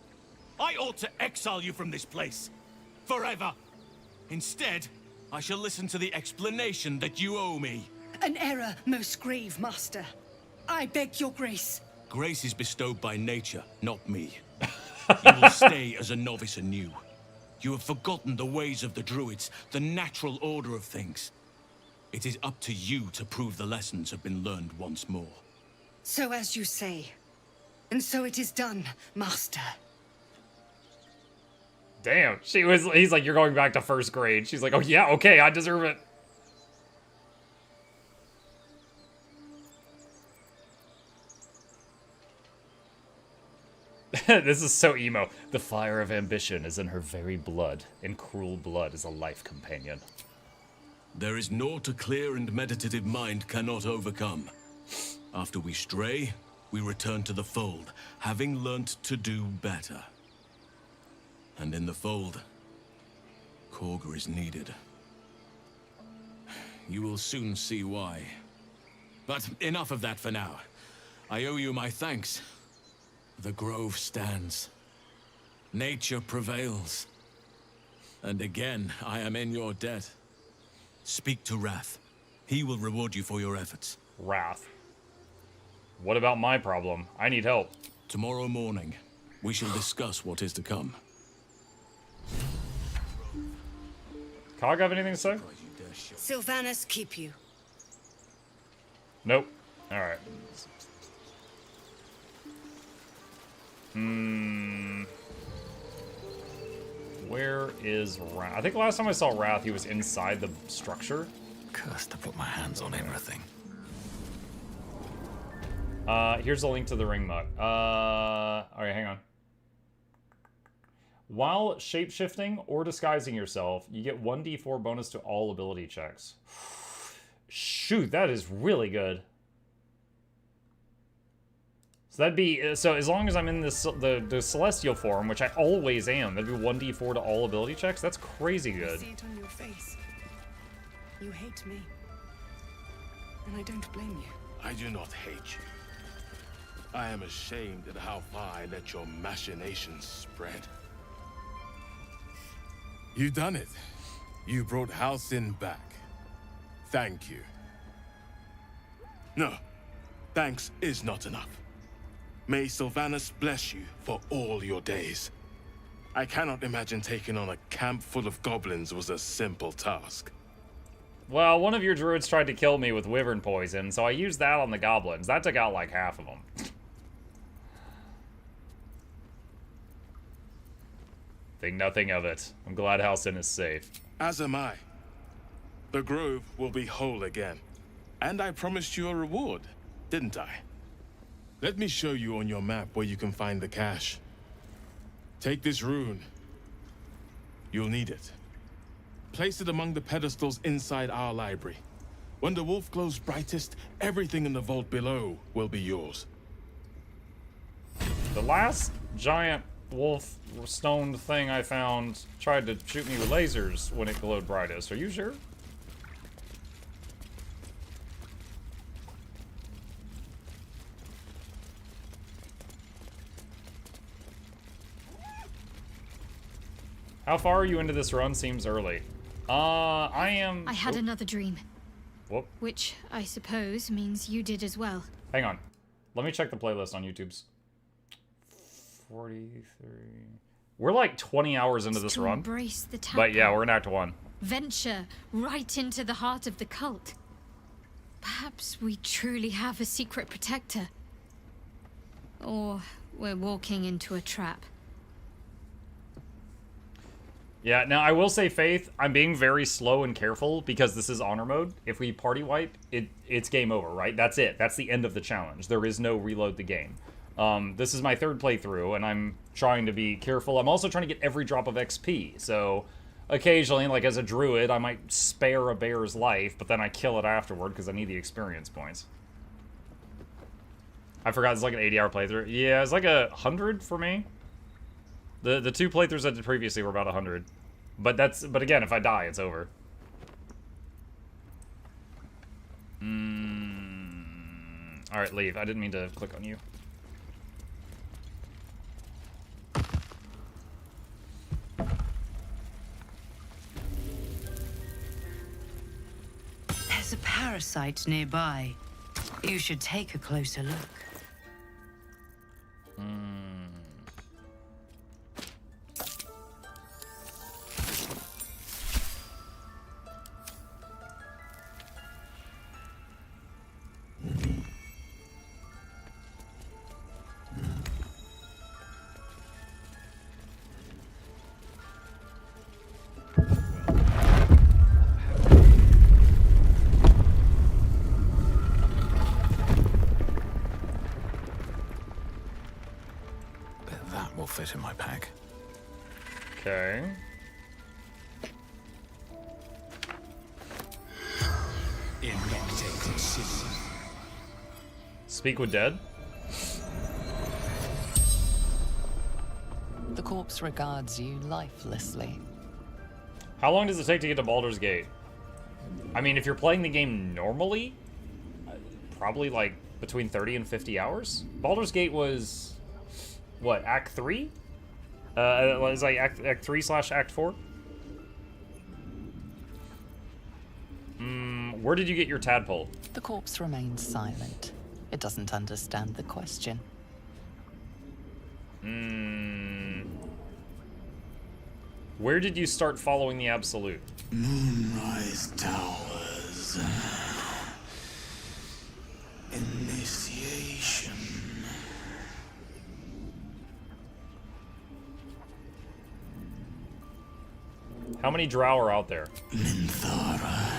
I ought to exile you from this place. Forever. Instead, I shall listen to the explanation that you owe me. An error, most grave master. I beg your grace. Grace is bestowed by nature, not me. You will stay as a novice anew. You have forgotten the ways of the druids, the natural order of things. It is up to you to prove the lessons have been learned once more. So as you say. And so it is done, master. Damn, he's like, you're going back to first grade. She's like, oh yeah, okay, I deserve it. This is so emo. The fire of ambition is in her very blood, and cruel blood is a life companion. There is naught a clear and meditative mind cannot overcome. After we stray, we return to the fold, having learnt to do better. And in the fold, Korga is needed. You will soon see why. But enough of that for now. I owe you my thanks. The grove stands. Nature prevails. And again, I am in your debt. Speak to Wrath. He will reward you for your efforts. Wrath. What about my problem? I need help. Tomorrow morning, we shall discuss what is to come. Cog have anything to say? Sylvanas keep you. Nope. Alright. Where is Wrath? I think last time I saw Wrath, he was inside the structure. Cursed to put my hands on everything. Here's a link to the ring mug. Alright, hang on. While shape-shifting or disguising yourself, you get 1d4 bonus to all ability checks. Shoot, that is really good. So that'd be, so as long as I'm in this, the celestial form, which I always am, that'd be 1d4 to all ability checks. That's crazy good. I see it on your face. You hate me. And I don't blame you. I do not hate you. I am ashamed at how far I let your machinations spread. You done it. You brought Halcyon back. Thank you. No, thanks is not enough. May Sylvanas bless you for all your days. I cannot imagine taking on a camp full of goblins was a simple task. Well, one of your druids tried to kill me with wyvern poison, so I used that on the goblins. That took out like half of them. Think nothing of it. I'm glad Halcyon is safe. As am I. The grove will be whole again. And I promised you a reward, didn't I? Let me show you on your map where you can find the cache. Take this rune. You'll need it. Place it among the pedestals inside our library. When the wolf glows brightest, everything in the vault below will be yours. The last giant wolf stoned thing I found tried to shoot me with lasers when it glowed brightest. Are you sure? How far are you into this run? Seems early. I had another dream. Whoop. Which, I suppose, means you did as well. Hang on. Let me check the playlist on YouTube's. 43. We're like 20 hours into this run. Embrace the but yeah, we're in Act 1. Venture right into the heart of the cult. Perhaps we truly have a secret protector. Or we're walking into a trap. Yeah, now I will say, Faith, I'm being very slow and careful because this is honor mode. If we party wipe, it's game over, right? That's it. That's the end of the challenge. There is no reload the game. This is my third playthrough, and I'm trying to be careful. I'm also trying to get every drop of XP, so occasionally, like as a druid, I might spare a bear's life, but then I kill it afterward because I need the experience points. I forgot it's like an 80-hour playthrough. Yeah, it's like 100 for me. The two playthroughs I did previously were about 100. But again, if I die, it's over. Alright, leave. I didn't mean to click on you. There's a parasite nearby. You should take a closer look. Fit in my pack. Okay. Speak with dead? The corpse regards you lifelessly. How long does it take to get to Baldur's Gate? I mean, if you're playing the game normally, probably like between 30 and 50 hours. Baldur's Gate was... what, Act 3? It's like Act 3 / Act 4? Where did you get your tadpole? The corpse remains silent. It doesn't understand the question. Where did you start following the Absolute? Moonrise Towers. Initiation. How many drow are out there? Minthara.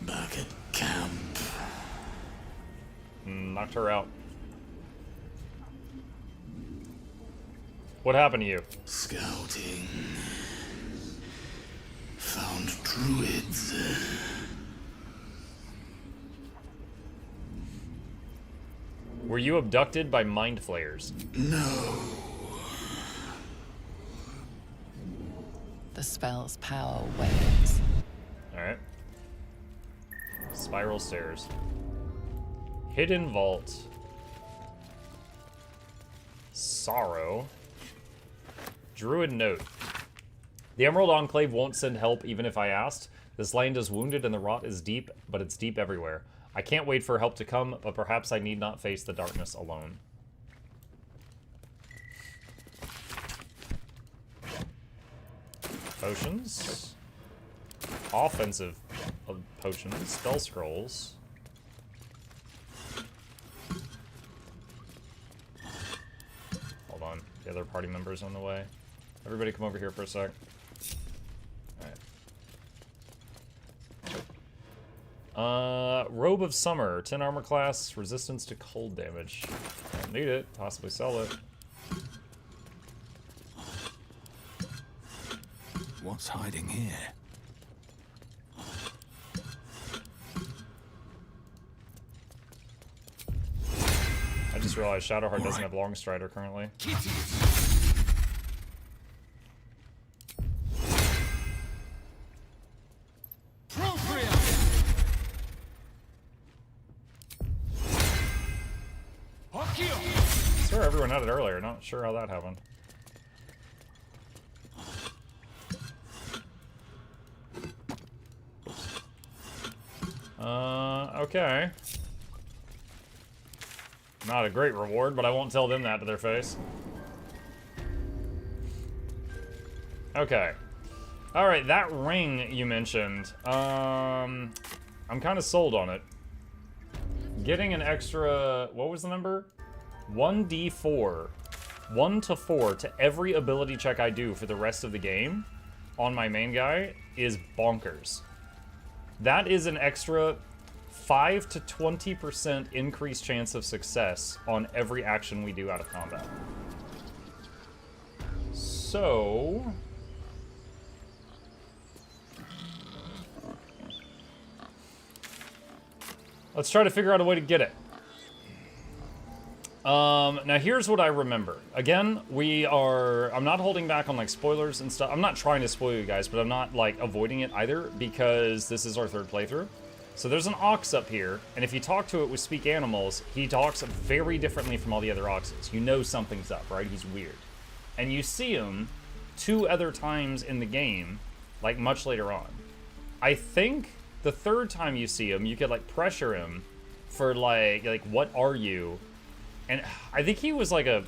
Back at camp. Knocked her out. What happened to you? Scouting. Found druids. Were you abducted by mind flayers? No. The spell's power wanes. Alright. Spiral stairs. Hidden vault. Sorrow. Druid note. The Emerald Enclave won't send help even if I asked. This land is wounded and the rot is deep, but it's deep everywhere. I can't wait for help to come, but perhaps I need not face the darkness alone. Potions. Offensive potions. Spell scrolls. Hold on. The other party members on the way. Everybody come over here for a sec. Alright. Robe of Summer. 10 armor class. Resistance to cold damage. Don't need it. Possibly sell it. What's hiding here? just realized Shadowheart doesn't have Longstrider currently. I swear everyone had it earlier. Not sure how that happened. Okay. Not a great reward, but I won't tell them that to their face. Okay. Alright, that ring you mentioned. I'm kind of sold on it. Getting an extra... What was the number? 1d4. 1 to 4 to every ability check I do for the rest of the game on my main guy is bonkers. That is an extra 5 to 20% increased chance of success on every action we do out of combat. So... let's try to figure out a way to get it. Now here's what I remember. Again, I'm not holding back on like spoilers and stuff. I'm not trying to spoil you guys, but I'm not like avoiding it either because this is our third playthrough. So there's an ox up here, and if you talk to it with Speak Animals, he talks very differently from all the other oxes. You know something's up, right? He's weird. And you see him 2 other times in the game, like much later on. I think the third time you see him, you could like pressure him for like what are you? And I think he was like a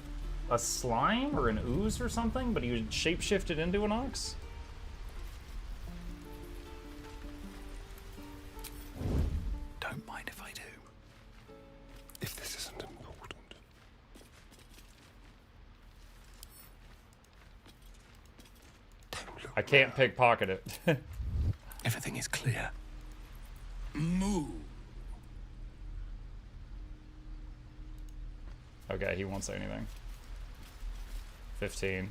slime or an ooze or something, but he was shapeshifted into an ox. Don't mind if I do. If this isn't important. I can't pickpocket it. Everything is clear. Move. Okay, he won't say anything. 15.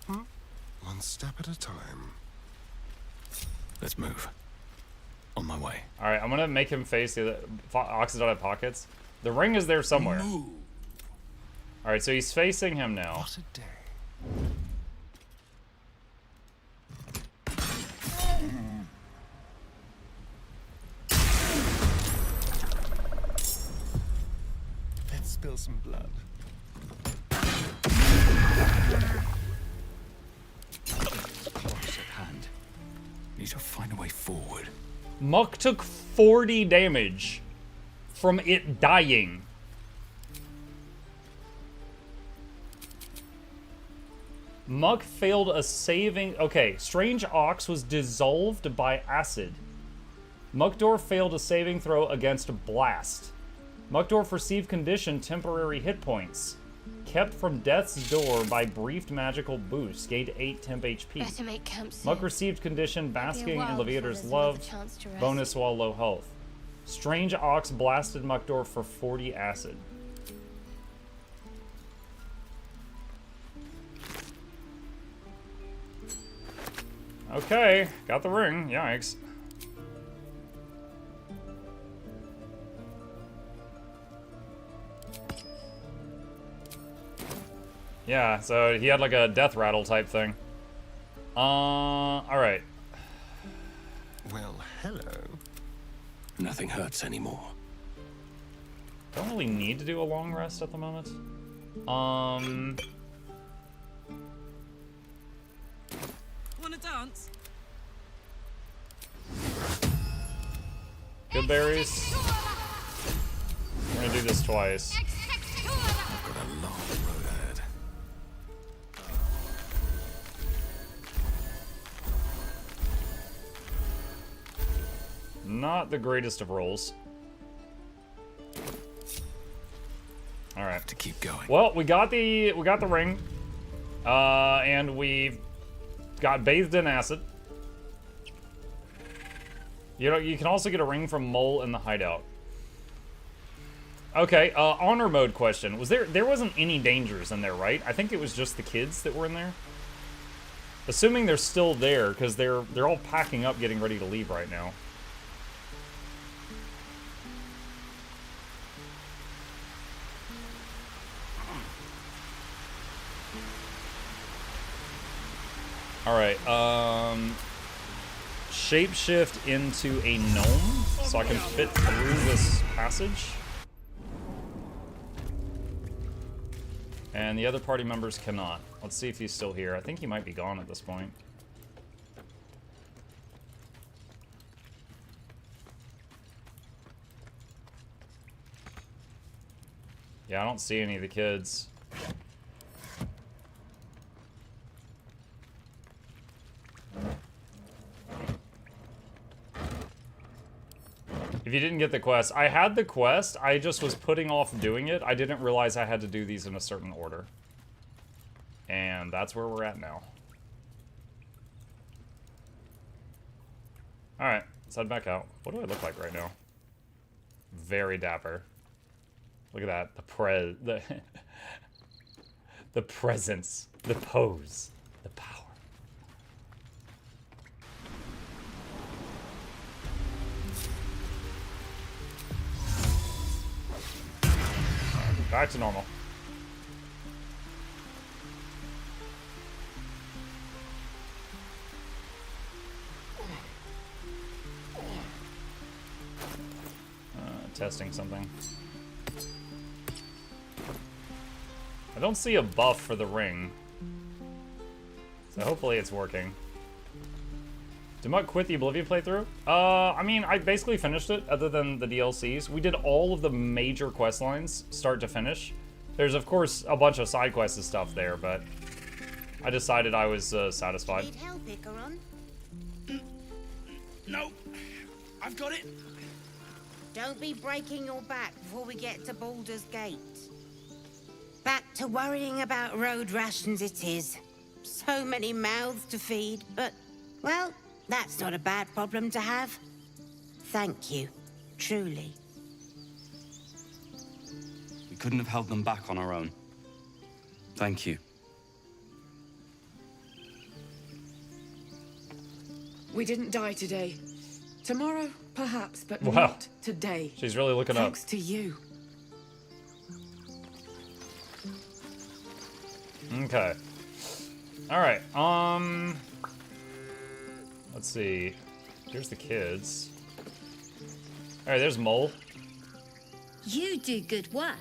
One step at a time. Let's move. On my way. Alright, I'm gonna make him face the other... Oxes don't have pockets. The ring is there somewhere. Alright, so he's facing him now. What a day. Let's spill some blood. Close at hand. Need to find a way forward. Muk took 40 damage from it dying. Muk failed a saving... Okay, Strange Ox was dissolved by acid. Mukdorf failed a saving throw against Blast. Mukdorf received condition temporary hit points. Kept from death's door by briefed magical boost. Gained 8 temp HP. Better make camp soon. Muk received condition basking in Leviator's love. Bonus while low health. Strange Ox blasted Mukdorf for 40 acid. Okay, got the ring. Yikes. Yeah, so he had like a death rattle type thing. Alright. Well, hello. Nothing hurts anymore. Don't really need to do a long rest at the moment. Wanna dance? Good berries. We're gonna do this twice. I've got a long road ahead. Not the greatest of rolls. All right. Have to keep going. Well, we got the ring, and we got bathed in acid. You know, you can also get a ring from Mole in the hideout. Okay, honor mode question. There wasn't any dangers in there, right? I think it was just the kids that were in there. Assuming they're still there, because they're all packing up, getting ready to leave right now. Alright, shapeshift into a gnome so I can fit through this passage. And the other party members cannot. Let's see if he's still here. I think he might be gone at this point. Yeah, I don't see any of the kids. If you didn't get the quest, I had the quest, I just was putting off doing it. I didn't realize I had to do these in a certain order. And that's where we're at now. Alright, let's head back out. What do I look like right now? Very dapper. Look at that. The presence. The pose. The power. Back to normal. Testing something. I don't see a buff for the ring. So hopefully it's working. Did Muck quit the Oblivion playthrough? I mean, I basically finished it, other than the DLCs. We did all of the major quest lines, start to finish. There's, of course, a bunch of side quests and stuff there, but I decided I was satisfied. Need help, Icaron? No, I've got it. Don't be breaking your back before we get to Baldur's Gate. Back to worrying about road rations it is. So many mouths to feed, but, well, that's not a bad problem to have. Thank you, truly. We couldn't have held them back on our own. Thank you. We didn't die today. Tomorrow, perhaps, but Wow. not today. She's really looking up. Thanks to you. Okay. Alright, let's see. Here's the kids. Alright, there's Mole. You do good work.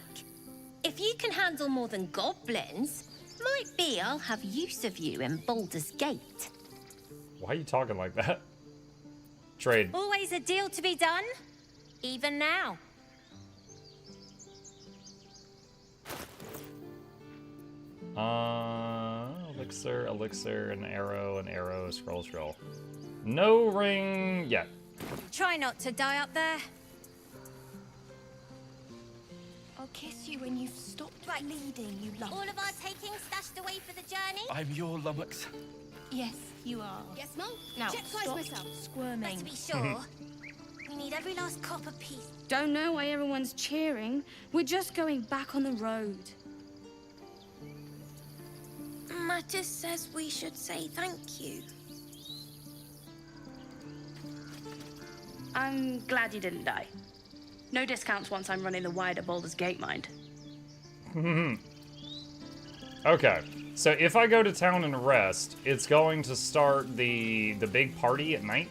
If you can handle more than goblins, might be I'll have use of you in Baldur's Gate. Why are you talking like that? Trade. Always a deal to be done, even now. Elixir, an arrow, scroll. No ring yet. Try not to die up there. I'll kiss you when you've stopped bleeding, you lummox. All of our taking stashed away for the journey? I'm your lummox. Yes, you are. Yes, Mum? Now, Check twice stop myself. squirming. Better be sure. We need every last copper piece. Don't know why everyone's cheering. We're just going back on the road. Mattis says we should say thank you. I'm glad you didn't die. No discounts once I'm running the wider Baldur's Gate, mind. Okay, so if I go to town and rest, it's going to start the big party at night?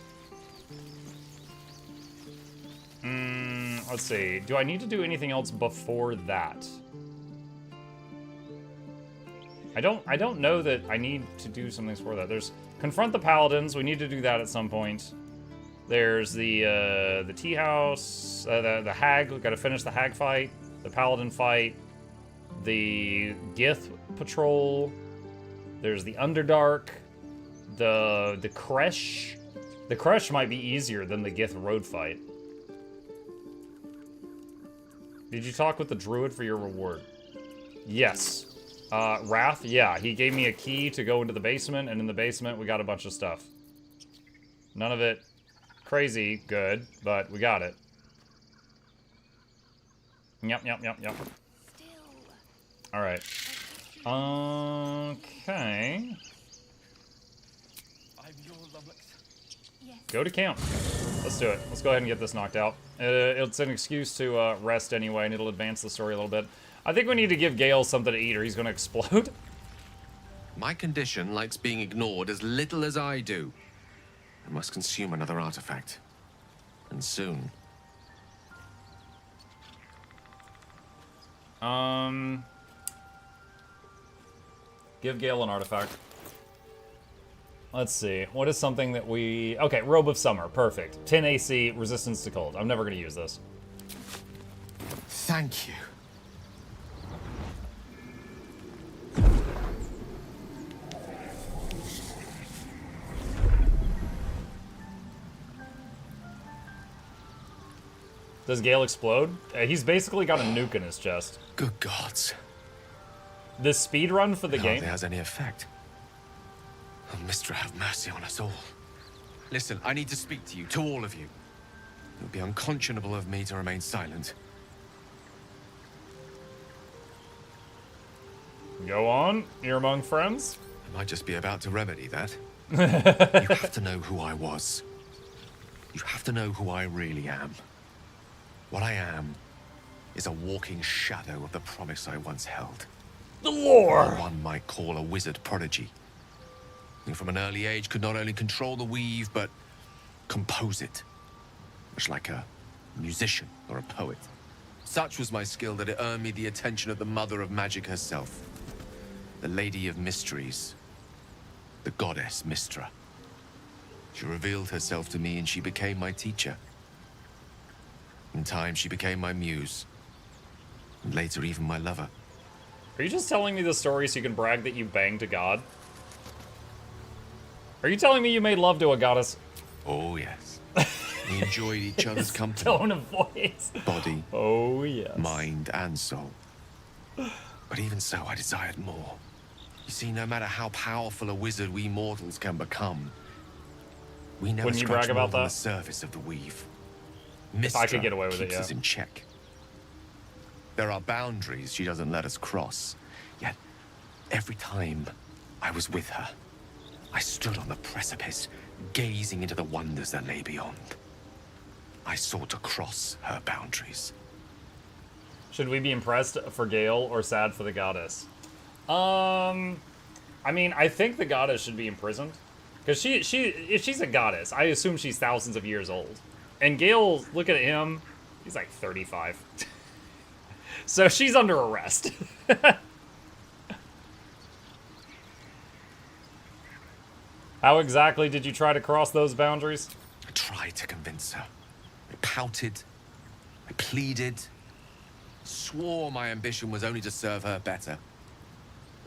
Let's see. Do I need to do anything else before that? I don't know that I need to do something for that. There's confront the paladins. We need to do that at some point. There's the tea house, the hag. We've got to finish the hag fight, the paladin fight, the Gith patrol. There's the Underdark, the Kresh. The Kresh might be easier than the Gith road fight. Did you talk with the druid for your reward? Yes. Wrath, yeah, he gave me a key to go into the basement, and in the basement we got a bunch of stuff. None of it crazy good, but we got it. Yep. Alright. Okay. Go to camp. Let's do it. Let's go ahead and get this knocked out. It's an excuse to rest anyway, and it'll advance the story a little bit. I think we need to give Gale something to eat or he's going to explode. My condition likes being ignored as little as I do. I must consume another artifact. And soon. Give Gale an artifact. Let's see. What is something that we... Okay, Robe of Summer. Perfect. 10 AC, resistance to cold. I'm never going to use this. Thank you. Does Gale explode? He's basically got a nuke in his chest. Good gods. This speed run for the It game? hardly has any effect. Oh, Mystra, have mercy on us all. Listen, I need to speak to you, to all of you. It would be unconscionable of me to remain silent. Go on. You're among friends. I might just be about to remedy that. You have to know who I was. You have to know who I really am. What I am is a walking shadow of the promise I once held. The lore! One might call a wizard prodigy. Who from an early age could not only control the weave, but compose it. Much like a musician or a poet. Such was my skill that it earned me the attention of the mother of magic herself. The Lady of Mysteries. The goddess Mystra. She revealed herself to me and she became my teacher. In time, she became my muse. And later, even my lover. Are you just telling me the story so you can brag that you banged a god? Are you telling me you made love to a goddess? Oh, yes. We enjoyed each other's company. Tone of voice. Body. Oh, yes. Mind and soul. But even so, I desired more. You see, no matter how powerful a wizard we mortals can become, we never Wouldn't you scratch brag more about than that? the surface of the weave. If I could get away with it, keeps yeah. us in check. There are boundaries she doesn't let us cross. Yet, every time I was with her, I stood on the precipice, gazing into the wonders that lay beyond. I sought to cross her boundaries. Should we be impressed for Gale or sad for the goddess? I mean, I think the goddess should be imprisoned. Because if she's a goddess, I assume she's thousands of years old. And Gale, look at him, he's like 35. So she's under arrest. How exactly did you try to cross those boundaries? I tried to convince her. I pouted. I pleaded. Swore my ambition was only to serve her better.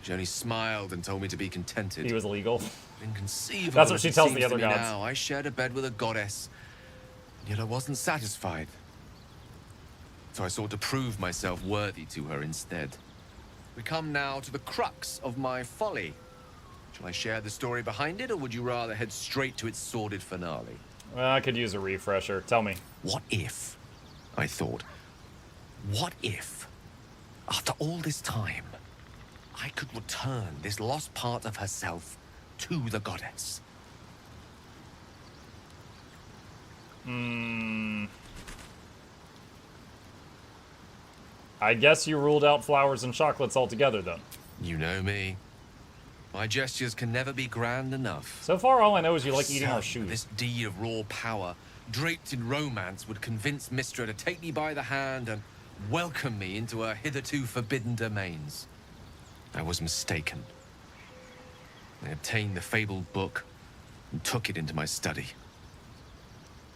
She only smiled and told me to be contented. He was legal. Inconceivable. That's what she tells the seems other to me gods. Now, I shared a bed with a goddess, and yet I wasn't satisfied. So I sought to prove myself worthy to her instead. We come now to the crux of my folly. Shall I share the story behind it, or would you rather head straight to its sordid finale? Well, I could use a refresher. Tell me. What if, I thought, what if, after all this time, I could return this lost part of herself to the goddess? I guess you ruled out flowers and chocolates altogether, then. You know me. My gestures can never be grand enough. So far, all I know is you like eating our Some, shoes. This deed of raw power, draped in romance, would convince Mystra to take me by the hand and welcome me into her hitherto forbidden domains. I was mistaken. I obtained the fabled book and took it into my study.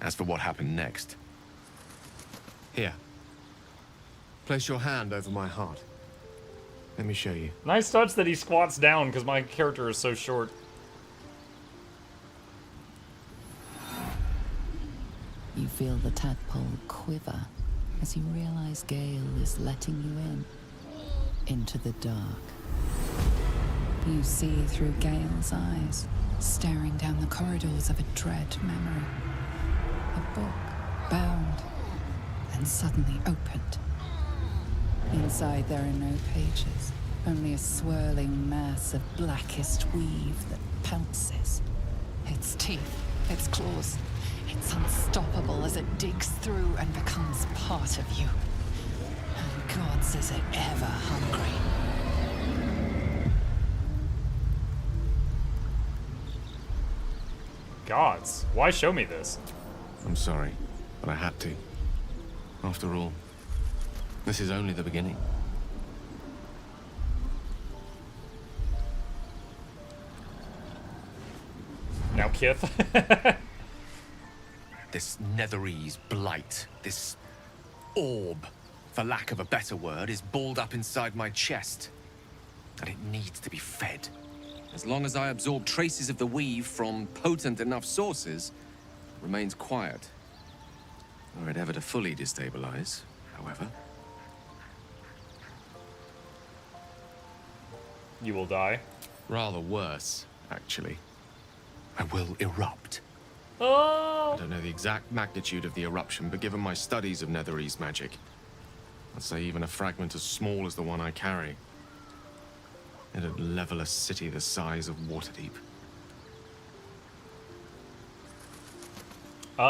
As for what happened next... Here. Place your hand over my heart. Let me show you. Nice touch that he squats down, because my character is so short. You feel the tadpole quiver as you realize Gale is letting you into the dark. You see through Gale's eyes, staring down the corridors of a dread memory. A book, bound, and suddenly opened. Inside there are no pages, only a swirling mass of blackest weave that pounces. Its teeth, its claws, it's unstoppable as it digs through and becomes part of you. And gods, is it ever hungry. Gods, why show me this? I'm sorry, but I had to. After all, this is only the beginning. Now, Kith. This Netherese blight, this orb, for lack of a better word, is balled up inside my chest. And it needs to be fed. As long as I absorb traces of the weave from potent enough sources, it remains quiet. Were it ever to fully destabilize, however. You will die. Rather worse, actually. I will erupt. Oh! I don't know the exact magnitude of the eruption, but given my studies of Netherese magic, I'd say even a fragment as small as the one I carry, it'd level a city the size of Waterdeep.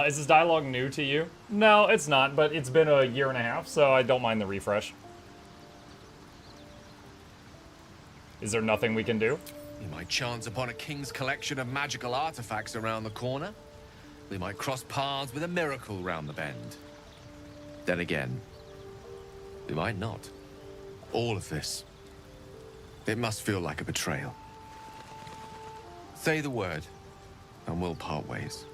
Is this dialogue new to you? No, it's not, but it's been a year and a half, so I don't mind the refresh. Is there nothing we can do? We might chance upon a king's collection of magical artifacts around the corner. We might cross paths with a miracle round the bend. Then again, we might not. All of this, it must feel like a betrayal. Say the word, and we'll part ways.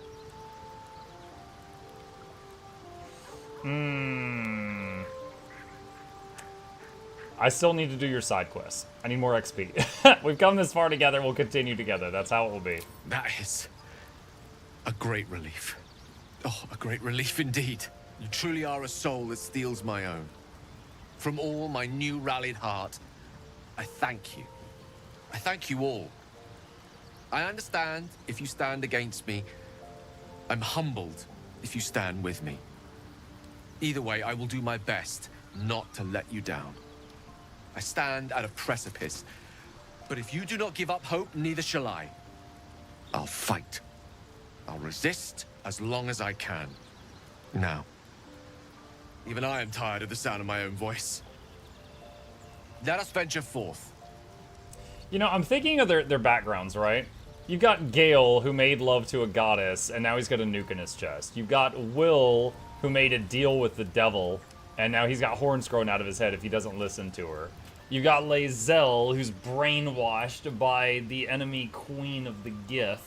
I still need to do your side quests. I need more XP. We've come this far together, we'll continue together. That's how it will be. That is a great relief. Oh, a great relief indeed. You truly are a soul that steals my own. From all my new rallied heart, I thank you. I thank you all. I understand if you stand against me. I'm humbled if you stand with me. Either way, I will do my best not to let you down. I stand at a precipice, but if you do not give up hope, neither shall I. I'll fight. I'll resist as long as I can. Now, even I am tired of the sound of my own voice. Let us venture forth. You know, I'm thinking of their backgrounds, right? You've got Gale, who made love to a goddess, and now he's got a nuke in his chest. You've got Will, who made a deal with the devil, and now he's got horns growing out of his head if he doesn't listen to her. You got Lae'zel, who's brainwashed by the enemy queen of the Gith.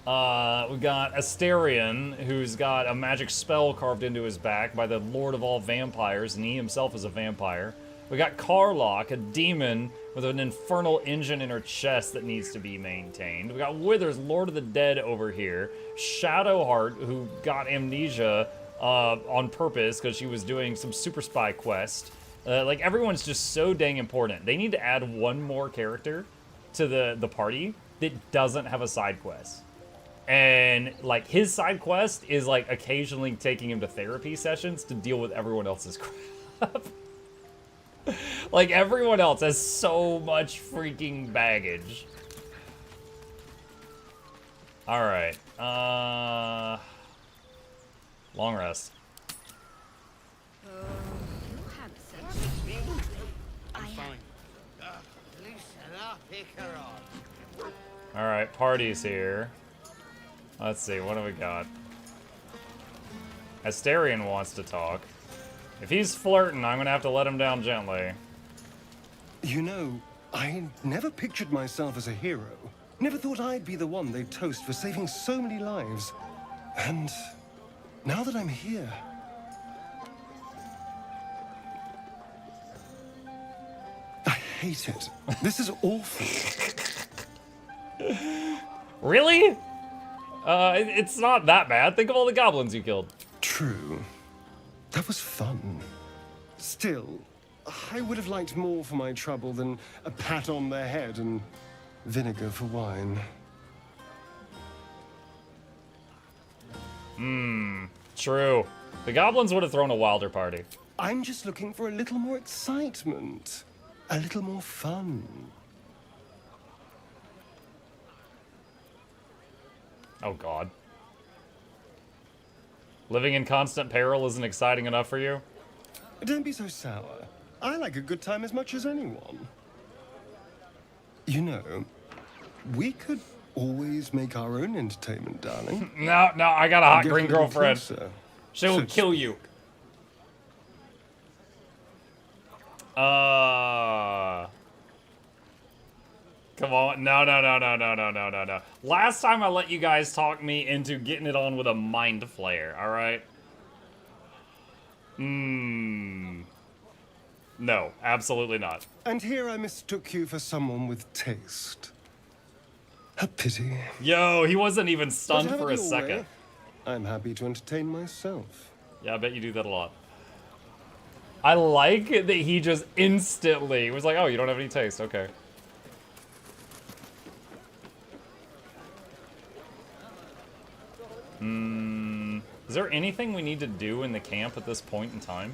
We got Asterion, who's got a magic spell carved into his back by the Lord of all Vampires, and he himself is a vampire. We got Karlach, a demon with an infernal engine in her chest that needs to be maintained. We got Withers, Lord of the Dead over here. Shadowheart, who got amnesia on purpose because she was doing some super spy quest. Like, everyone's just so dang important. They need to add one more character to the party that doesn't have a side quest. And, like, his side quest is, like, occasionally taking him to therapy sessions to deal with everyone else's crap. Like, everyone else has so much freaking baggage. Alright. Long rest. Alright, party's here. Let's see, what do we got? Asterion wants to talk. If he's flirting, I'm gonna have to let him down gently. You know, I never pictured myself as a hero. Never thought I'd be the one they'd toast for saving so many lives. And now that I'm here... I hate it. This is awful. Really? It's not that bad. Think of all the goblins you killed. True. That was fun. Still, I would have liked more for my trouble than a pat on the head and vinegar for wine. True. The goblins would have thrown a wilder party. I'm just looking for a little more excitement. A little more fun. Oh, God. Living in constant peril isn't exciting enough for you? Don't be so sour. I like a good time as much as anyone. You know, we could always make our own entertainment, darling. No, I got a hot Get green a little girlfriend. closer. She will So kill you. Come on. No. Last time I let you guys talk me into getting it on with a mind flayer, alright? No, absolutely not. And here I mistook you for someone with taste. A pity. Yo, he wasn't even But stunned have for it a your second. way. I'm happy to entertain myself. Yeah, I bet you do that a lot. I like that he just instantly was like, oh, you don't have any taste, okay. Is there anything we need to do in the camp at this point in time?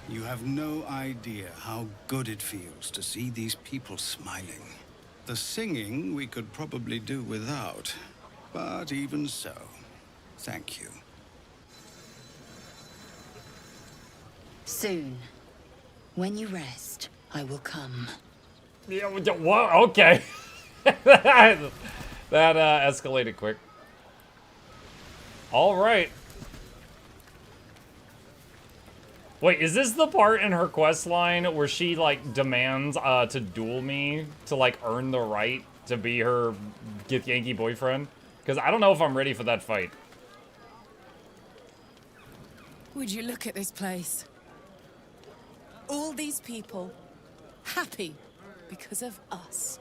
You have no idea how good it feels to see these people smiling. The singing we could probably do without, but even so, thank you. Soon, when you rest, I will come. Yeah, whoa, okay. that escalated quick. All right. Wait, is this the part in her quest line where she, like, demands to duel me to, like, earn the right to be her Yankee boyfriend? Because I don't know if I'm ready for that fight. Would you look at this place? All these people happy because of us.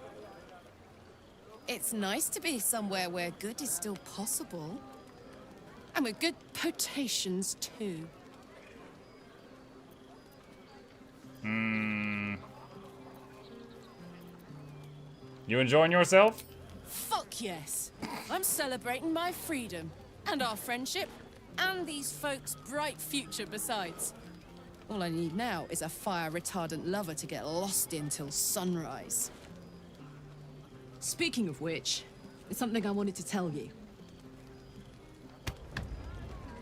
It's nice to be somewhere where good is still possible. And with good potations, too. You enjoying yourself? Fuck yes. I'm celebrating my freedom, and our friendship, and these folks' bright future besides. All I need now is a fire-retardant lover to get lost in till sunrise. Speaking of which, it's something I wanted to tell you.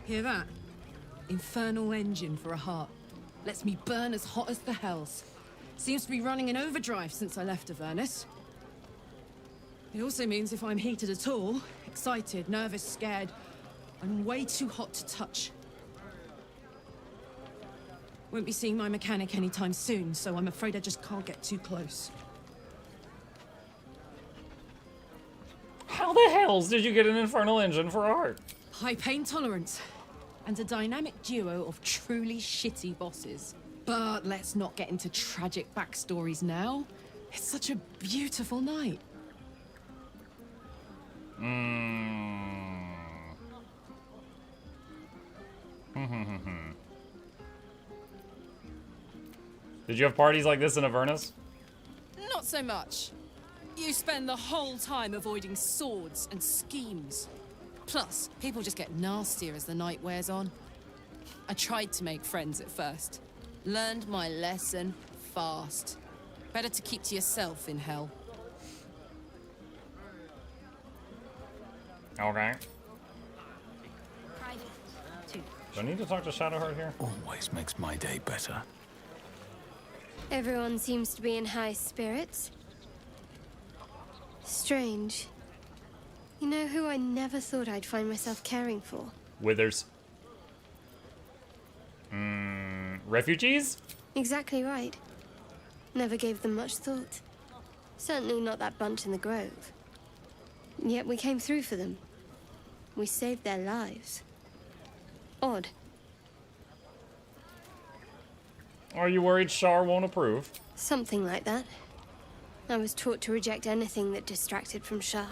Hear that? Infernal engine for a heart. Lets me burn as hot as the hells. Seems to be running in overdrive since I left Avernus. It also means if I'm heated at all, excited, nervous, scared, I'm way too hot to touch. Won't be seeing my mechanic anytime soon, so I'm afraid I just can't get too close. How the hells did you get an infernal engine for a heart? High pain tolerance, and a dynamic duo of truly shitty bosses. But let's not get into tragic backstories now. It's such a beautiful night. Did you have parties like this in Avernus? Not so much. You spend the whole time avoiding swords and schemes. Plus, people just get nastier as the night wears on. I tried to make friends at first. Learned my lesson fast. Better to keep to yourself in hell. Okay. Do I need to talk to Shadowheart here? Always makes my day better. Everyone seems to be in high spirits. Strange. You know who I never thought I'd find myself caring for? Withers. Refugees? Exactly right. Never gave them much thought. Certainly not that bunch in the grove. Yet we came through for them. We saved their lives. Odd. Are you worried Shar won't approve? Something like that. I was taught to reject anything that distracted from Shar.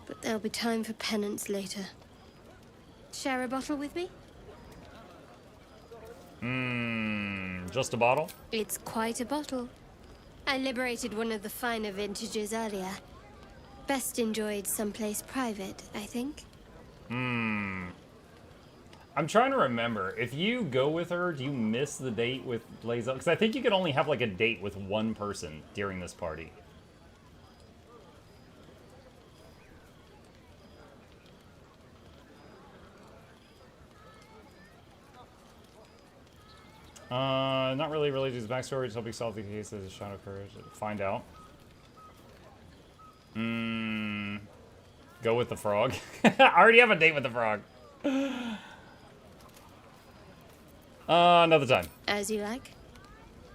But there'll be time for penance later. Share a bottle with me? Just a bottle? It's quite a bottle. I liberated one of the finer vintages earlier. Best enjoyed someplace private, I think. I'm trying to remember. If you go with her, do you miss the date with Lazo? Because I think you can only have like a date with one person during this party. Not really related to his backstory, just helping solve the case of the Shadow Courage. Find out. Go with the frog. I already have a date with the frog. Another time. As you like.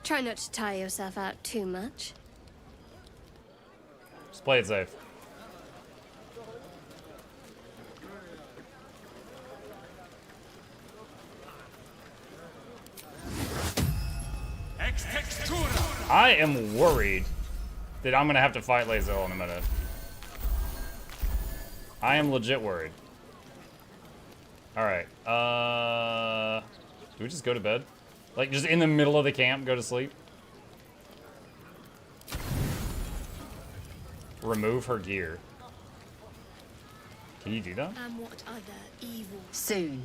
Try not to tire yourself out too much. Just play it safe. I am worried that I'm gonna have to fight Lae'zel in a minute. I am legit worried. Alright, do we just go to bed? Like, just in the middle of the camp, go to sleep? Remove her gear. Can you do that? And what other evil? Soon.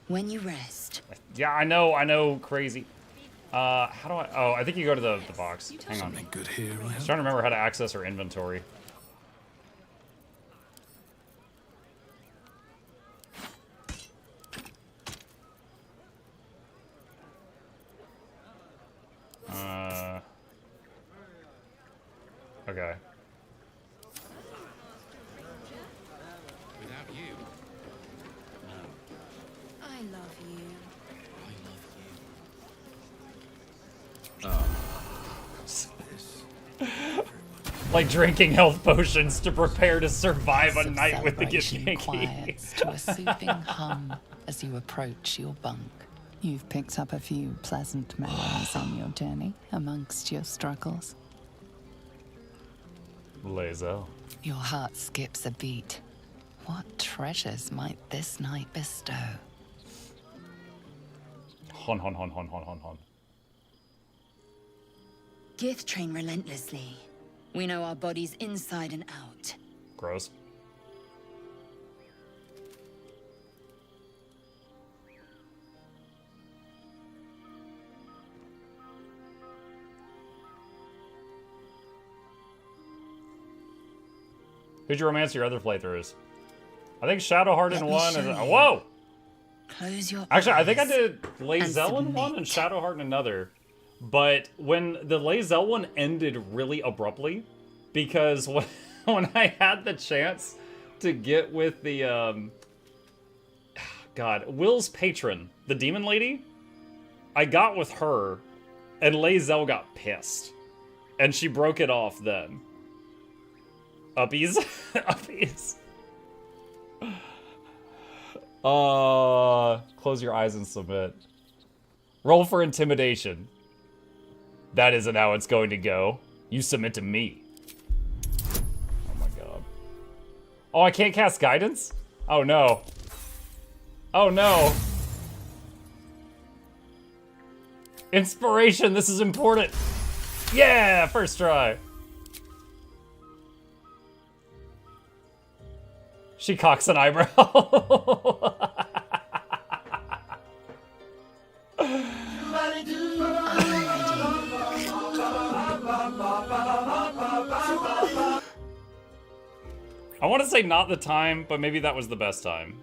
When you rest. Yeah, I know, crazy. How do I... Oh, I think you go to the box. Hang on. Something good here, I was trying to remember how to access her inventory. Okay. Without you. I love you. Like drinking health potions to prepare to survive a night with the Celebration Githyanki. quiets to a soothing hum as you approach your bunk. You've picked up a few pleasant memories on your journey amongst your struggles. Lae'zel. Your heart skips a beat. What treasures might this night bestow? Hon, hon, hon, hon, hon, hon, hon. Gith train relentlessly. We know our bodies inside and out. Gross. Who'd you romance your other playthroughs? I think Shadowheart in one and whoa! Close your Actually, I think I eyes did Lae'zel in submit. one and Shadowheart in another. But when the Lae'zel one ended really abruptly, because when I had the chance to get with the God, Will's patron, the demon lady, I got with her, and Lae'zel got pissed, and she broke it off then. Uppies, uppies. Close your eyes and submit. Roll for intimidation. That isn't how it's going to go. You submit to me. Oh my god. Oh, I can't cast guidance? Oh no. Oh no. Inspiration, this is important. Yeah, first try. She cocks an eyebrow. I want to say not the time, but maybe that was the best time.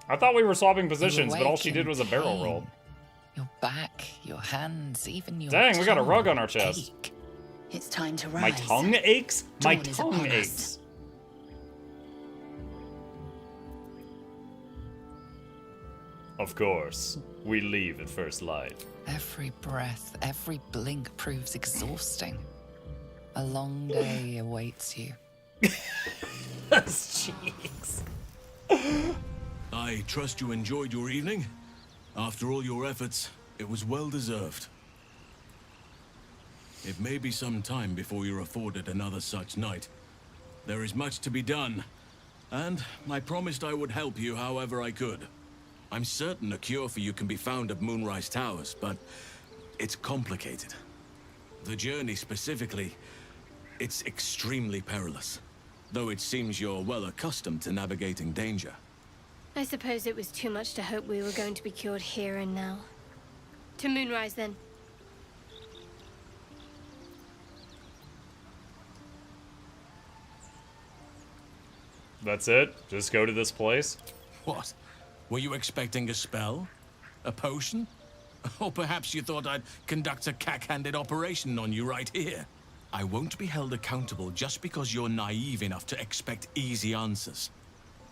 I thought we were swapping positions, but all she did was a barrel roll. Your back, your hands, even your Dang, we got a tongue rug on our chest. ache. It's time to rise. My tongue aches? My Dawn is tongue upon us. aches. Of course, we leave at first light. Every breath, every blink proves exhausting. A long day awaits you. Jeez. I trust you enjoyed your evening. After all your efforts, it was well deserved. It may be some time before you're afforded another such night. There is much to be done, and I promised I would help you however I could. I'm certain a cure for you can be found at Moonrise Towers, but it's complicated. The journey specifically, it's extremely perilous, though it seems you're well accustomed to navigating danger. I suppose it was too much to hope we were going to be cured here and now. To Moonrise, then. That's it? Just go to this place? What? Were you expecting a spell? A potion? Or perhaps you thought I'd conduct a cack-handed operation on you right here? I won't be held accountable just because you're naive enough to expect easy answers.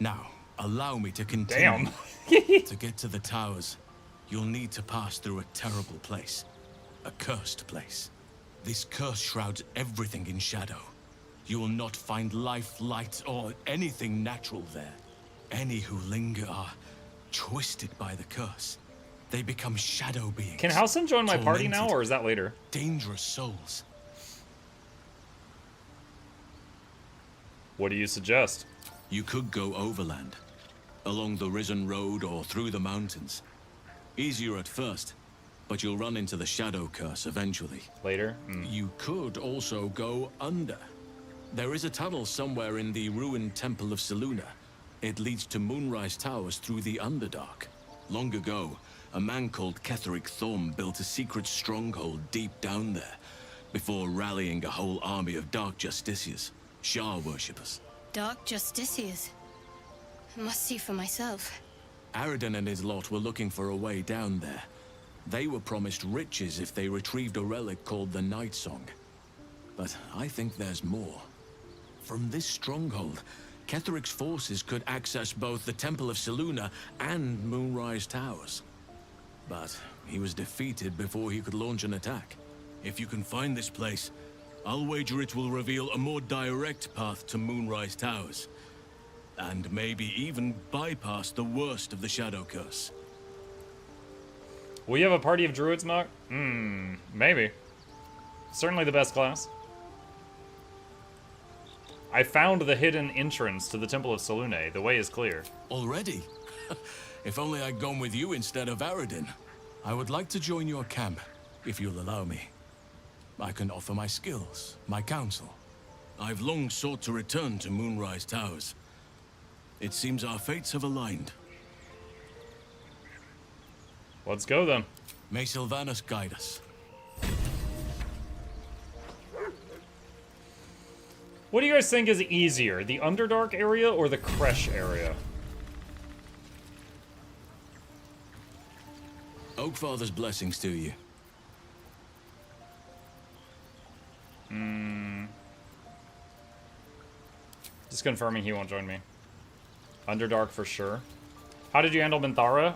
Now, allow me to continue. Damn. To get to the towers, you'll need to pass through a terrible place. A cursed place. This curse shrouds everything in shadow. You will not find life, light, or anything natural there. Any who linger are twisted by the curse. They become shadow beings. Can Halsin join my party now, or is that later? Dangerous souls. What do you suggest? You could go overland, along the Risen Road or through the mountains. Easier at first, but you'll run into the shadow curse eventually. Later? You could also go under. There is a tunnel somewhere in the ruined Temple of Selûne. It leads to Moonrise Towers through the Underdark. Long ago, a man called Ketheric Thorm built a secret stronghold deep down there, before rallying a whole army of Dark Justiciars, Shah worshippers. Dark Justiciars. I must see for myself. Aradin and his lot were looking for a way down there. They were promised riches if they retrieved a relic called the Night Song. But I think there's more. From this stronghold, Ketheric's forces could access both the Temple of Selûne and Moonrise Towers. But he was defeated before he could launch an attack. If you can find this place, I'll wager it will reveal a more direct path to Moonrise Towers. And maybe even bypass the worst of the Shadow Curse. Will you have a party of druids, Muk? Maybe. Certainly the best class. I found the hidden entrance to the Temple of Selûne. The way is clear. Already? If only I'd gone with you instead of Aradin. I would like to join your camp, if you'll allow me. I can offer my skills, my counsel. I've long sought to return to Moonrise Towers. It seems our fates have aligned. Let's go then. May Sylvanas guide us. What do you guys think is easier, the Underdark area or the Kresh area? Oakfather's blessings to you. Just confirming he won't join me. Underdark for sure. How did you handle Minthara?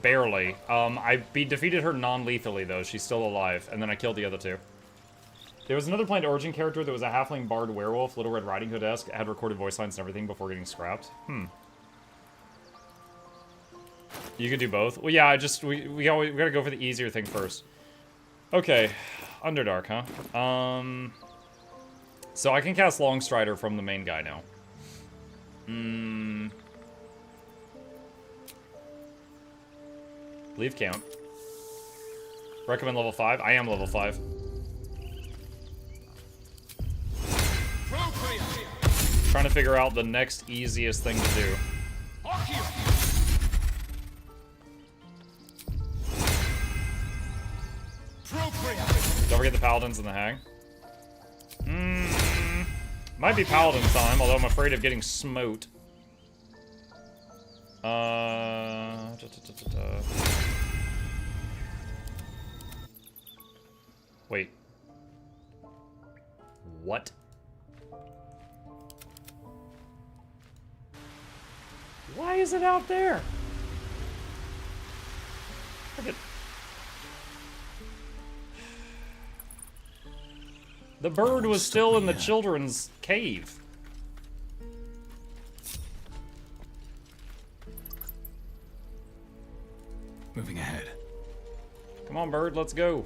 Barely. I defeated her non-lethally though. She's still alive, and then I killed the other two. There was another Planet Origin character that was a halfling bard werewolf, Little Red Riding Hood-esque, had recorded voice lines and everything before getting scrapped. You could do both. Well, yeah, we gotta go for the easier thing first. Okay, Underdark, huh? So I can cast Longstrider from the main guy now. Leave count. Recommend level 5. I am level 5. Trying to figure out the next easiest thing to do. Don't forget the Paladins and the Hag. Might be Paladin time, although I'm afraid of getting smote. Wait. What? Why is it out there? Look at... The bird was still in the children's cave. Moving ahead. Come on, bird, let's go.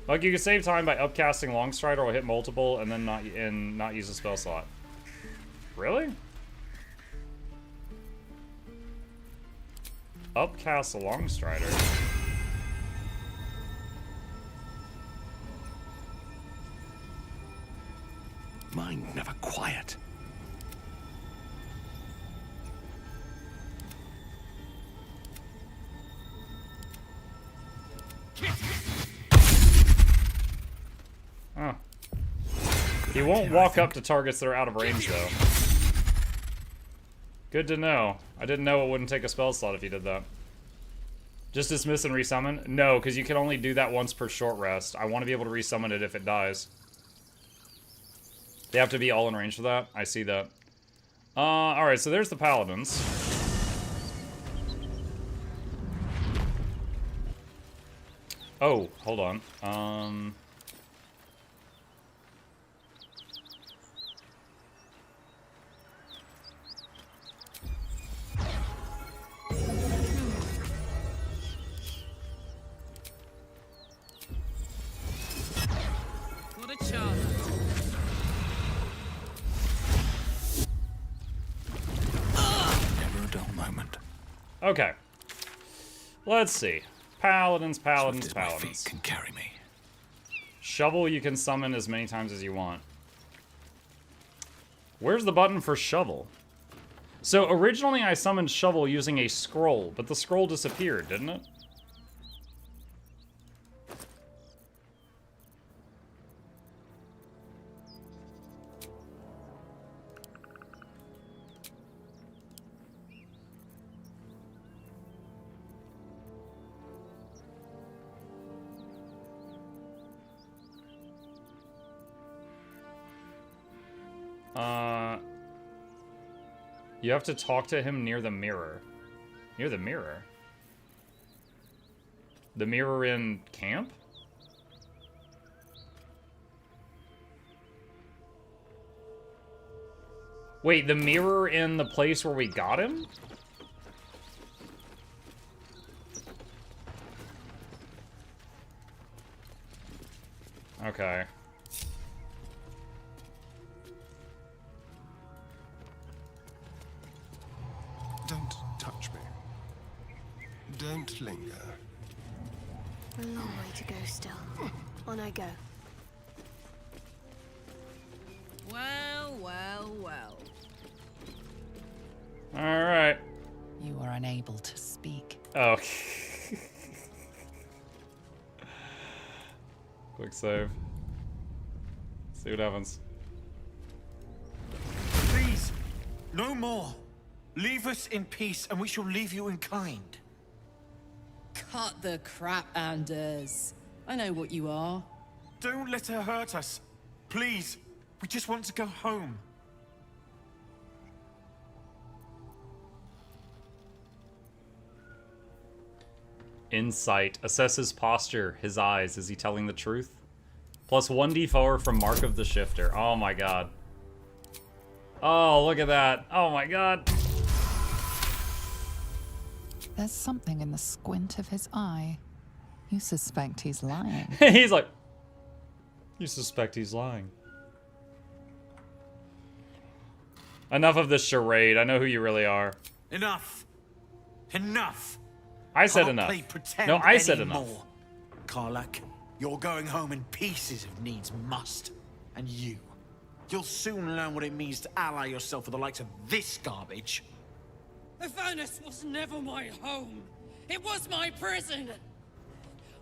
Like, you can save time by upcasting Longstrider or hit multiple and then not use a spell slot. Really? Upcast a Longstrider. Mind never quiet. Oh. He won't walk up to targets that are out of range, though. Good to know. I didn't know it wouldn't take a spell slot if you did that. Just dismiss and resummon? No, because you can only do that once per short rest. I want to be able to resummon it if it dies. They have to be all in range for that? I see that. Alright, so there's the paladins. Oh, hold on. What a charmer. Never a dull moment. Okay. Let's see. Paladins, paladins, Swift as my paladins. feet can carry me. Shovel you can summon as many times as you want. Where's the button for shovel? So originally I summoned shovel using a scroll, but the scroll disappeared, didn't it? You have to talk to him near the mirror. Near the mirror? The mirror in camp? Wait, the mirror in the place where we got him? Okay. Don't touch me. Don't linger. A long way to go still. On I go. Well, well, well. Alright. You are unable to speak. Oh. Quick save. See what happens. Please, no more. Leave us in peace, and we shall leave you in kind. Cut the crap, Anders. I know what you are. Don't let her hurt us. Please, we just want to go home. Insight. Assess his posture, his eyes. Is he telling the truth? Plus 1d4 from Mark of the Shifter. Oh my god. Oh, look at that. Oh my god. There's something in the squint of his eye. You suspect he's lying. He's like, you suspect he's lying. Enough of this charade. I know who you really are. Enough. Enough. I said Can't enough. play pretend No, I said anymore. enough. Karlach, you're going home in pieces if needs must. And you'll soon learn what it means to ally yourself with the likes of this garbage. Avernus was never my home. It was my prison.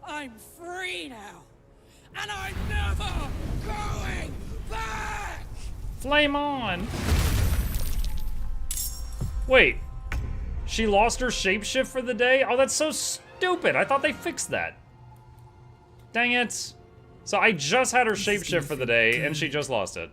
I'm free now. And I'm never going back! Flame on! Wait. She lost her shapeshift for the day? Oh, that's so stupid. I thought they fixed that. Dang it. So I just had her shapeshift for the day, and she just lost it.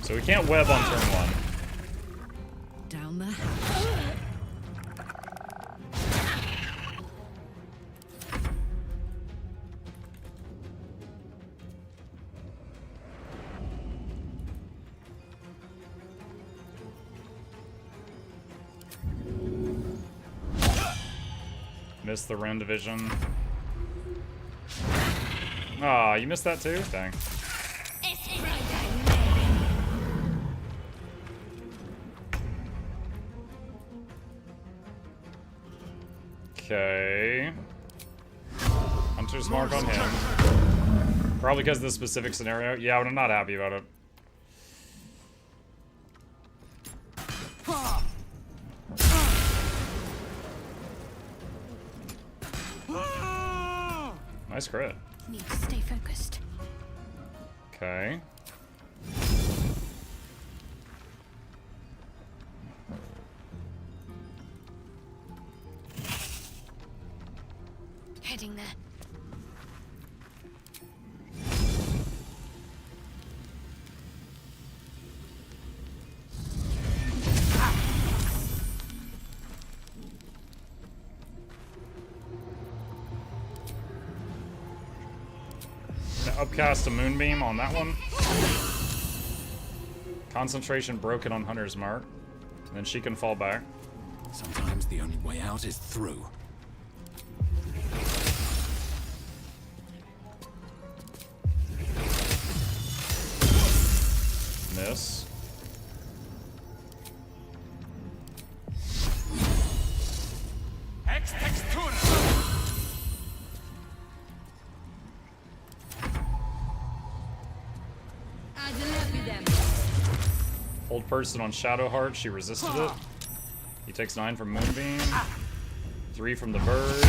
So we can't web on turn 1. Down the hatch. Missed the Ren division. Aw, you missed that too? Dang. Okay. Hunter's mark on him. Probably because of this specific scenario. Yeah, but I'm not happy about it. Nice crit. Need to stay focused. Okay. Heading there. Upcast a moonbeam on that one. Concentration broken on Hunter's Mark. And then she can fall back. Sometimes the only way out is through. Miss. Hold person on Shadowheart, she resisted it. He takes 9 from Moonbeam. 3 from the bird.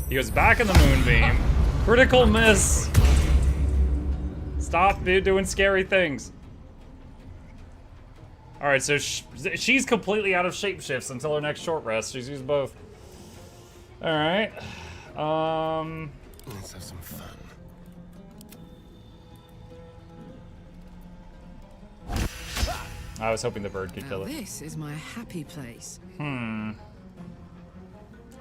He goes back in the Moonbeam. Critical miss! Stop doing scary things. Alright, so she's completely out of shapeshifts until her next short rest. She's used both. Alright. Let's have some fun. I was hoping the bird could kill it. This is my happy place. I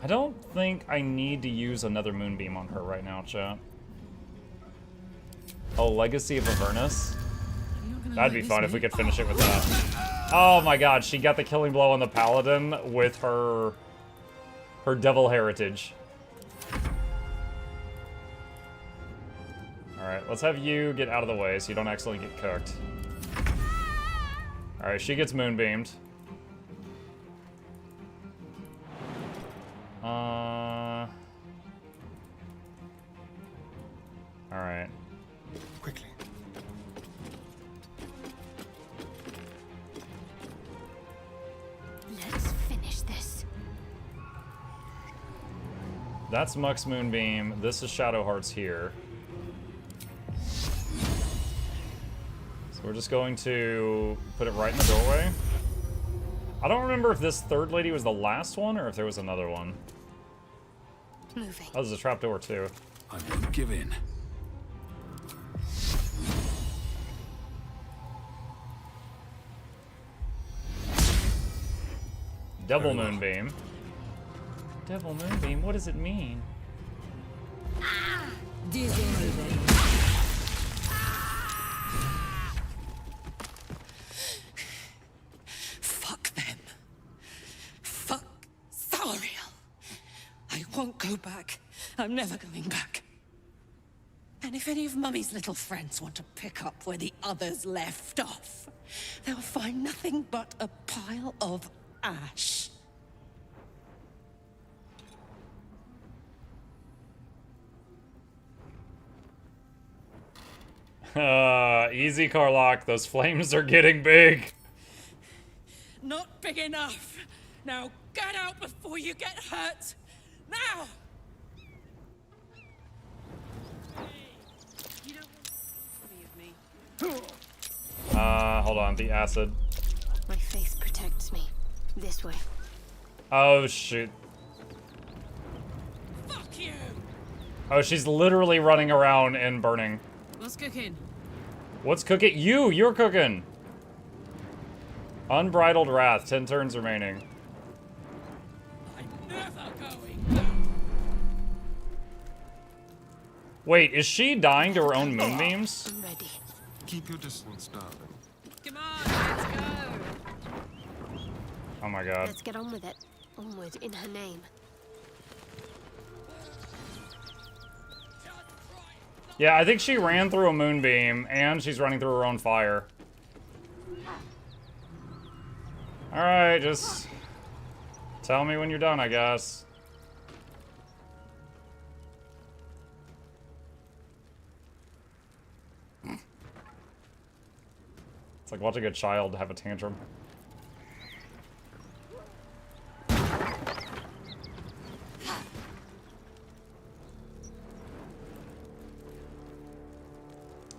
don't think I need to use another Moonbeam on her right now, chat. Oh, Legacy of Avernus? That'd be fun if we could finish it with that. Oh my god, she got the killing blow on the Paladin with her Devil Heritage. Alright, let's have you get out of the way so you don't accidentally get cooked. Alright, she gets moonbeamed. Alright. Quickly. Let's finish this. That's Muck's Moonbeam. This is Shadowheart's here. We're just going to put it right in the doorway. I don't remember if this third lady was the last one or if there was another one. Moving. Oh, there's a trapdoor too. I won't give in. Double Moonbeam. Double Moonbeam, what does it mean? Fuck them. Fuck Sariel. I won't go back. I'm never going back. And if any of Mummy's little friends want to pick up where the others left off, they'll find nothing but a pile of ash. Easy, Carlock. Those flames are getting big. Not big enough. Now get out before you get hurt. Now! Hold on. The acid. My faith protects me. This way. Oh, shoot. Fuck you! Oh, she's literally running around and burning. What's cooking? What's cooking? You're cooking. Unbridled Wrath. 10 turns remaining. Wait, is she dying to her own moonbeams? I'm ready. Keep your distance, darling. Come on, let's go. Oh my god. Let's get on with it. Onward in her name. Yeah, I think she ran through a moonbeam, and she's running through her own fire. Alright, just tell me when you're done, I guess. It's like watching a child have a tantrum.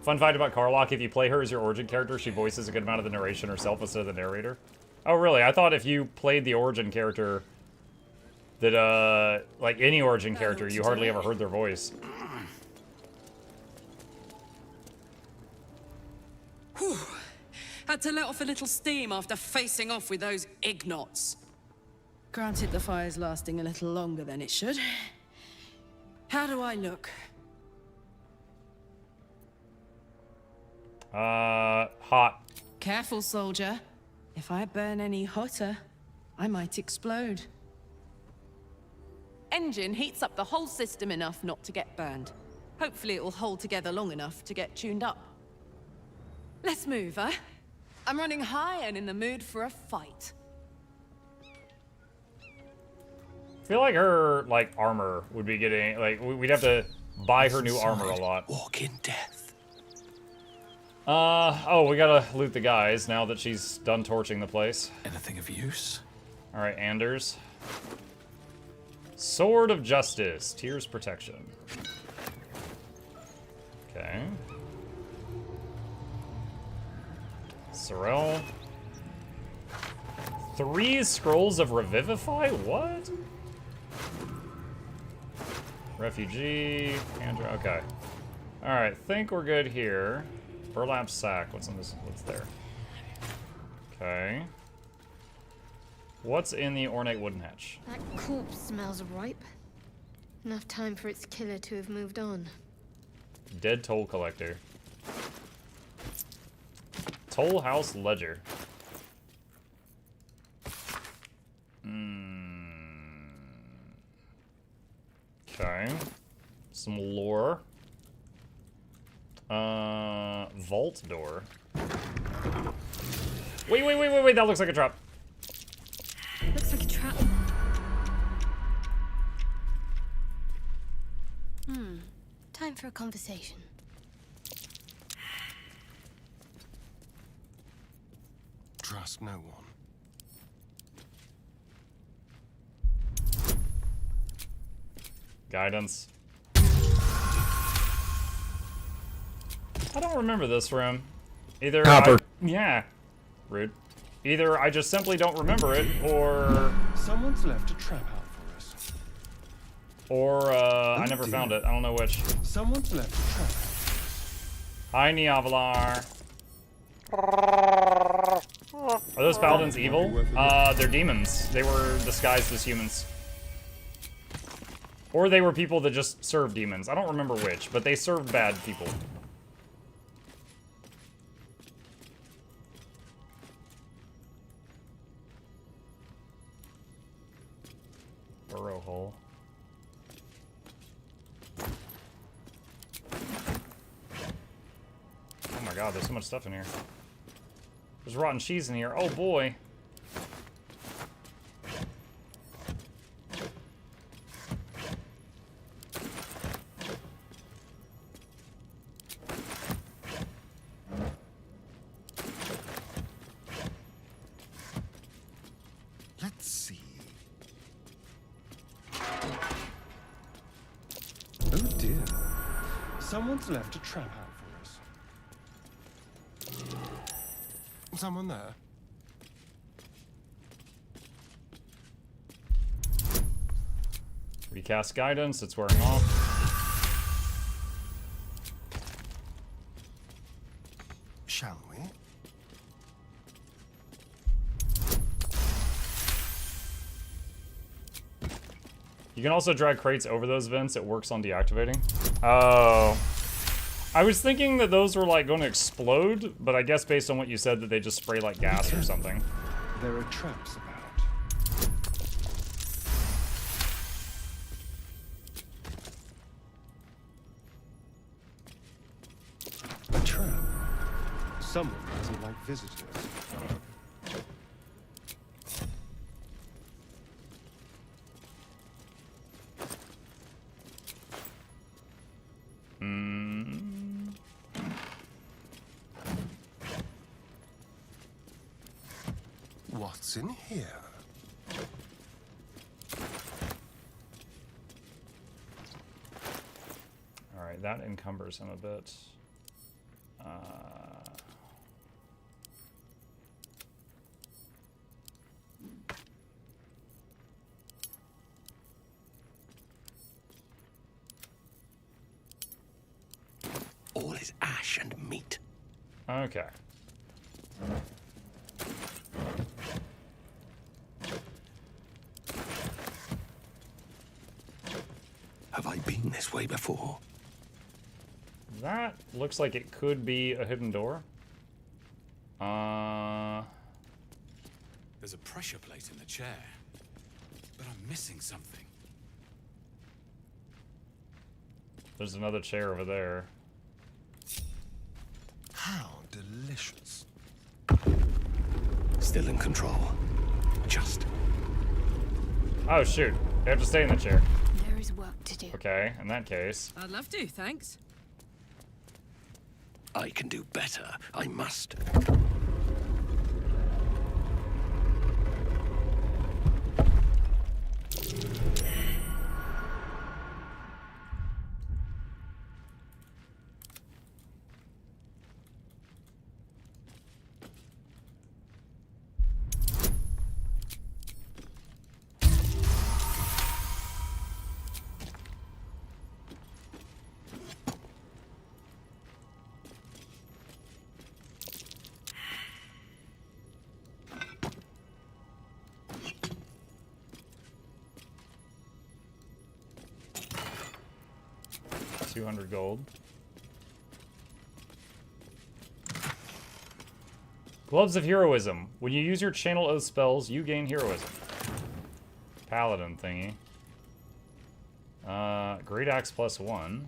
Fun fact about Karlach, if you play her as your origin character, she voices a good amount of the narration herself instead of the narrator. Oh, really? I thought if you played the origin character, that, like any origin character, you hardly ever heard their voice. Whew. Had to let off a little steam after facing off with those ignots. Granted, the fire's lasting a little longer than it should. How do I look? Hot. Careful, soldier. If I burn any hotter, I might explode. Engine heats up the whole system enough not to get burned. Hopefully it will hold together long enough to get tuned up. Let's move, huh? I'm running high and in the mood for a fight. I feel like her, like, armor would be getting, like, we'd have to buy her new armor a lot. Walk in death. Oh, we gotta loot the guys now that she's done torching the place. Anything of use? Alright, Anders. Sword of Justice. Tears Protection. Okay. Sorrel. 3 scrolls of Revivify? What? Refugee. Andrew. Okay. Alright, think we're good here. Burlap sack. What's in this? What's there? Okay. What's in the ornate wooden hatch? That corpse smells ripe. Enough time for its killer to have moved on. Dead toll collector. Toll house ledger. Okay. Some lore. Vault door. Wait, that looks like a trap. Looks like a trap. Time for a conversation. Trust no one. Guidance. I don't remember this room. Either Copper. Yeah. Rude. Either I just simply don't remember it, or... Someone's left a trap out for us. Or, I never found it. I don't know which. Someone's left a trap. Hi, Niavalar. Are those paladins evil? They're demons. They were disguised as humans. Or they were people that just served demons. I don't remember which, but they served bad people. Burrow hole. Oh my god, there's so much stuff in here. There's rotten cheese in here. Oh boy. Let's see. Oh dear. Someone's left a trap out for us. Someone there? Recast guidance, it's wearing off. Shall we? You can also drag crates over those vents. It works on deactivating. Oh. I was thinking that those were like going to explode, but I guess based on what you said that they just spray like gas or something. There are traps about. A trap. Someone doesn't like visitors. What's in here? Alright, that encumbers him a bit. All is ash and meat. Okay. Have I been this way before? That looks like it could be a hidden door. There's a pressure plate in the chair, but I'm missing something. There's another chair over there. How delicious. Still in control. Just. Oh, shoot. They have to stay in the chair. There is work to do. Okay, in that case. I'd love to, thanks. I can do better. I must. $200 gold. Gloves of Heroism. When you use your Channel Oath spells, you gain heroism. Paladin thingy. Great Axe +1.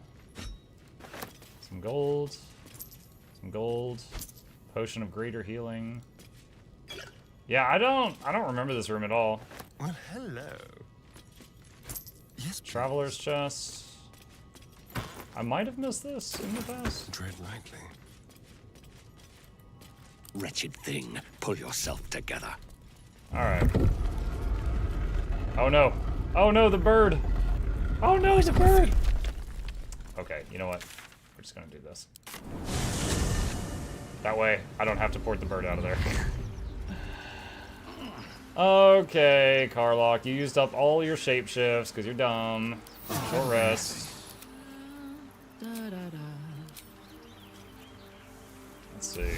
Some gold. Some gold. Potion of Greater Healing. Yeah, I don't remember this room at all. Well, hello. Yes, Traveler's Chest. I might have missed this in the past. Tread lightly. Wretched thing, pull yourself together. Alright. Oh no. Oh no, the bird. Oh no, he's a bird. Okay, you know what? We're just gonna do this. That way, I don't have to port the bird out of there. Okay, Carlock, you used up all your shapeshifts because you're dumb. Short rest. Let's see.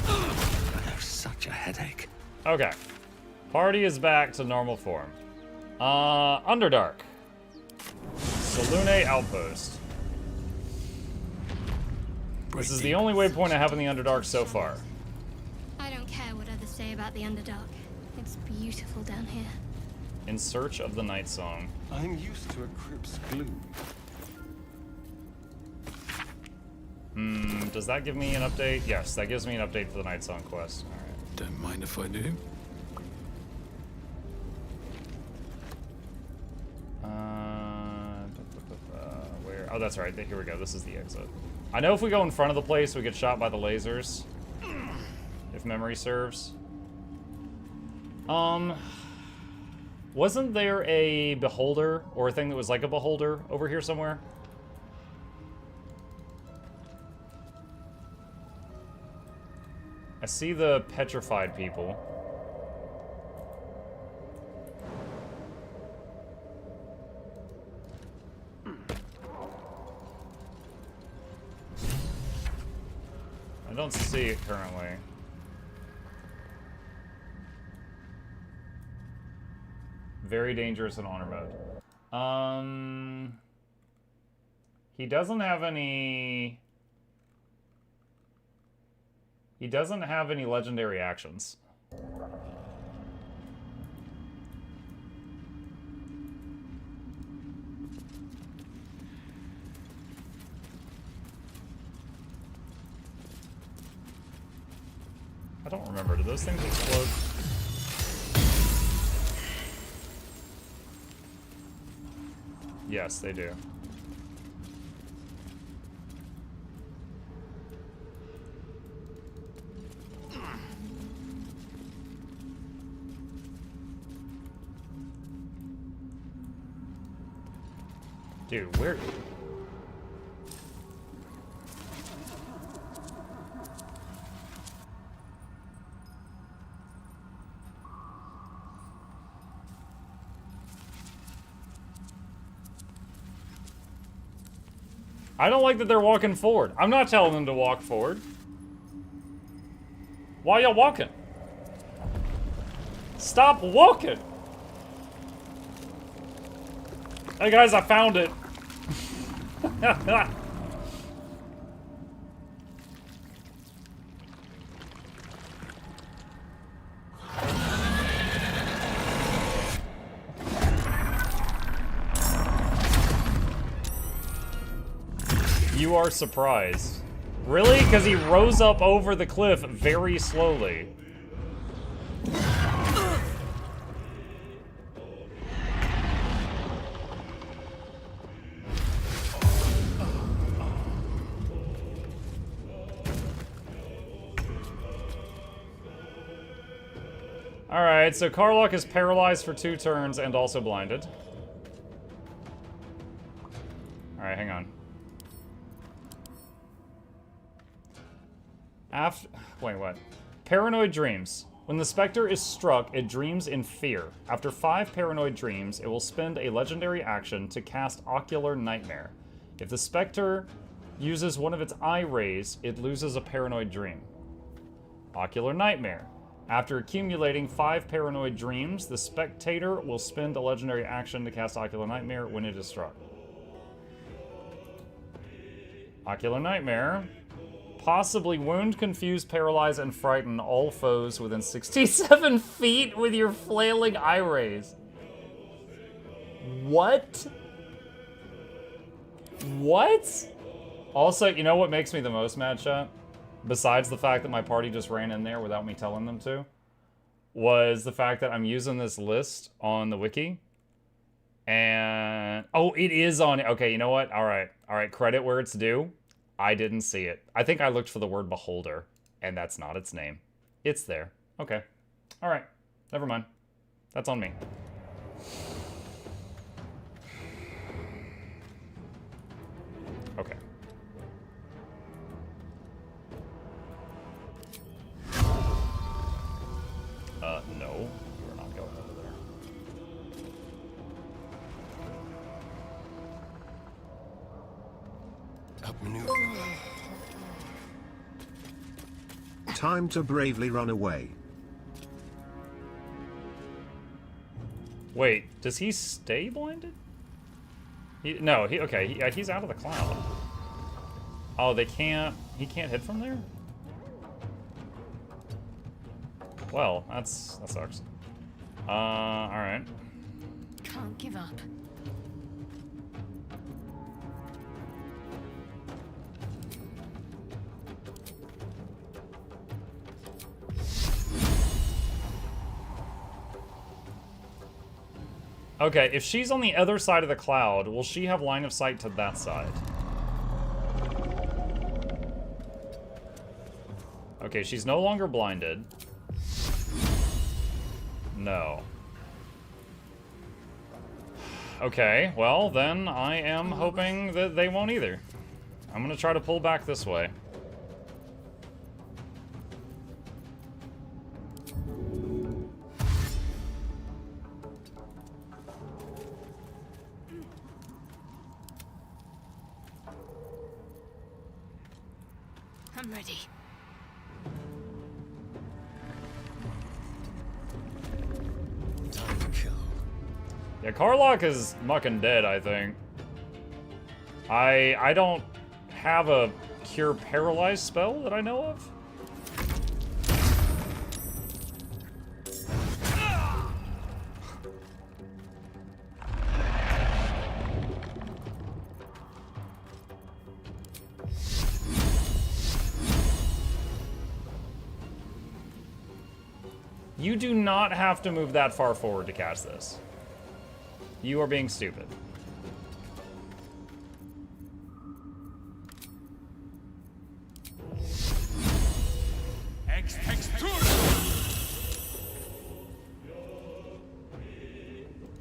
I have such a headache. Okay. Party is back to normal form. Underdark. Salune Outpost. This is the only waypoint I have in the Underdark so far. I don't care what others say about the Underdark. It's beautiful down here. In search of the night song. I'm used to a crypt's gloom. Does that give me an update? Yes, that gives me an update for the night song quest. All right. Don't mind if I do. Where? Oh, that's right. Here we go. This is the exit. I know if we go in front of the place, we get shot by the lasers. If memory serves. Wasn't there a beholder or a thing that was like a beholder over here somewhere? I see the petrified people. I don't see it currently. Very dangerous in honor mode. He doesn't have any... He doesn't have any legendary actions. I don't remember. Do those things explode? Yes, they do. Dude, where... I don't like that they're walking forward. I'm not telling them to walk forward. Why y'all walking? Stop walking! Hey guys, I found it. You are surprised. Really? Because he rose up over the cliff very slowly. Alright, so Karlach is paralyzed for 2 turns and also blinded. Alright, hang on. Wait, what? Paranoid dreams. When the Spectre is struck, it dreams in fear. After 5 paranoid dreams, it will spend a legendary action to cast Ocular Nightmare. If the Spectre uses one of its eye rays, it loses a paranoid dream. Ocular Nightmare. After accumulating 5 paranoid dreams, the spectator will spend a legendary action to cast Ocular Nightmare when it is struck. Ocular Nightmare. Possibly wound, confuse, paralyze, and frighten all foes within 67 feet with your flailing eye rays. What? What? Also, you know what makes me the most mad, chat? Besides the fact that my party just ran in there without me telling them to, was the fact that I'm using this list on the wiki. And, oh, it is on, okay, you know what? All right, credit where it's due. I didn't see it. I think I looked for the word beholder, and that's not its name. It's there. Okay. All right. Never mind. That's on me. Okay. No. We're not going over there. Outmaneuver. Time to bravely run away. Wait, does he stay blinded? Okay, he's out of the cloud. Oh, he can't hit from there? Well, that sucks. Alright. Can't give up. Okay, if she's on the other side of the cloud, will she have line of sight to that side? Okay, she's no longer blinded. No. Okay, well, then I am hoping that they won't either. I'm gonna try to pull back this way. I'm ready. Time to kill. Yeah, Karlach is mucking dead, I think. I don't have a cure paralyze spell that I know of. You do not have to move that far forward to cast this. You are being stupid.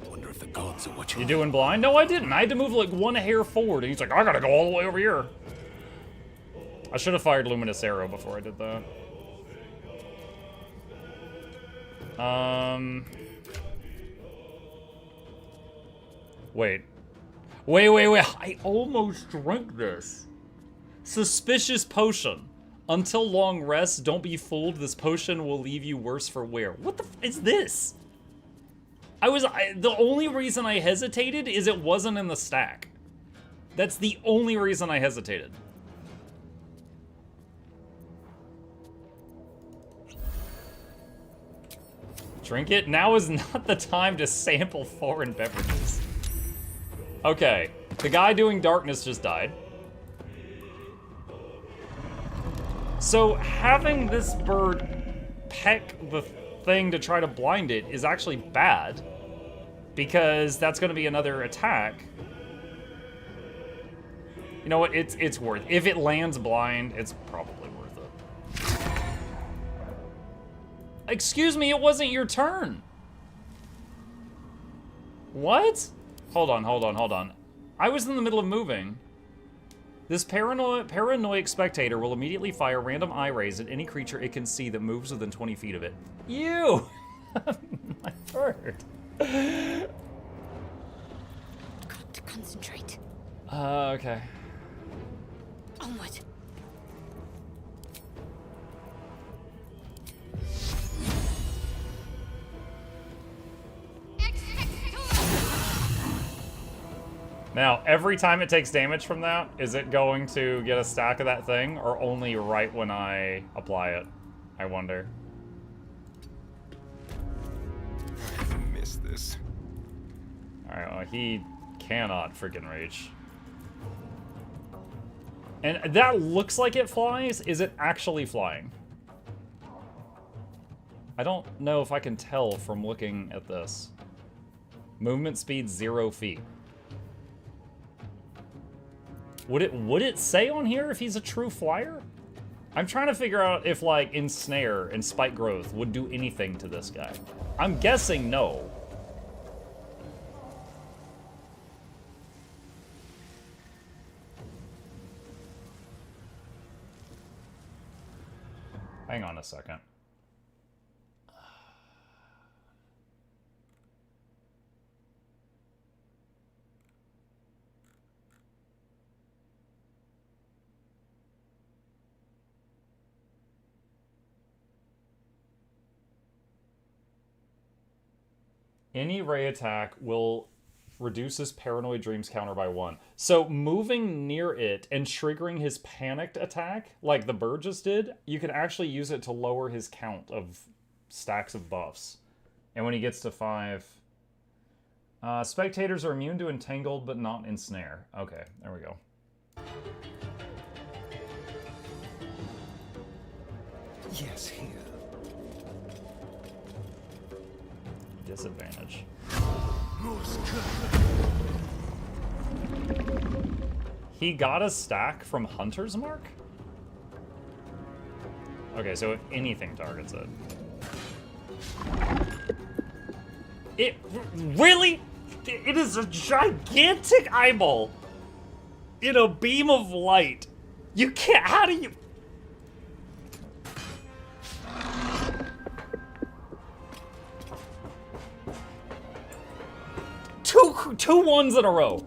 Wonder if the gods are watching. You doing blind? No, I didn't. I had to move like 1 hair forward, and he's like, I gotta go all the way over here. I should have fired Luminous Arrow before I did that. Wait. Wait. I almost drank this. Suspicious potion. Until long rest, don't be fooled. This potion will leave you worse for wear. What the f is this? The only reason I hesitated is it wasn't in the stack. That's the only reason I hesitated. Drink it? Now is not the time to sample foreign beverages. Okay, the guy doing darkness just died. So having this bird peck the thing to try to blind it is actually bad, because that's going to be another attack. You know what? It's worth it. If it lands blind, it's probably worth it. Excuse me, it wasn't your turn. What? Hold on. I was in the middle of moving. This paranoid spectator will immediately fire random eye rays at any creature it can see that moves within 20 feet of it. You! My bird. Got to concentrate. Okay. Onward. Now, every time it takes damage from that, is it going to get a stack of that thing, or only right when I apply it? I wonder. I missed this. Alright, well, he cannot freaking reach. And that looks like it flies. Is it actually flying? I don't know if I can tell from looking at this. Movement speed 0 feet. Would it say on here if he's a true flyer? I'm trying to figure out if, like, Ensnare and Spike Growth would do anything to this guy. I'm guessing no. Hang on a second. Any ray attack will reduce his paranoid dreams counter by 1. So moving near it and triggering his panicked attack, like the bird just did, you can actually use it to lower his count of stacks of buffs. And when he gets to 5... spectators are immune to Entangled, but not Ensnare. Okay, there we go. Yes, here. Disadvantage. He got a stack from Hunter's Mark? Okay, so if anything targets it. It really? It is a gigantic eyeball in a beam of light. You can't, how do you? Two ones in a row.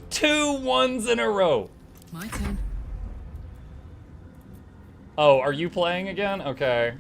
2 ones in a row. My turn. Oh, are you playing again? Okay.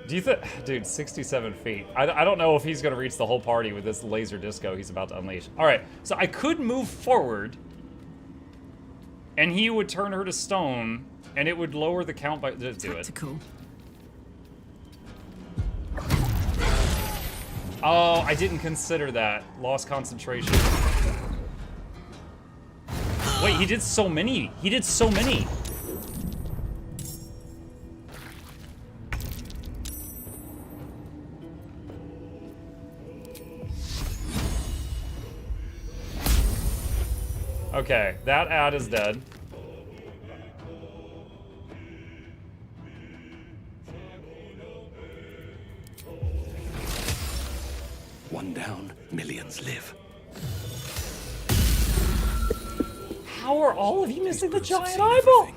Do you think, dude, 67 feet. I don't know if he's gonna reach the whole party with this laser disco he's about to unleash. All right, so I could move forward and he would turn her to stone and it would lower the count by, just do it. Oh, I didn't consider that. Lost concentration. Wait, he did so many. He did so many. Okay, that ad is dead. One down, millions live. How are all of you missing the giant eyeball?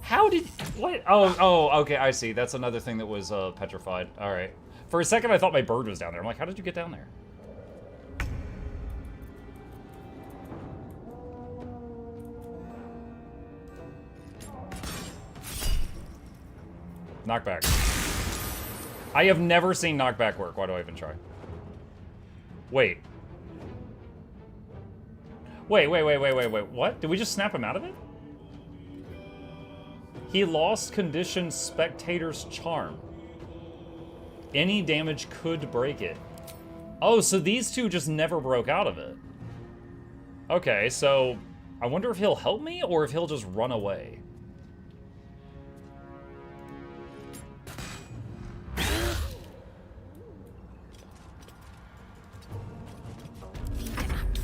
How did... What? Oh, okay, I see. That's another thing that was petrified. All right. For a second, I thought my bird was down there. I'm like, how did you get down there? Knockback. I have never seen knockback work. Why do I even try? Wait. Wait. What? Did we just snap him out of it? He lost conditioned spectator's charm. Any damage could break it. Oh, so these two just never broke out of it. Okay, so I wonder if he'll help me or if he'll just run away.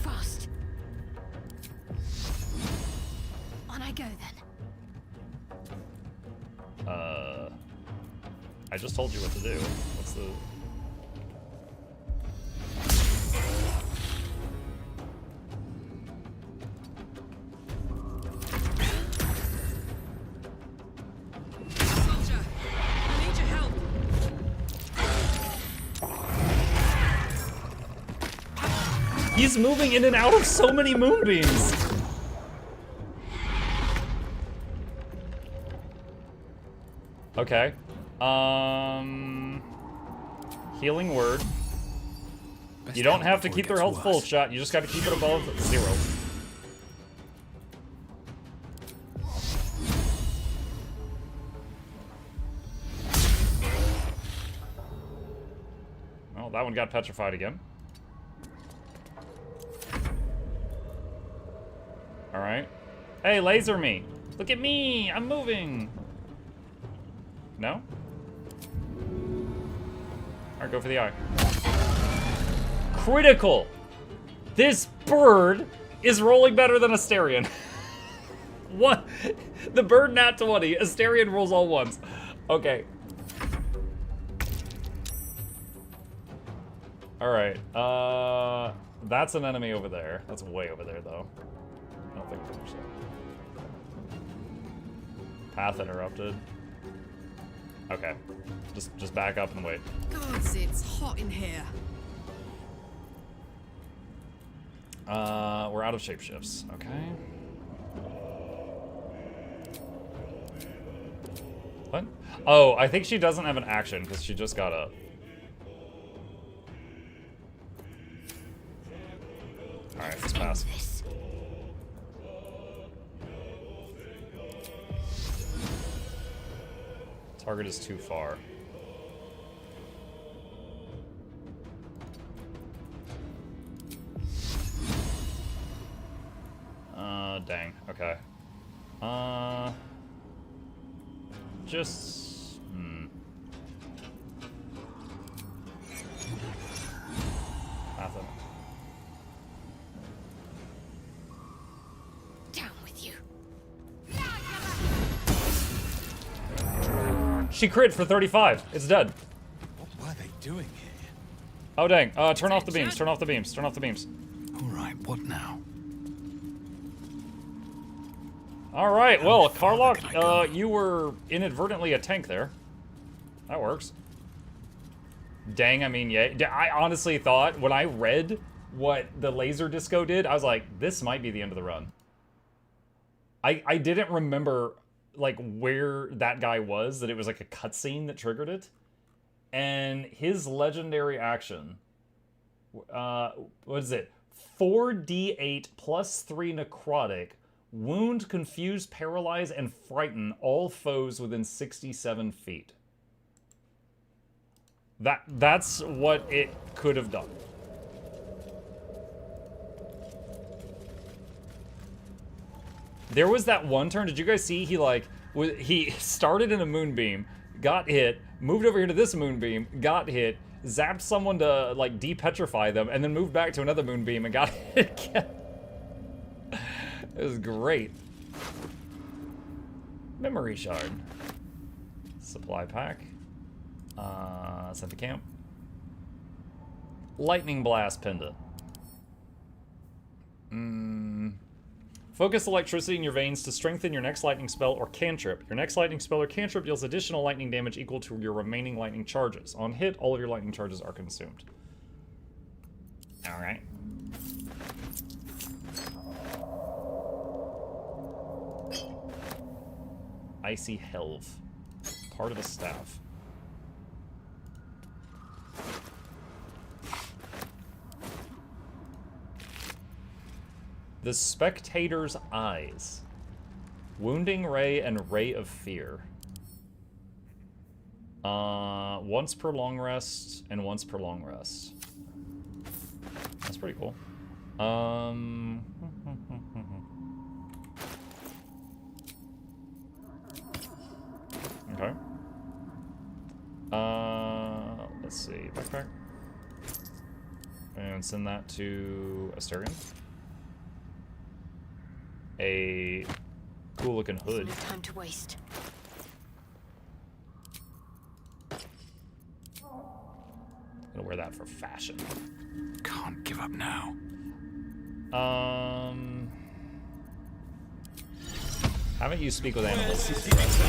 Fast. On I go then. I just told you what to do. What's the... Soldier, I need your help. He's moving in and out of so many moonbeams. Okay. Healing word. You don't have to keep their health full, shot. You just got to keep it above 0. Well, that one got petrified again. All right. Hey, laser me. Look at me. I'm moving. No? Alright, go for the eye. Critical! This bird is rolling better than Asterion. What? The bird nat 20. Asterion rolls all ones. Okay. Alright. That's an enemy over there. That's way over there, though. I don't think we finished that. Path interrupted. Okay. Just back up and wait. Gods, it's hot in here. We're out of shapeshifts. Okay. What? Oh, I think she doesn't have an action because she just got up. Alright, let's pass. Target is too far. Dang. Okay. Just... Nothing. Down with you. She crit for 35. It's dead. What were they doing here? Oh, dang. Turn off the beams. Turn off the beams. Turn off the beams. All right, what now? All right. Well, Karlach, you were inadvertently a tank there. That works. Dang, I mean, yeah. I honestly thought, when I read what the laser disco did, I was like, this might be the end of the run. I didn't remember... like where that guy was, that it was like a cutscene that triggered it. And his legendary action, what is it? 4d8 plus 3 necrotic, wound, confuse, paralyze, and frighten all foes within 67 feet. That's what it could have done. There was that one turn, did you guys see? He started in a moonbeam, got hit, moved over here to this moonbeam, got hit, zapped someone to like de-petrify them, and then moved back to another moonbeam and got hit again. It was great. Memory shard. Supply pack. Sent to camp. Lightning Blast Pendant. Focus electricity in your veins to strengthen your next lightning spell or cantrip. Your next lightning spell or cantrip deals additional lightning damage equal to your remaining lightning charges. On hit, all of your lightning charges are consumed. Alright. Icy Helve. Part of the staff. The Spectator's Eyes. Wounding Ray and Ray of Fear. Once per long rest and once per long rest. That's pretty cool. Okay. Let's see. Backpack. And send that to Asterion. A cool looking hood. No time to waste. Gonna wear that for fashion. Can't give up now. Haven't you speak with animals since the rest?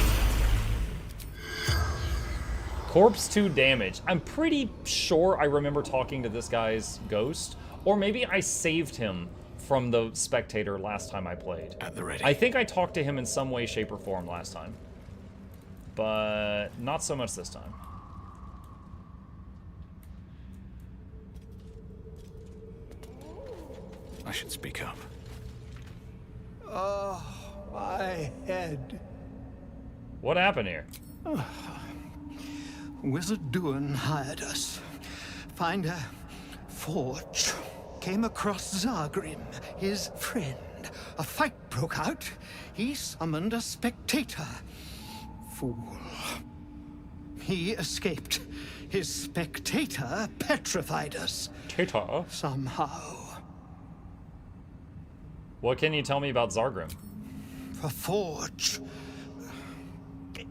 Corpse 2 damage. I'm pretty sure I remember talking to this guy's ghost, or maybe I saved him from the spectator last time I played. At the ready. I think I talked to him in some way, shape, or form last time. But not so much this time. I should speak up. Oh, my head. What happened here? Wizard Duan hired us. Find a forge. Came across Zargrim, his friend. A fight broke out. He summoned a spectator. Fool. He escaped. His spectator petrified us. Tater? Somehow. What can you tell me about Zargrim? The forge.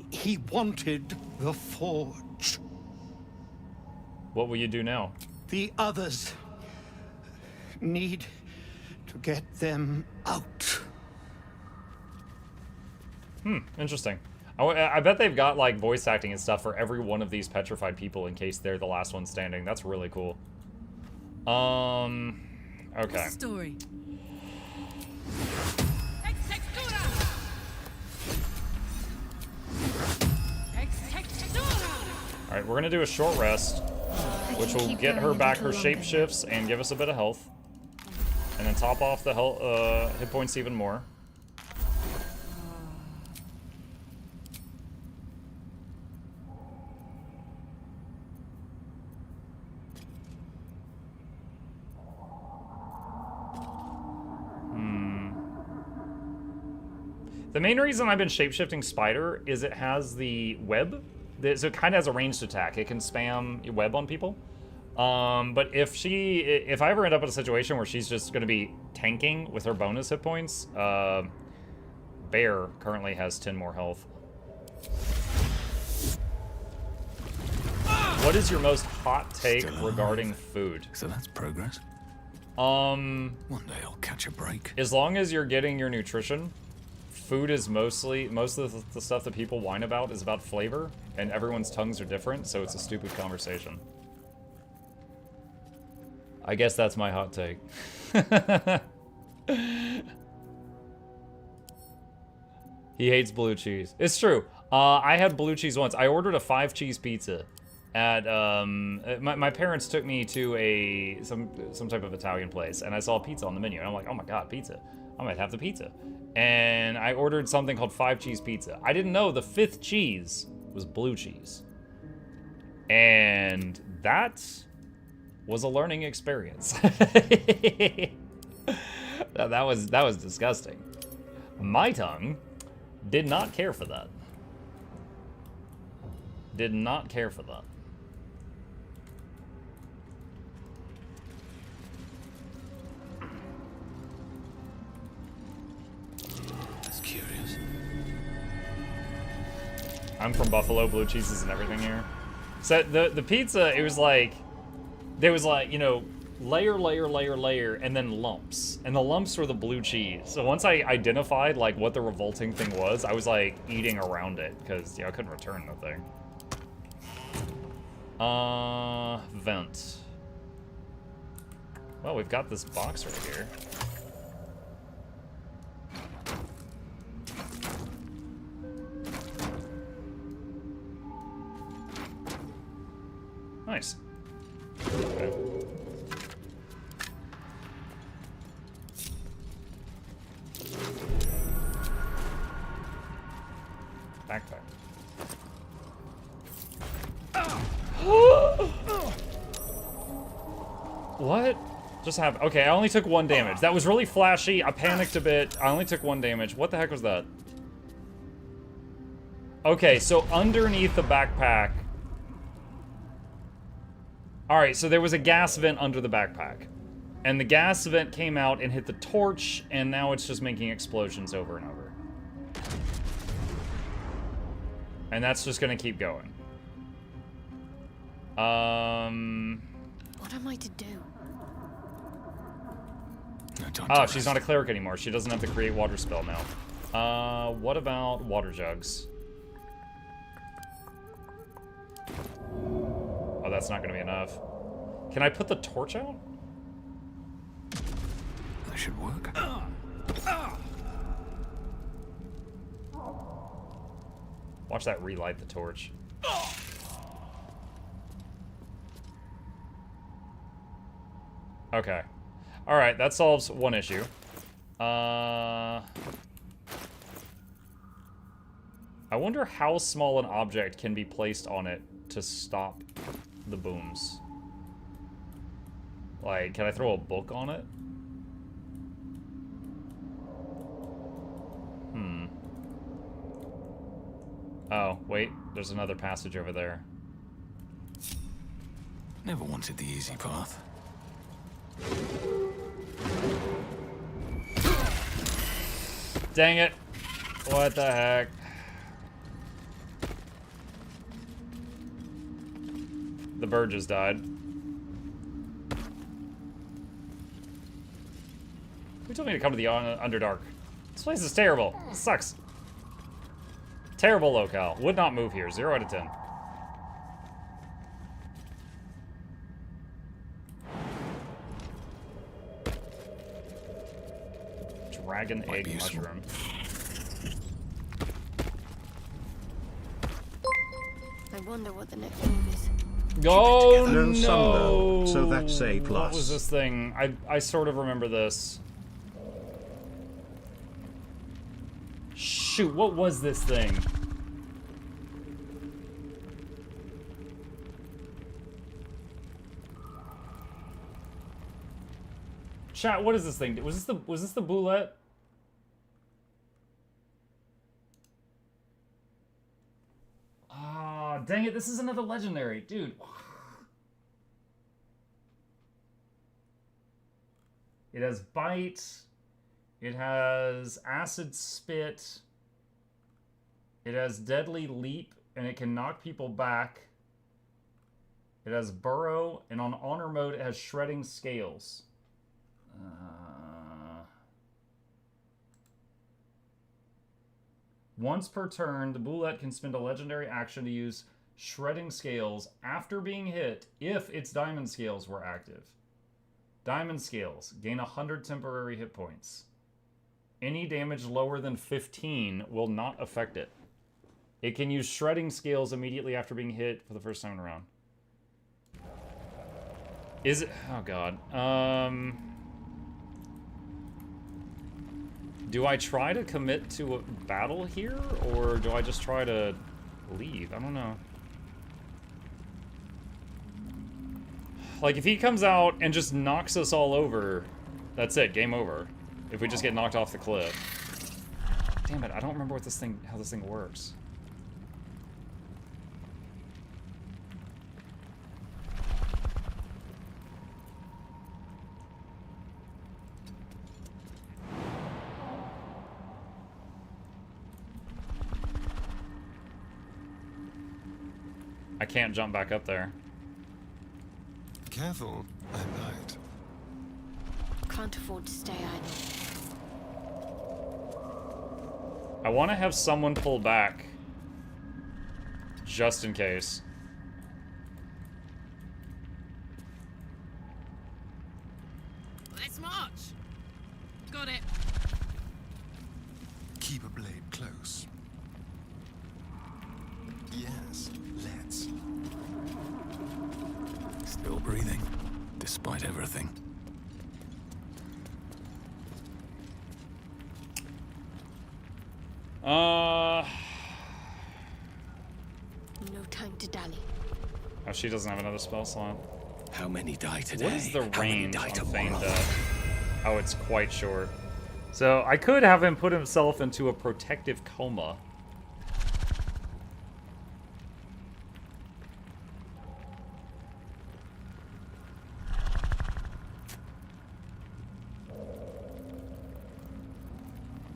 He wanted the forge. What will you do now? The others need to get them out. Interesting. I bet they've got like voice acting and stuff for every one of these petrified people in case they're the last one standing. That's really cool. Okay. What's the story? Alright, we're gonna do a short rest, which will get her back her shape shifts and give us a bit of health. And then top off the hit points even more. The main reason I've been shapeshifting Spider is it has the web. So it kind of has a ranged attack. It can spam web on people. But if I ever end up in a situation where she's just going to be tanking with her bonus hit points, Bear currently has 10 more health. What is your most hot take regarding food? So that's progress. One day I'll catch a break. As long as you're getting your nutrition, food is most of the stuff that people whine about is about flavor, and everyone's tongues are different, so it's a stupid conversation. I guess that's my hot take. He hates blue cheese. It's true. I had blue cheese once. I ordered a 5-cheese pizza at my parents took me to some type of Italian place, and I saw pizza on the menu, and I'm like, oh my god, pizza! I might have the pizza. And I ordered something called 5-cheese pizza. I didn't know the 5th cheese was blue cheese, and that was a learning experience. that was disgusting. My tongue did not care for that. Did not care for that. That's curious. I'm from Buffalo. Blue cheese is and everything here. So the pizza, it was like, there was like, you know, layer, layer, layer, layer, and then lumps. And the lumps were the blue cheese. So once I identified like what the revolting thing was, I was like eating around it because, you know, I couldn't return the thing. Vent. Well, we've got this box right here. Nice. Okay. Backpack. What just happened? Okay, I only took 1 damage. That was really flashy. I panicked a bit. I only took 1 damage. What the heck was that? Okay, so underneath the backpack. Alright, so there was a gas vent under the backpack. And the gas vent came out and hit the torch, and now it's just making explosions over and over. And that's just gonna keep going. What am I to do? Oh, she's not a cleric anymore. She doesn't have to create water spell now. What about water jugs? Oh, that's not gonna be enough. Can I put the torch out? That should work. Watch that relight the torch. Okay. Alright, that solves 1 issue. I wonder how small an object can be placed on it to stop the booms. Like, can I throw a book on it? Oh, wait, there's another passage over there. Never wanted the easy path. Dang it. What the heck? The bird just died. Who told me to come to the Underdark? This place is terrible. It sucks. Terrible locale. Would not move here. 0 out of 10. Dragon egg mushroom. I wonder what the next move is. Oh Learn no! some though, so that's A+. What was this thing? I sort of remember this. Shoot, what was this thing? Chat, what is this thing? Was this the boulette? Ah, dang it, this is another legendary, dude. It has bite. It has acid spit. It has deadly leap, and it can knock people back. It has burrow, and on honor mode, it has shredding scales. Once per turn, the boulette can spend a legendary action to use shredding scales after being hit if its diamond scales were active. Diamond scales gain 100 temporary hit points. Any damage lower than 15 will not affect it. It can use shredding scales immediately after being hit for the first time in a round. Is it? Oh god. Do I try to commit to a battle here, or do I just try to leave? I don't know. Like, if he comes out and just knocks us all over, that's it, game over. If we just get knocked off the cliff. Damn it, I don't remember what this thing, how this thing works. I can't jump back up there. Careful, I might. Can't afford to stay idle. I want to have someone pull back. Just in case. Let's march. Got it. Keep a blade close. Yes, let's. Still breathing, despite everything. No time to dally. Oh, she doesn't have another spell slot. How many die today? What is the How many range die on tomorrow? Feigned Death? Oh, it's quite short. So I could have him put himself into a protective coma.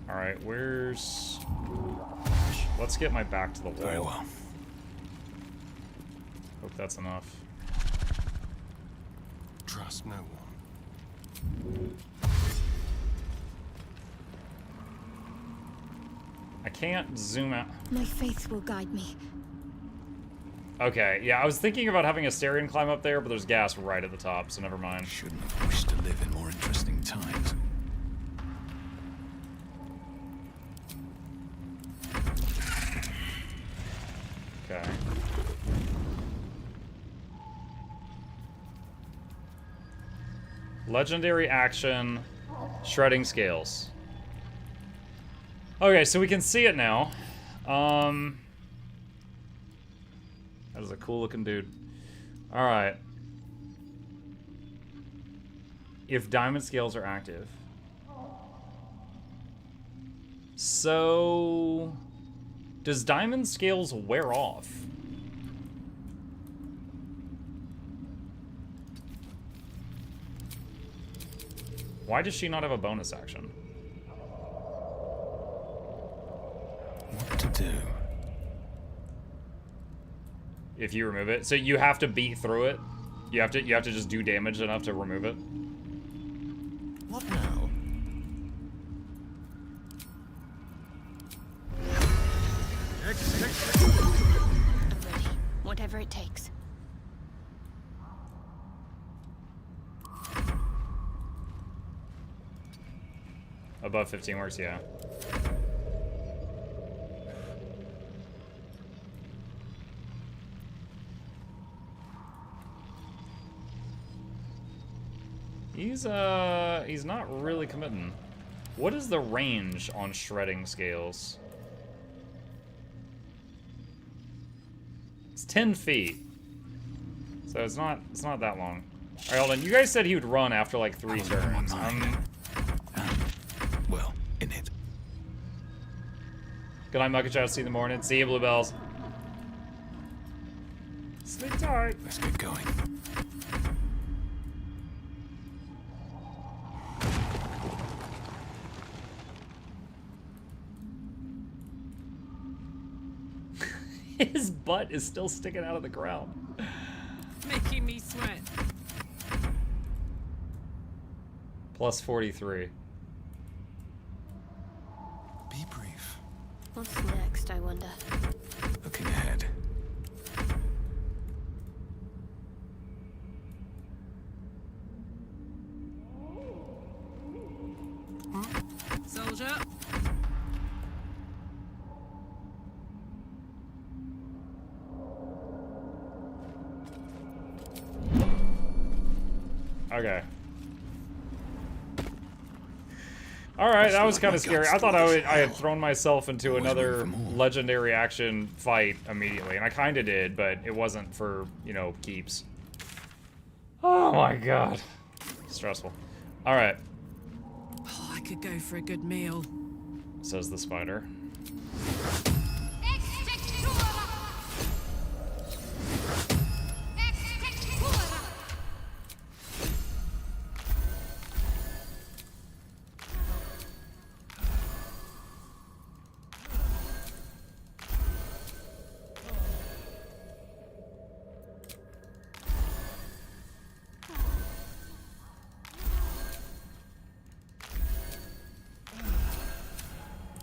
Alright, where's... Let's get my back to the wall. Very well. Hope that's enough. Trust no one. I can't zoom out. My faith will guide me. Okay, yeah, I was thinking about having Asterion climb up there, but there's gas right at the top, so never mind. Shouldn't have wished to live in more interesting times. Okay. Legendary action, shredding scales. Okay, so we can see it now. That is a cool looking dude. Alright. If diamond scales are active. So... Does diamond scales wear off? Why does she not have a bonus action? What to do? If you remove it. So you have to beat through it? You have to just do damage enough to remove it? What now? I'm ready. Whatever it takes. Above 15 works, yeah. He's not really committing. What is the range on shredding scales? It's 10 feet. So it's not that long. Alright, hold on. You guys said he would run after like 3 turns. Well, in it. Good night, MuklukYoutube. See you in the morning. See you, Bluebells. Sleep tight. Let's get going. His butt is still sticking out of the ground. Making me sweat. Plus 43. Be brief. What's next, I wonder? Looking ahead. Soldier. Okay. Alright, that was kind of scary. I thought I had thrown myself into another legendary action fight immediately, and I kind of did, but it wasn't for, you know, keeps. Oh my god. Stressful. Alright. Oh, I could go for a good meal. Says the spider.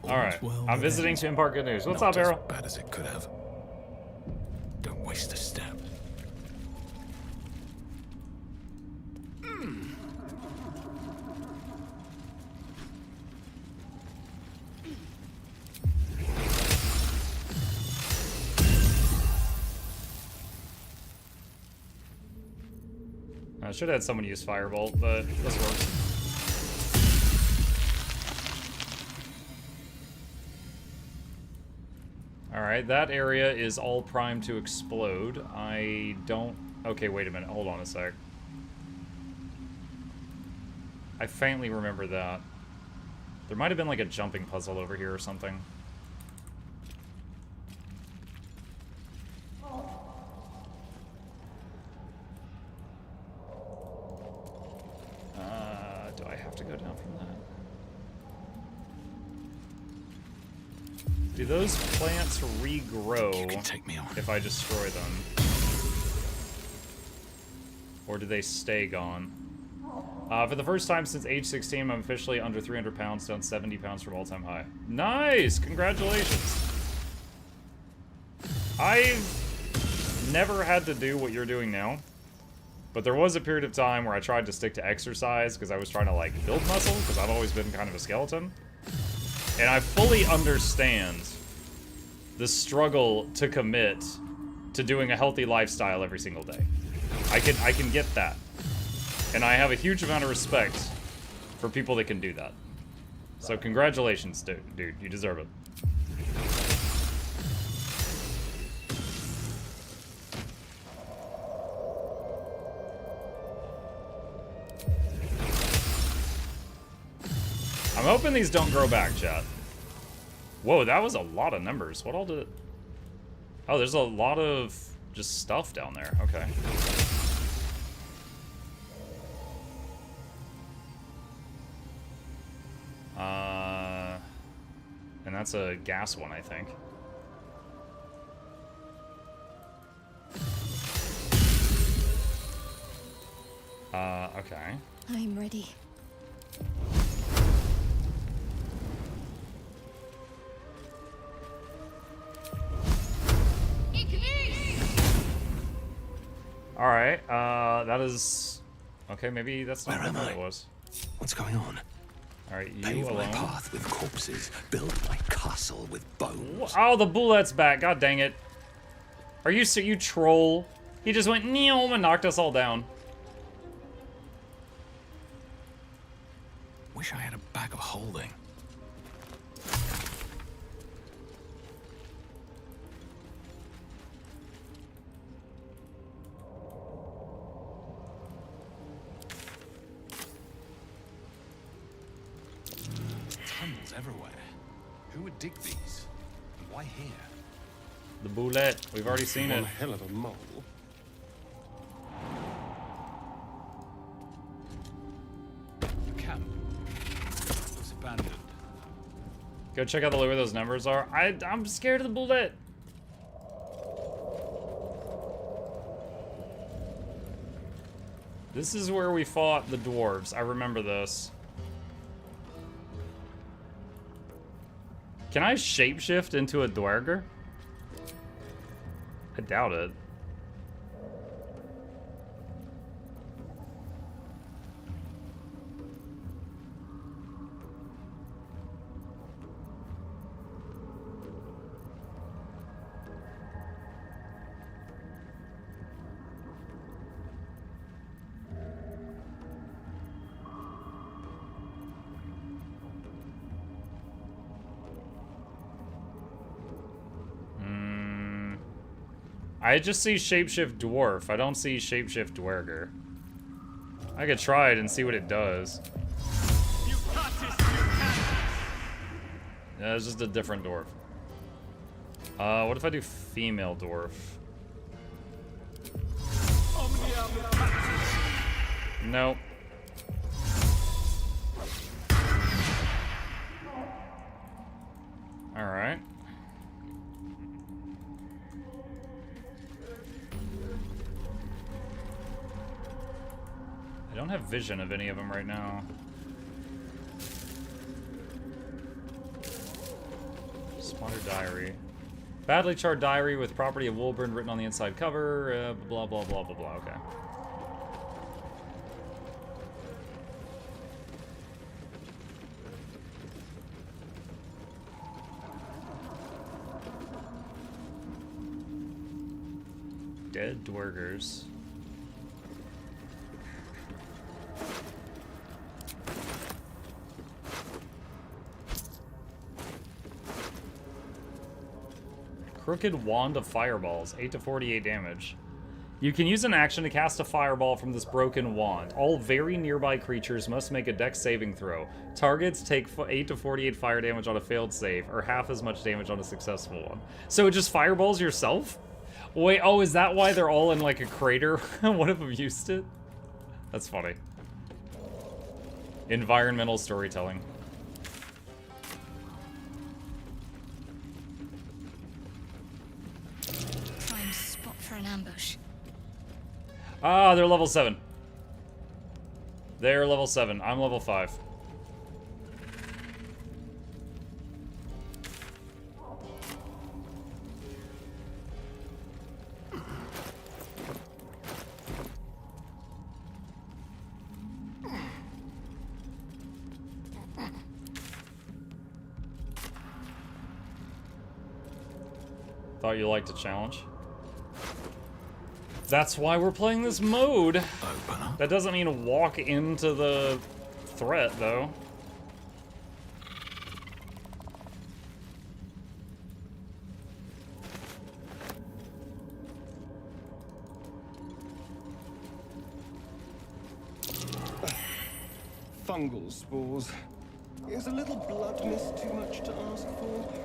Alright, well I'm that visiting ends to impart good news. What's not up, Errol? as bad as it could have. Don't waste a step. I should have had someone use Firebolt, but this works. Alright, that area is all primed to explode. I don't... Okay, wait a minute. Hold on a sec. I faintly remember that. There might have been like a jumping puzzle over here or something. Do I have to go down from that? Do those plants regrow if I destroy them? Or do they stay gone? For the first time since age 16, I'm officially under 300 pounds, down 70 pounds from all-time high. Nice! Congratulations! I've never had to do what you're doing now. But there was a period of time where I tried to stick to exercise because I was trying to, like, build muscle, because I've always been kind of a skeleton. And I fully understand the struggle to commit to doing a healthy lifestyle every single day. I can get that. And I have a huge amount of respect for people that can do that. So congratulations, dude. You deserve it. I'm hoping these don't grow back, chat. Whoa, that was a lot of numbers. What all did it... Oh, there's a lot of just stuff down there. Okay. And that's a gas one, I think. Okay. I'm ready. Alright, that is... Okay, maybe that's not what I thought it was. What's going on? Alright, you Pave alone. my path with corpses, build my castle with bones. Oh, the bullet's back. God dang it. Are you you troll? He just went neom and knocked us all down. Wish I had a bag of holding. Tunnels everywhere. Who would dig these? And why here? The bullet. We've already seen it. One hell of a mole. The camp. Looks abandoned. Go check out the look where those numbers are. I'm scared of the bullet. This is where we fought the dwarves. I remember this. Can I shapeshift into a dwerger? I doubt it. I just see shapeshift dwarf. I don't see shapeshift dwerger. I could try it and see what it does. Yeah, it's just a different dwarf. What if I do female dwarf? Nope. Alright. I don't have vision of any of them right now. Squatter diary. Badly charred diary with property of Woolburn written on the inside cover. Blah, blah, blah, blah, blah. Okay. Dead dwergers. Crooked Wand of Fireballs, 8 to 48 damage. You can use an action to cast a fireball from this broken wand. All very nearby creatures must make a dex saving throw. Targets take 8 to 48 fire damage on a failed save, or half as much damage on a successful one. So it just fireballs yourself? Wait, oh, is that why they're all in like a crater? One of them used it? That's funny. Environmental storytelling. Prime spot for an ambush. Ah, they're level 7. They're level 7. I'm level 5. Thought you liked a challenge. That's why we're playing this mode. That doesn't mean walk into the threat, though. Fungal spores. Is a little blood mist too much to ask for?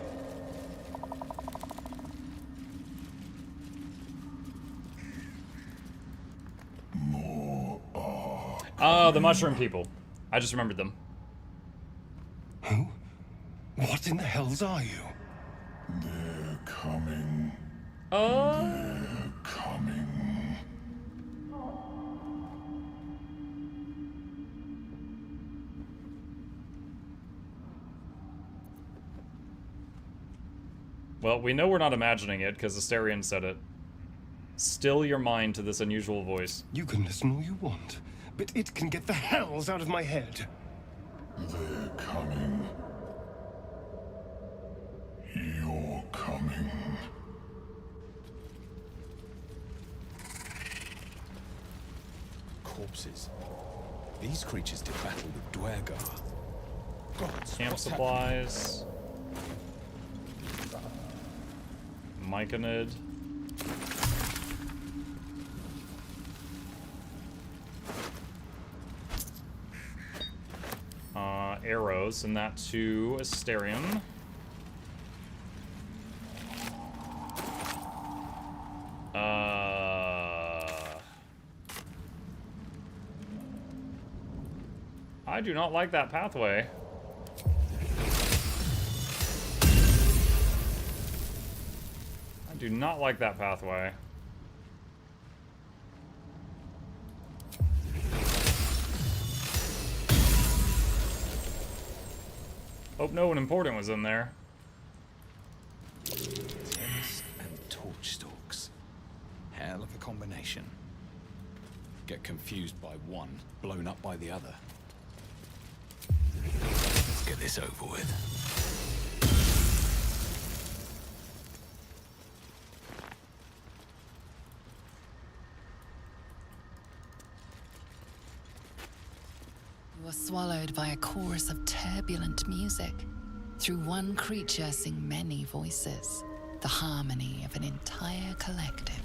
Oh, the mushroom people. I just remembered them. Who? What in the hells are you? They're coming. Oh. They're coming. Well, we know we're not imagining it, because Asterion said it. Still your mind to this unusual voice. You can listen all you want, but it can get the hells out of my head. They're coming. You're coming. Corpses. These creatures did battle with Dwergar. Gods, Camp what's supplies. Myconid. Arrows, and that to Asterion. I do not like that pathway. I do not like that pathway. Hope no one important was in there. Tennis and torch stalks. Hell of a combination. Get confused by one, blown up by the other. Let's get this over with. You are swallowed by a chorus of turbulent music. Through one creature sing many voices, the harmony of an entire collective.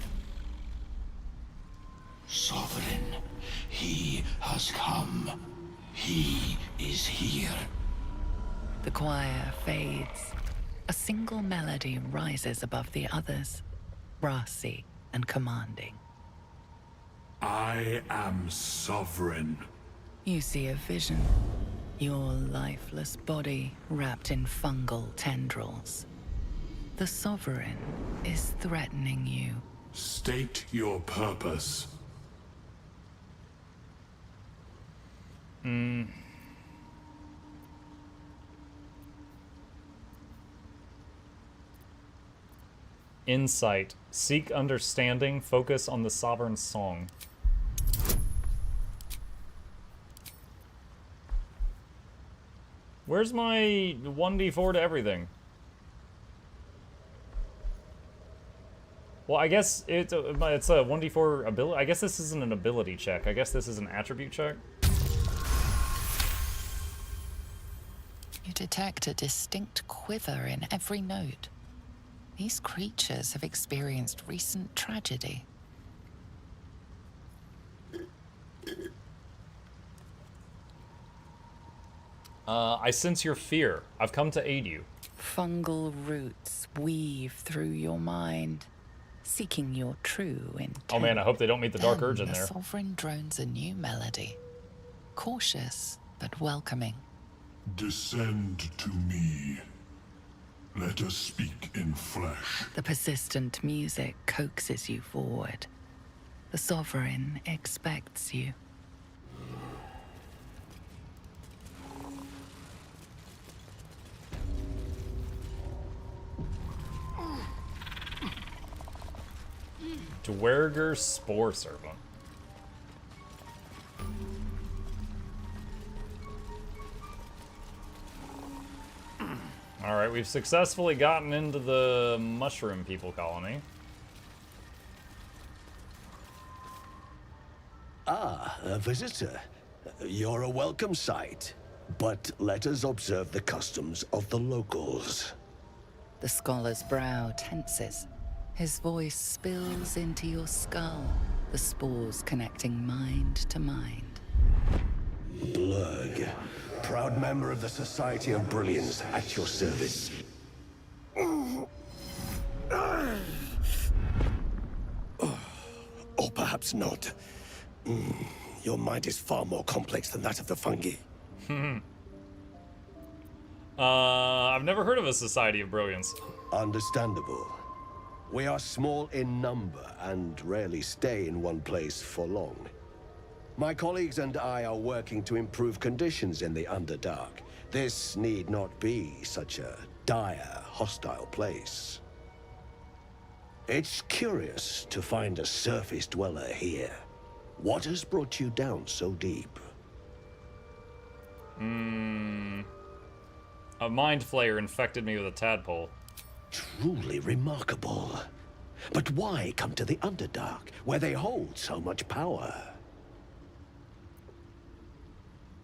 Sovereign, he has come. He is here. The choir fades. A single melody rises above the others, brassy and commanding. I am sovereign. You see a vision. Your lifeless body wrapped in fungal tendrils. The Sovereign is threatening you. State your purpose. Insight. Seek understanding. Focus on the sovereign song. Where's my 1d4 to everything? Well, I guess it's a 1d4 ability. I guess this isn't an ability check. I guess this is an attribute check. You detect a distinct quiver in every note. These creatures have experienced recent tragedy. I sense your fear. I've come to aid you. Fungal roots weave through your mind, seeking your true intent. Oh man, I hope they don't meet the Dark Urge in The there. Sovereign drones a new melody. Cautious, but welcoming. Descend to me. Let us speak in flesh. The persistent music coaxes you forward. The Sovereign expects you. Dwerger Spore Servant. Alright, we've successfully gotten into the Mushroom People colony. Ah, a visitor. You're a welcome sight. But let us observe the customs of the locals. The scholar's brow tenses. His voice spills into your skull, the spores connecting mind to mind. Blurg, proud member of the Society of Brilliance, at your service. Or perhaps not. Your mind is far more complex than that of the fungi. I've never heard of a Society of Brilliance. Understandable. We are small in number and rarely stay in one place for long. My colleagues and I are working to improve conditions in the Underdark. This need not be such a dire, hostile place. It's curious to find a surface dweller here. What has brought you down so deep? A mind flayer infected me with a tadpole. Truly remarkable. But why come to the Underdark, where they hold so much power?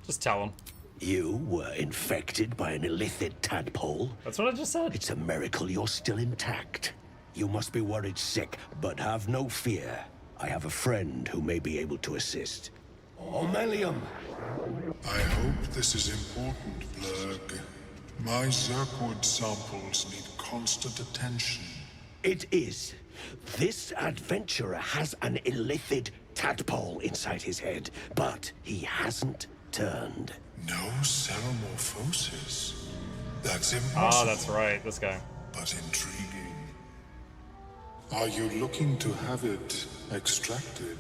Just tell him. You were infected by an illithid tadpole? That's what I just said. It's a miracle you're still intact. You must be worried sick, but have no fear. I have a friend who may be able to assist. Omelium! I hope this is important, Blurg. My Zerkwood samples need constant attention. It is. This adventurer has an illithid tadpole inside his head, but he hasn't turned. No ceremorphosis. That's impossible. Ah, that's right, this guy. But intriguing. Are you looking to have it extracted?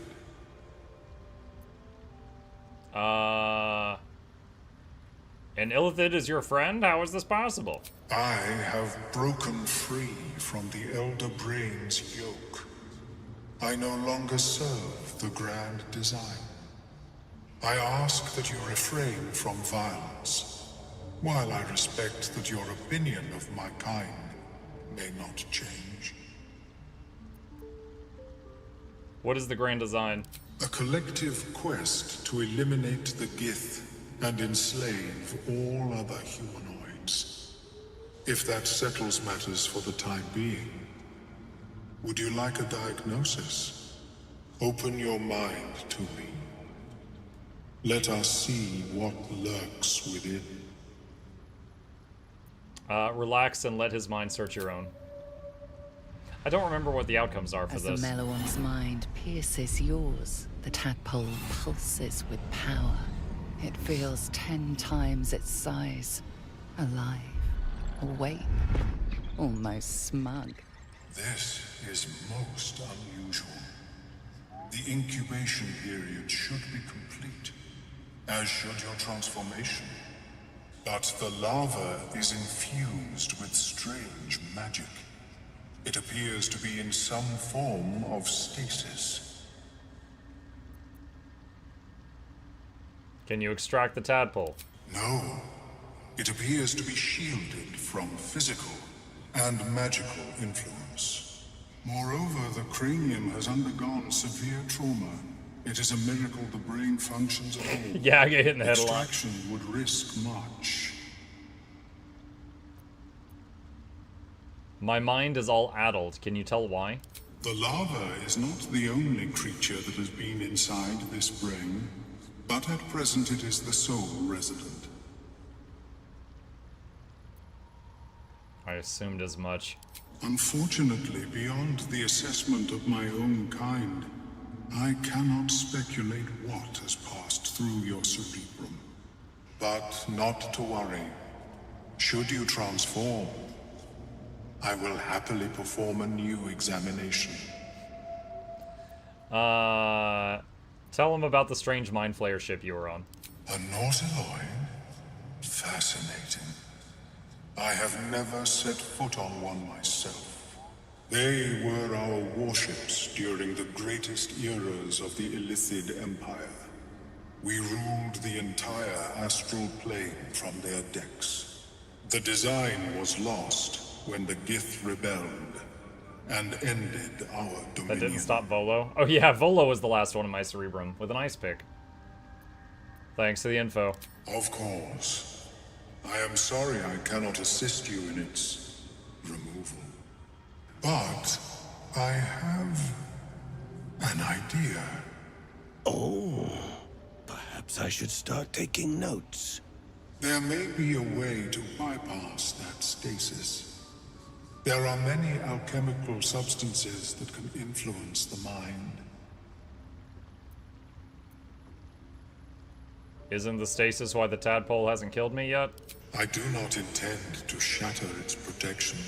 An illithid is your friend? How is this possible? I have broken free from the Elder Brain's yoke. I no longer serve the grand design. I ask that you refrain from violence, while I respect that your opinion of my kind may not change. What is the grand design? A collective quest to eliminate the Gith and enslave all other humanoids. If that settles matters for the time being, would you like a diagnosis? Open your mind to me. Let us see what lurks within. Relax and let his mind search your own. I don't remember what the outcomes are for As this. the Meloan's mind pierces yours, the tadpole pulses with power. It feels 10 times its size. Alive, awake, almost smug. This is most unusual. The incubation period should be complete, as should your transformation. But the larva is infused with strange magic. It appears to be in some form of stasis. Can you extract the tadpole? No. It appears to be shielded from physical and magical influence. Moreover, the cranium has undergone severe trauma. It is a miracle the brain functions at all. Yeah, I get hit in the head a lot. Extraction would risk much. My mind is all addled. Can you tell why? The larva is not the only creature that has been inside this brain, but at present it is the sole resident. I assumed as much. Unfortunately, beyond the assessment of my own kind, I cannot speculate what has passed through your cerebrum. But not to worry. Should you transform, I will happily perform a new examination. Tell him about the strange mind flayer ship you were on. A Nautiloid? Fascinating. I have never set foot on one myself. They were our warships during the greatest eras of the Illithid Empire. We ruled the entire astral plane from their decks. The design was lost when the Gith rebelled and ended our dominion. That didn't stop Volo? Oh yeah, Volo was the last one in my cerebrum, with an ice pick. Thanks to the info. Of course. I am sorry I cannot assist you in its removal. But I have an idea. Oh, perhaps I should start taking notes. There may be a way to bypass that stasis. There are many alchemical substances that can influence the mind. Isn't the stasis why the tadpole hasn't killed me yet? I do not intend to shatter its protection.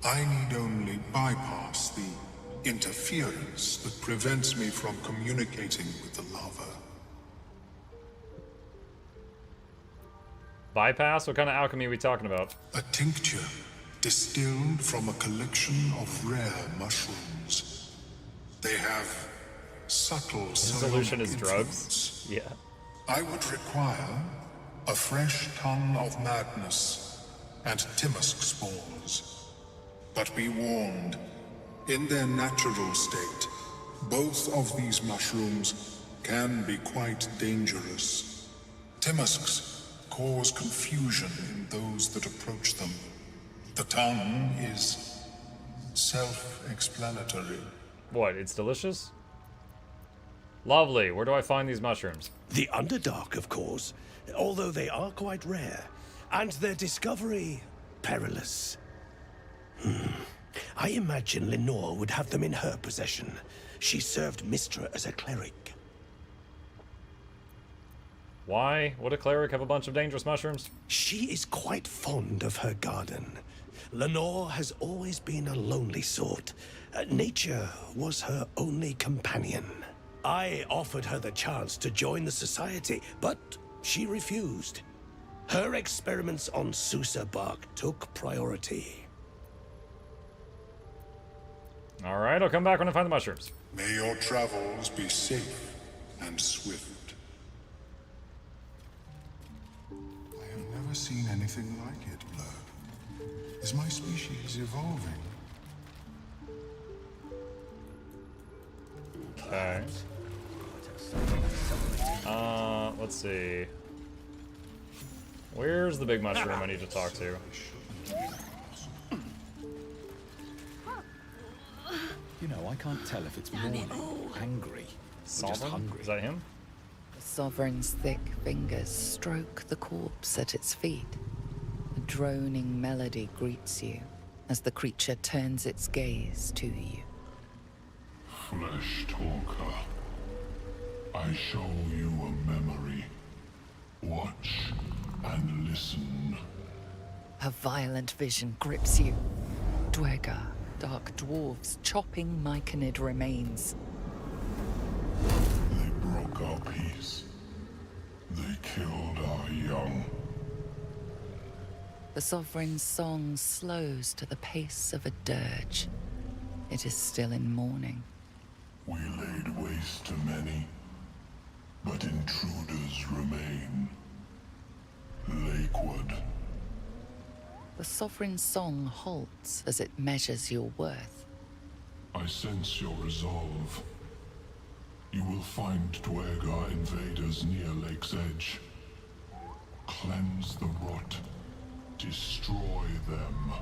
I need only bypass the interference that prevents me from communicating with the larva. Bypass? What kind of alchemy are we talking about? A tincture distilled from a collection of rare mushrooms. They have subtle The solution is influence. drugs? Yeah. I would require a fresh ton of madness and Timosk spores. But be warned, in their natural state, both of these mushrooms can be quite dangerous. Timosks cause confusion in those that approach them. The tongue is self-explanatory. What, it's delicious? Lovely. Where do I find these mushrooms? The Underdark, of course, although they are quite rare, and their discovery perilous. I imagine Lenore would have them in her possession. She served Mistra as a cleric. Why would a cleric have a bunch of dangerous mushrooms? She is quite fond of her garden. Lenore has always been a lonely sort. Nature was her only companion. I offered her the chance to join the society, but she refused. Her experiments on Susa bark took priority. All right, I'll come back when I find the mushrooms. May your travels be safe and swift. I have never seen anything like it, Blur. Is my species evolving? Okay. Let's see. Where's the big mushroom I need to talk to? You know, I can't tell if it's mourning, angry, or just Sovereign? hungry. Is that him? The Sovereign's thick fingers stroke the corpse at its feet. A droning melody greets you as the creature turns its gaze to you. Flesh talker, I show you a memory. Watch and listen. A violent vision grips you. Dwergar, dark dwarves chopping myconid remains. They broke our peace. They killed our young. The Sovereign's song slows to the pace of a dirge. It is still in mourning. We laid waste to many, but intruders remain. Lakewood. The Sovereign's song halts as it measures your worth. I sense your resolve. You will find Dwergar invaders near Lake's Edge. Cleanse the rot. Destroy them.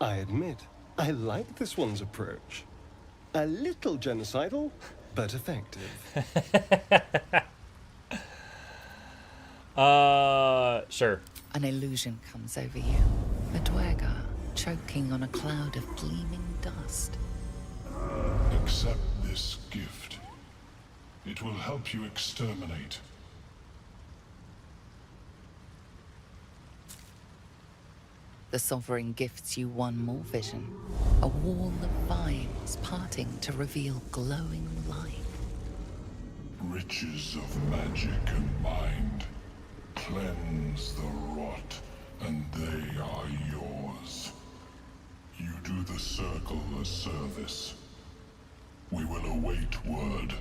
I admit, I like this one's approach. A little genocidal, but effective. Sure. An illusion comes over you. A Dwergar choking on a cloud of gleaming dust. Accept this gift. It will help you exterminate. The Sovereign gifts you one more vision. A wall of vines parting to reveal glowing light. Riches of magic and mind. Cleanse the rot, and they are yours. You do the Circle a service. We will await word.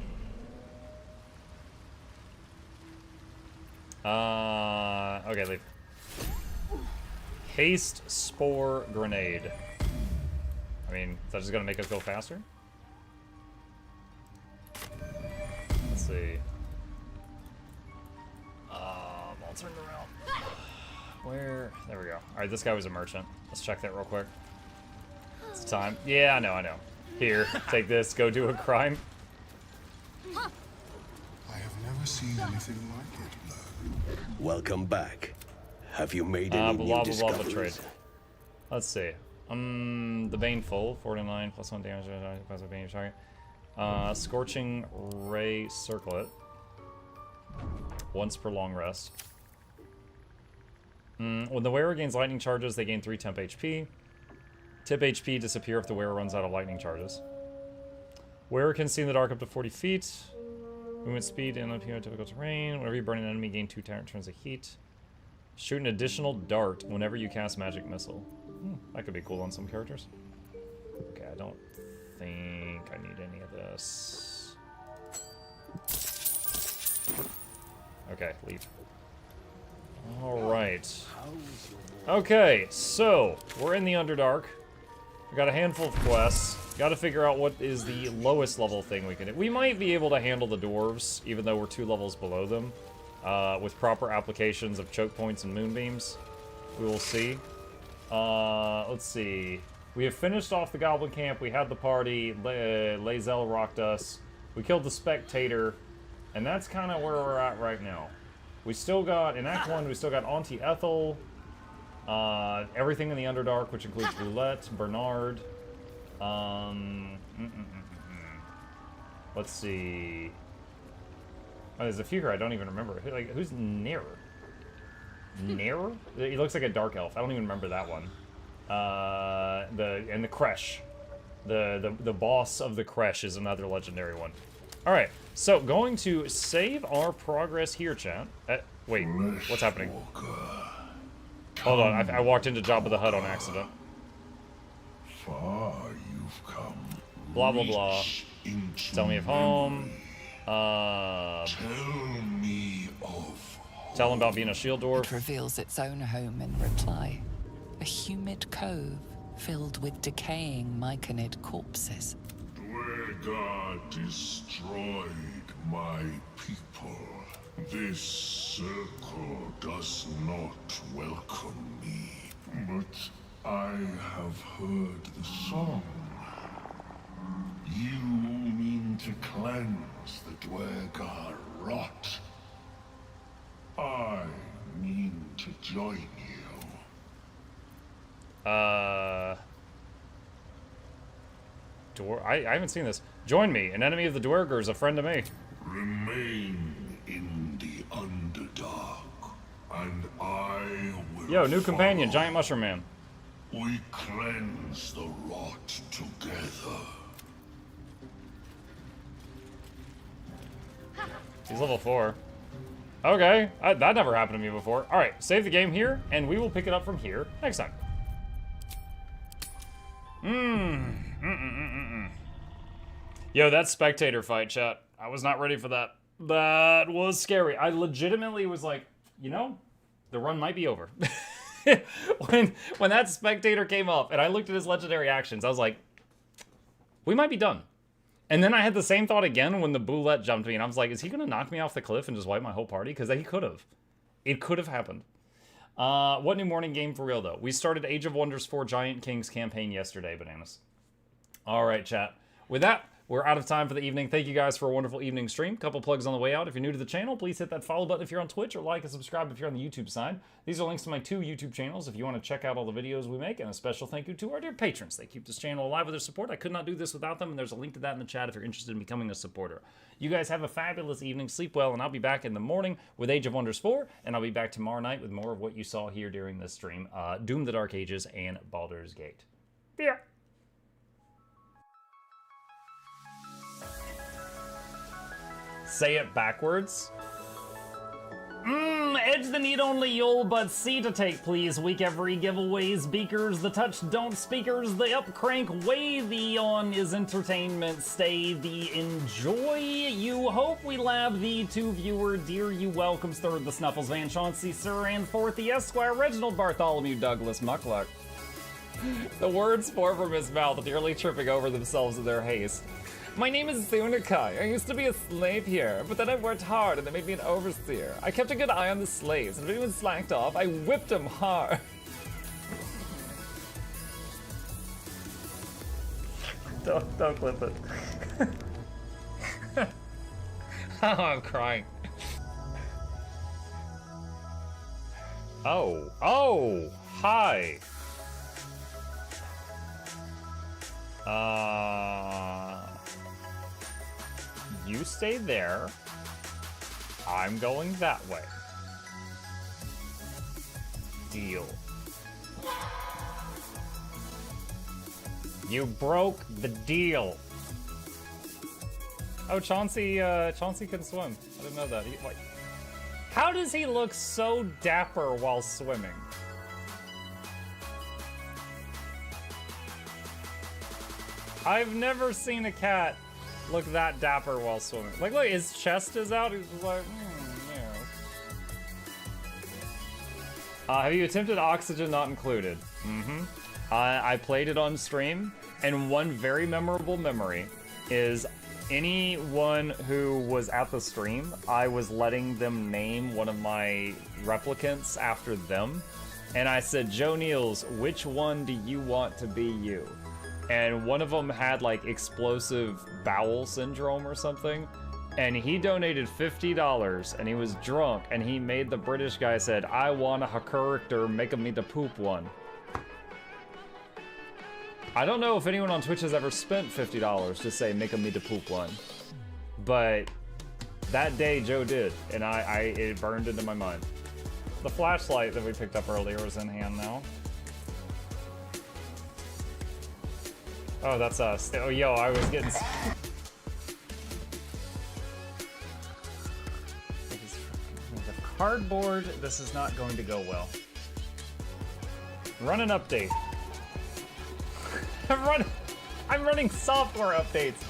Okay, leave. Haste Spore Grenade. I mean, is that just gonna make us go faster? Let's see. I'll turn around. Where? There we go. Alright, this guy was a merchant. Let's check that real quick. It's time. Yeah, I know. Here, take this, go do a crime. I have never seen anything like it. Welcome back. Have you made any new discoveries? Trade. Let's see. The Baneful, 4-9, +1 damage, plus a Bane target. Scorching Ray Circlet. Once per long rest. When the wearer gains lightning charges, they gain 3 temp HP. Tip HP disappear if the wearer runs out of lightning charges. Wearer can see in the dark up to 40 feet. Movement speed and up here typical terrain. Whenever you burn an enemy, gain 2 turns of heat. Shoot an additional dart whenever you cast magic missile. That could be cool on some characters. Okay, I don't think I need any of this. Okay, leave. Alright. Okay, so we're in the Underdark. We got a handful of quests. Got to figure out what is the lowest level thing we can do. We might be able to handle the dwarves, even though we're 2 levels below them, with proper applications of choke points and moonbeams. We will see. Let's see. We have finished off the goblin camp. We had the party. Lae'zel rocked us. We killed the spectator, and that's kind of where we're at right now. We still got, in Act 1, we still got Auntie Ethel, everything in the Underdark, which includes Roulette, Bernard. Let's see. Oh, there's a few here I don't even remember. Who's Nir? Nir? He looks like a dark elf. I don't even remember that one. And the Kresh. The boss of the Kresh is another legendary one. Alright, so going to save our progress here, chat. Wait, what's happening? Hold on, I walked into Jabba the Hutt on accident. Far you've come. Blah, blah, blah. Tell me of home. Tell me of Tell him about being a shield dwarf. It reveals its own home in reply. A humid cove filled with decaying myconid corpses. Dwergar destroyed my people. This circle does not welcome me. But I have heard the song. You mean to cleanse the Dwergar rot. I mean to join you. I haven't seen this. Join me. An enemy of the Dwergar is a friend of me. Remain in the Underdark, and I will. Yo, new companion, Giant Mushroom Man. We cleanse the rot together. He's level 4. Okay, that never happened to me before. All right, save the game here, and we will pick it up from here next time. Yo, that spectator fight, chat. I was not ready for that. That was scary. I legitimately was like, you know, the run might be over. when that spectator came up and I looked at his legendary actions, I was like, we might be done. And then I had the same thought again when the boulette jumped me, and I was like, is he gonna knock me off the cliff and just wipe my whole party? Because he could have. It could have happened. What new morning game for real, though? We started Age of Wonders 4 Giant Kings campaign yesterday, bananas. All right, chat. With that, we're out of time for the evening. Thank you guys for a wonderful evening stream. Couple plugs on the way out. If you're new to the channel, please hit that follow button if you're on Twitch, or like and subscribe if you're on the YouTube side. These are links to my 2 YouTube channels if you want to check out all the videos we make. And a special thank you to our dear patrons. They keep this channel alive with their support. I could not do this without them, and there's a link to that in the chat if you're interested in becoming a supporter. You guys have a fabulous evening. Sleep well, and I'll be back in the morning with Age of Wonders 4, and I'll be back tomorrow night with more of what you saw here during this stream, Doom the Dark Ages and Baldur's Gate. Yeah. Say it backwards. Edge the need only you'll but C to take, please. Week every giveaways, beakers, the touch don't speakers, the up crank way, the on is entertainment, stay the enjoy. You hope we lab the 2 viewer, dear you welcomes, third the Snuffles, Van Chauncey, Sir, and fourth the Esquire, Reginald Bartholomew, Douglas, Mukluk. The words pour from his mouth, nearly tripping over themselves in their haste. My name is Zunikai. I used to be a slave here, but then I worked hard and they made me an overseer. I kept a good eye on the slaves, and if anyone slacked off, I whipped them hard. Don't clip it. Oh, I'm crying. Oh, hi. You stay there. I'm going that way. Deal. You broke the deal. Oh, Chauncey can swim. I didn't know that. Wait. How does he look so dapper while swimming? I've never seen a cat look that dapper while swimming. Like, look, his chest is out. He's just like, yeah. Have you attempted Oxygen Not Included? I played it on stream, and one very memorable memory is anyone who was at the stream, I was letting them name one of my replicants after them, and I said, Joe Niels, which one do you want to be you? And one of them had like explosive bowel syndrome or something, and he donated $50, and he was drunk, and he made the British guy said, I want a character, make me the poop one. I don't know if anyone on Twitch has ever spent $50 to say make me the poop one, but that day Joe did, and it burned into my mind. The flashlight that we picked up earlier is in hand now. Oh, that's us. Oh, yo, I was getting... Cardboard, this is not going to go well. Run an update. I'm running software updates.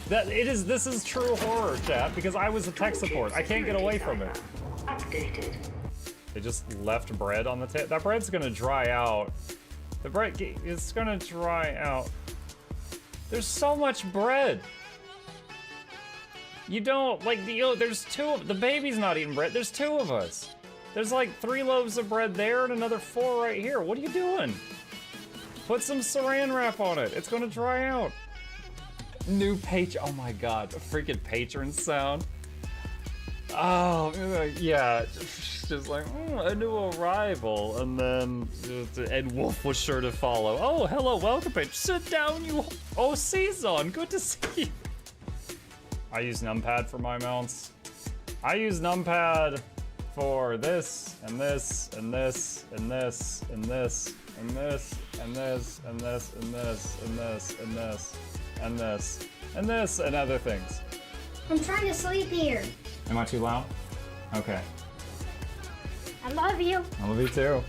This is true horror, chat, because I was a tech support. I can't get away from it. Updated. They just left bread on the table. That bread's gonna dry out. The bread is gonna dry out. There's so much bread. You don't, like, there's the baby's not eating bread. There's 2 of us. There's like 3 loaves of bread there and another 4 right here. What are you doing? Put some saran wrap on it. It's gonna dry out. New oh my god, a freaking patron sound. Oh, yeah, just like, a new arrival, and then Ed Wolf was sure to follow. Oh, hello, welcome, page. Sit down, you. Oh, Season, good to see you. I use numpad for my mounts. I use numpad for this, and this, and this, and this, and this, and this, and this, and this, and this, and this, and this, and this, and this, and other things. I'm trying to sleep here. Am I too loud? Okay. I love you. I love you too.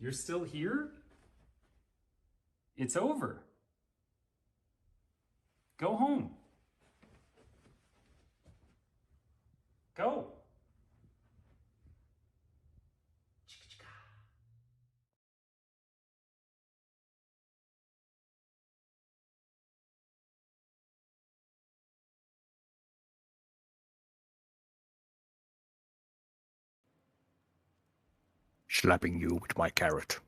You're still here? It's over. Go home. Go. Slapping you with my carrot.